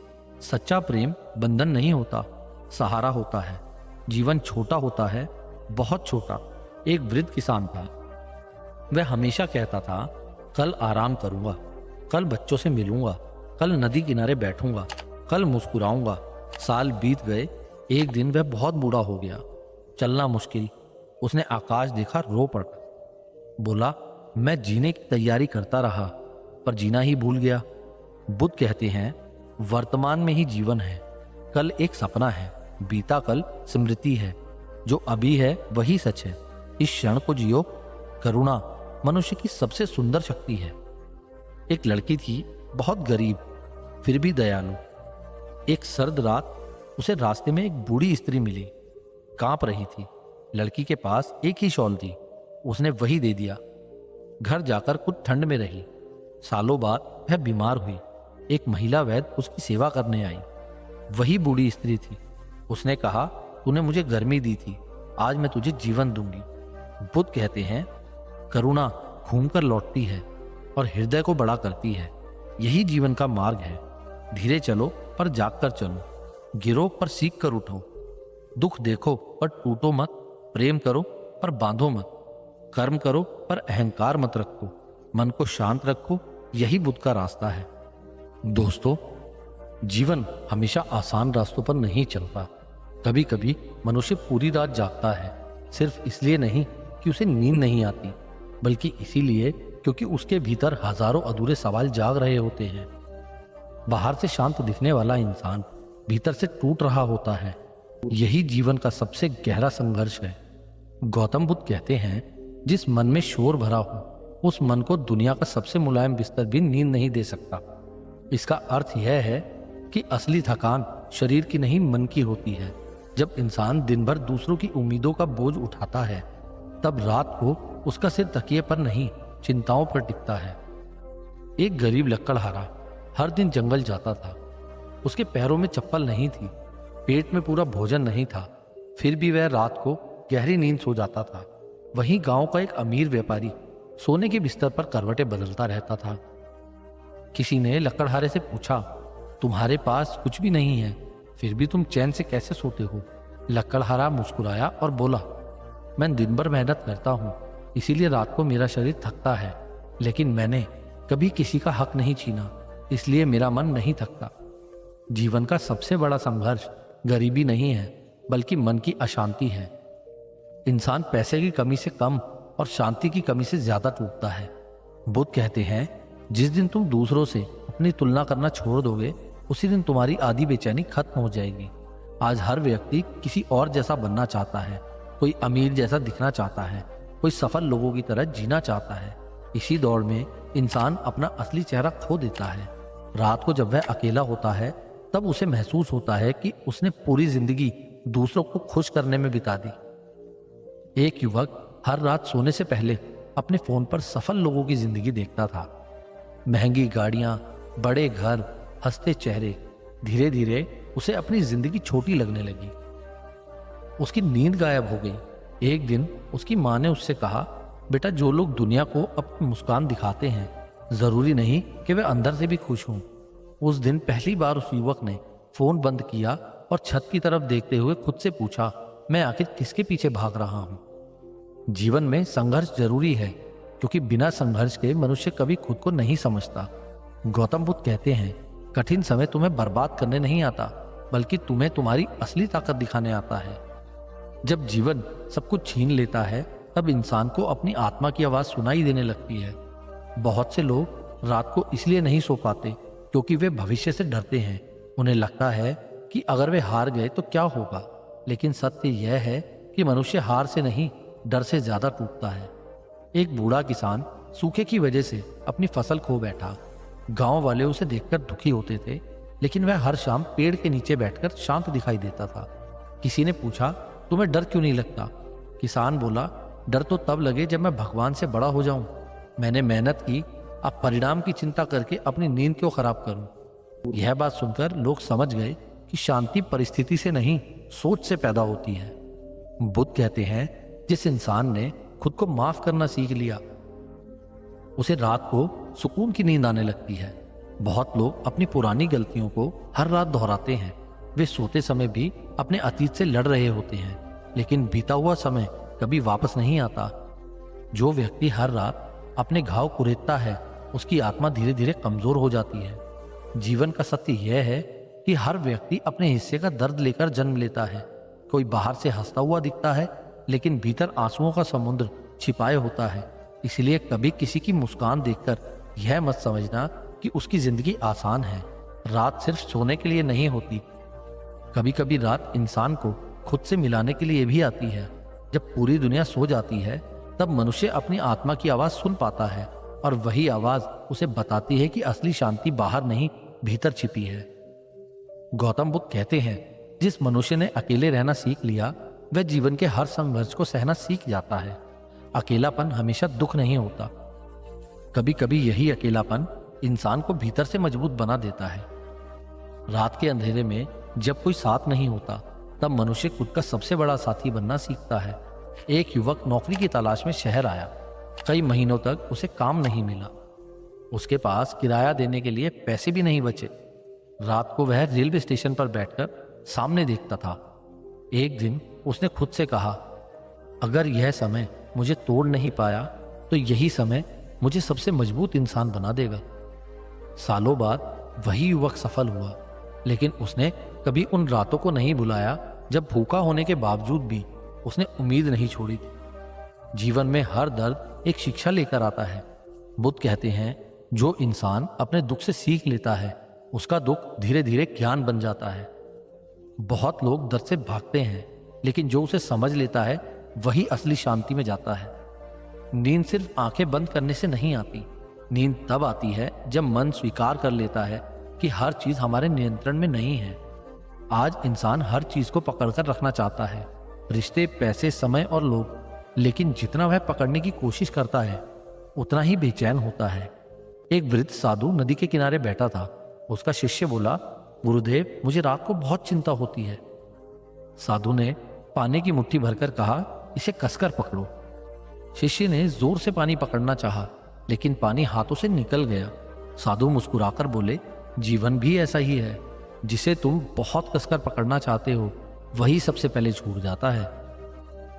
सच्चा प्रेम बंधन नहीं होता, सहारा होता है। जीवन छोटा होता है, बहुत छोटा। एक वृद्ध किसान था, वह हमेशा कहता था, कल आराम करूंगा, कल बच्चों से मिलूंगा, कल नदी किनारे बैठूंगा, कल मुस्कुराऊंगा। साल बीत गए। एक दिन वह बहुत बूढ़ा हो गया, चलना मुश्किल। उसने आकाश देखा, रो पड़ा, बोला, मैं जीने की तैयारी करता रहा पर जीना ही भूल गया। बुद्ध कहते हैं, वर्तमान में ही जीवन है। कल एक सपना है, बीता कल स्मृति है। जो अभी है वही सच है। इस क्षण को जियो। करुणा मनुष्य की सबसे सुंदर शक्ति है। एक लड़की थी, बहुत गरीब फिर भी दयालु। एक सर्द रात उसे रास्ते में एक बूढ़ी स्त्री मिली, कांप रही थी। लड़की के पास एक ही शॉल थी, उसने वही दे दिया। घर जाकर कुछ ठंड में रही। सालों बाद वह बीमार हुई। एक महिला वैद्य उसकी सेवा करने आई, वही बूढ़ी स्त्री थी। उसने कहा, तूने मुझे गर्मी दी थी, आज मैं तुझे जीवन दूंगी। बुद्ध कहते हैं, करुणा घूमकर लौटती है और हृदय को बड़ा करती है। यही जीवन का मार्ग है। धीरे चलो पर जागकर चलो, गिरो पर सीख कर उठो, दुख देखो पर टूटो मत, प्रेम करो पर बांधो मत, कर्म करो पर अहंकार मत रखो, मन को शांत रखो। यही बुद्ध का रास्ता है। दोस्तों, जीवन हमेशा आसान रास्तों पर नहीं चलता। कभी कभी मनुष्य पूरी रात जागता है, सिर्फ इसलिए नहीं कि उसे नींद नहीं आती, बल्कि इसीलिए क्योंकि उसके भीतर हजारों अधूरे सवाल जाग रहे होते हैं। बाहर से शांत दिखने वाला इंसान भीतर से टूट रहा होता है। यही जीवन का सबसे गहरा संघर्ष है। गौतम बुद्ध कहते हैं, जिस मन में शोर भरा हो उस मन को दुनिया का सबसे मुलायम बिस्तर भी नींद नहीं दे सकता। इसका अर्थ यह है कि असली थकान शरीर की नहीं, मन की होती है। जब इंसान दिन भर दूसरों की उम्मीदों का बोझ उठाता है, तब रात को उसका सिर तकिए पर नहीं, चिंताओं पर टिकता है। एक गरीब लकड़हारा हर दिन जंगल जाता था। उसके पैरों में चप्पल नहीं थी, पेट में पूरा भोजन नहीं था, फिर भी वह रात को गहरी नींद सो जाता था। वहीं गांव का एक अमीर व्यापारी सोने के बिस्तर पर करवटें बदलता रहता था। किसी ने लकड़हारे से पूछा, तुम्हारे पास कुछ भी नहीं है, फिर भी तुम चैन से कैसे सोते हो? लकड़हारा मुस्कुराया और बोला, मैं दिन भर मेहनत करता हूँ, इसीलिए रात को मेरा शरीर थकता है, लेकिन मैंने कभी किसी का हक नहीं छीना, इसलिए मेरा मन नहीं थकता। जीवन का सबसे बड़ा संघर्ष गरीबी नहीं है, बल्कि मन की अशांति है। इंसान पैसे की कमी से कम और शांति की कमी से ज्यादा टूटता है। बुद्ध कहते हैं, जिस दिन तुम दूसरों से अपनी तुलना करना छोड़ दोगे, उसी दिन तुम्हारी आधी बेचैनी खत्म हो जाएगी। आज हर व्यक्ति किसी और जैसा बनना चाहता है, कोई अमीर जैसा दिखना चाहता है, कोई सफल लोगों की तरह जीना चाहता है। इसी दौड़ में इंसान अपना असली चेहरा खो देता है। रात को जब वह अकेला होता है, तब उसे महसूस होता है कि उसने पूरी जिंदगी दूसरों को खुश करने में बिता दी। एक युवक हर रात सोने से पहले अपने फोन पर सफल लोगों की जिंदगी देखता था। महंगी गाड़ियां, बड़े घर, हंसते चेहरे। धीरे धीरे उसे अपनी जिंदगी छोटी लगने लगी। उसकी नींद गायब हो गई। एक दिन उसकी माँ ने उससे कहा, बेटा, जो लोग दुनिया को अपनी मुस्कान दिखाते हैं, जरूरी नहीं कि वे अंदर से भी खुश हों। उस दिन पहली बार उस युवक ने फोन बंद किया और छत की तरफ देखते हुए खुद से पूछा, मैं आखिर किसके पीछे भाग रहा हूं? जीवन में संघर्ष जरूरी है, क्योंकि बिना संघर्ष के मनुष्य कभी खुद को नहीं समझता। गौतम बुद्ध कहते हैं, कठिन समय तुम्हें बर्बाद करने नहीं आता, बल्कि तुम्हें तुम्हारी असली ताकत दिखाने आता है। जब जीवन सब कुछ छीन लेता है, तब इंसान को अपनी आत्मा की आवाज सुनाई देने लगती है। बहुत से लोग रात को इसलिए नहीं सो पाते क्योंकि वे भविष्य से डरते हैं। उन्हें लगता है कि अगर वे हार गए तो क्या होगा, लेकिन सत्य यह है कि मनुष्य हार से नहीं, डर से ज्यादा टूटता है। एक बूढ़ा किसान सूखे की वजह से अपनी फसल खो बैठा। गांव वाले उसे देखकर दुखी होते थे, लेकिन वह हर शाम पेड़ के नीचे बैठकर शांत दिखाई देता था। किसी ने पूछा, तुम्हें डर क्यों नहीं लगता? किसान बोला, डर तो तब लगे जब मैं भगवान से बड़ा हो जाऊं। मैंने मेहनत की, अब परिणाम की चिंता करके अपनी नींद क्यों खराब करूं? यह बात सुनकर लोग समझ गए कि शांति परिस्थिति से नहीं, सोच से पैदा होती है। बुद्ध कहते हैं, जिस इंसान ने खुद को माफ करना सीख लिया, उसे रात को सुकून की नींद आने लगती है। बहुत लोग अपनी पुरानी गलतियों को हर रात दोहराते हैं। वे सोते समय भी अपने अतीत से लड़ रहे होते हैं, लेकिन बीता हुआ समय कभी वापस नहीं आता। जो व्यक्ति हर रात अपने घाव कुरेदता है, उसकी आत्मा धीरे धीरे कमजोर हो जाती है। जीवन का सत्य यह है कि हर व्यक्ति अपने हिस्से का दर्द लेकर जन्म लेता है। कोई बाहर से हंसता हुआ दिखता है, लेकिन भीतर आंसुओं का समुद्र छिपाए होता है। इसलिए कभी किसी की मुस्कान देखकर यह मत समझना कि उसकी जिंदगी आसान है। रात सिर्फ सोने के लिए नहीं होती, कभी कभी रात इंसान को खुद से मिलाने के लिए भी आती है। जब पूरी दुनिया सो जाती है, तब मनुष्य अपनी आत्मा की आवाज सुन पाता है, और वही आवाज उसे बताती है कि असली शांति बाहर नहीं, भीतर छिपी है। गौतम बुद्ध कहते हैं, जिस मनुष्य ने अकेले रहना सीख लिया, वह जीवन के हर संघर्ष को सहना सीख जाता है। अकेलापन हमेशा दुख नहीं होता, कभी कभी यही अकेलापन इंसान को भीतर से मजबूत बना देता है। रात के अंधेरे में जब कोई साथ नहीं होता, तब मनुष्य खुद का सबसे बड़ा साथी बनना सीखता है। एक युवक नौकरी की तलाश में शहर आया। कई महीनों तक उसे काम नहीं मिला। उसके पास किराया देने के लिए पैसे भी नहीं बचे। रात को वह रेलवे स्टेशन पर बैठकर सामने देखता था। एक दिन उसने खुद से कहा, अगर यह समय मुझे तोड़ नहीं पाया, तो यही समय मुझे सबसे मजबूत इंसान बना देगा। सालों बाद वही युवक सफल हुआ, लेकिन उसने कभी उन रातों को नहीं भुलाया जब भूखा होने के बावजूद भी उसने उम्मीद नहीं छोड़ी थी। जीवन में हर दर्द एक शिक्षा लेकर आता है। बुद्ध कहते हैं, जो इंसान अपने दुख से सीख लेता है, उसका दुख धीरे धीरे ज्ञान बन जाता है। बहुत लोग दर्द से भागते हैं, लेकिन जो उसे समझ लेता है, वही असली शांति में जाता है। नींद सिर्फ आंखें बंद करने से नहीं आती। नींद तब आती है जब मन स्वीकार कर लेता है कि हर चीज हमारे नियंत्रण में नहीं है। आज इंसान हर चीज को पकड़कर रखना चाहता है, रिश्ते, पैसे, समय और लोग, लेकिन जितना वह पकड़ने की कोशिश करता है, उतना ही बेचैन होता है। एक वृद्ध साधु नदी के किनारे बैठा था। उसका शिष्य बोला, गुरुदेव, मुझे रात को बहुत चिंता होती है। साधु ने पानी की मुट्ठी भरकर कहा, इसे कसकर पकड़ो। शिष्य ने जोर से पानी पकड़ना चाहा, लेकिन पानी हाथों से निकल गया। साधु मुस्कुराकर बोले, जीवन भी ऐसा ही है, जिसे तुम बहुत कसकर पकड़ना चाहते हो वही सबसे पहले छूट जाता है।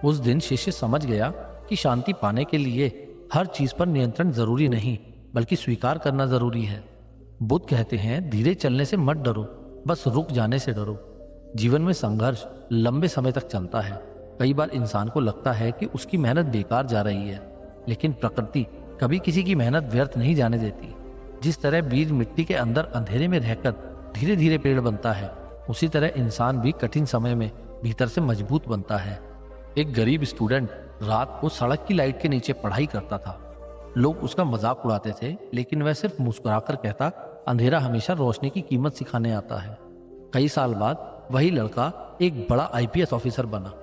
उस दिन शिष्य समझ गया कि शांति पाने के लिए हर चीज पर नियंत्रण जरूरी नहीं, बल्कि स्वीकार करना जरूरी है। बुद्ध कहते हैं, धीरे चलने से मत डरो, बस रुक जाने से डरो। जीवन में संघर्ष लंबे समय तक चलता है। कई बार इंसान को लगता है कि उसकी मेहनत बेकार जा रही है, लेकिन प्रकृति कभी किसी की मेहनत व्यर्थ नहीं जाने देती। जिस तरह बीज मिट्टी के अंदर अंधेरे में रहकर धीरे धीरे पेड़ बनता है, उसी तरह इंसान भी कठिन समय में भीतर से मजबूत बनता है। एक गरीब स्टूडेंट रात को सड़क की लाइट के नीचे पढ़ाई करता था। लोग उसका मजाक उड़ाते थे, लेकिन वह सिर्फ मुस्कुराकर कहता, अंधेरा हमेशा रोशनी की कीमत सिखाने आता है। कई साल बाद वही लड़का एक बड़ा आईपीएस ऑफिसर बना।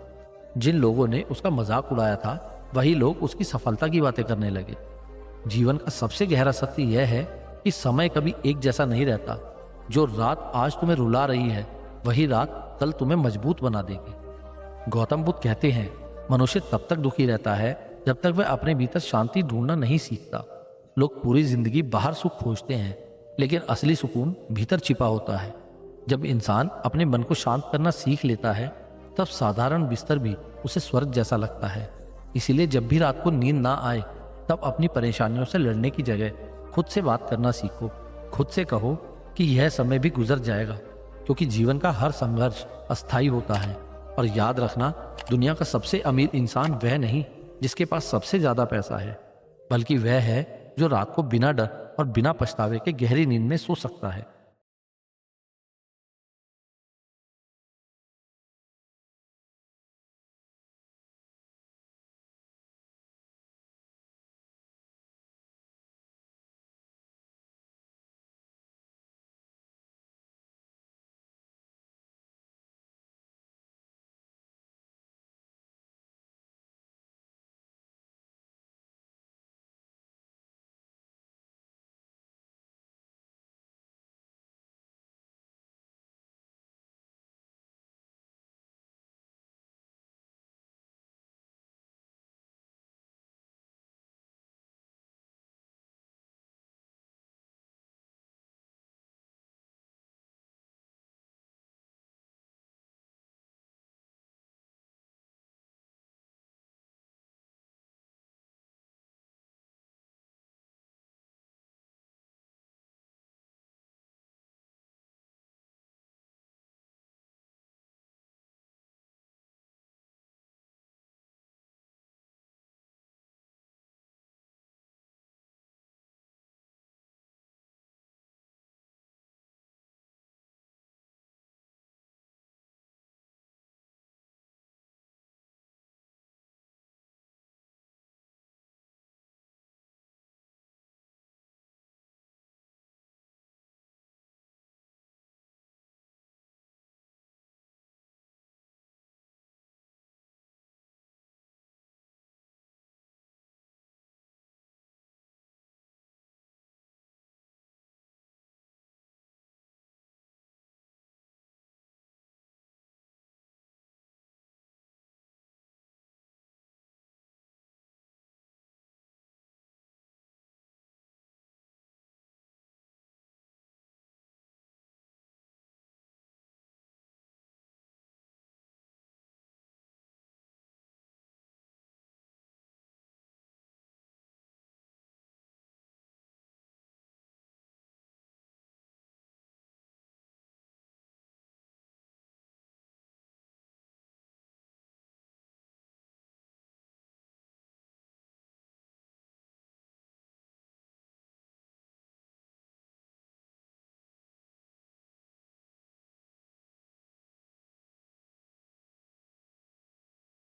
जिन लोगों ने उसका मजाक उड़ाया था, वही लोग उसकी सफलता की बातें करने लगे। जीवन का सबसे गहरा सत्य यह है कि समय कभी एक जैसा नहीं रहता। जो रात आज तुम्हें रुला रही है, वही रात कल तुम्हें मजबूत बना देगी। गौतम बुद्ध कहते हैं, मनुष्य तब तक दुखी रहता है जब तक वह अपने भीतर शांति ढूंढना नहीं सीखता। लोग पूरी जिंदगी बाहर सुख खोजते हैं, लेकिन असली सुकून भीतर छिपा होता है। जब इंसान अपने मन को शांत करना सीख लेता है, तब साधारण बिस्तर भी उसे स्वर्ग जैसा लगता है। इसीलिए जब भी रात को नींद ना आए, तब अपनी परेशानियों से लड़ने की जगह खुद से बात करना सीखो। खुद से कहो कि यह समय भी गुजर जाएगा, क्योंकि जीवन का हर संघर्ष अस्थायी होता है। और याद रखना, दुनिया का सबसे अमीर इंसान वह नहीं जिसके पास सबसे ज्यादा पैसा है, बल्कि वह है जो रात को बिना डर और बिना पछतावे के गहरी नींद में सो सकता है।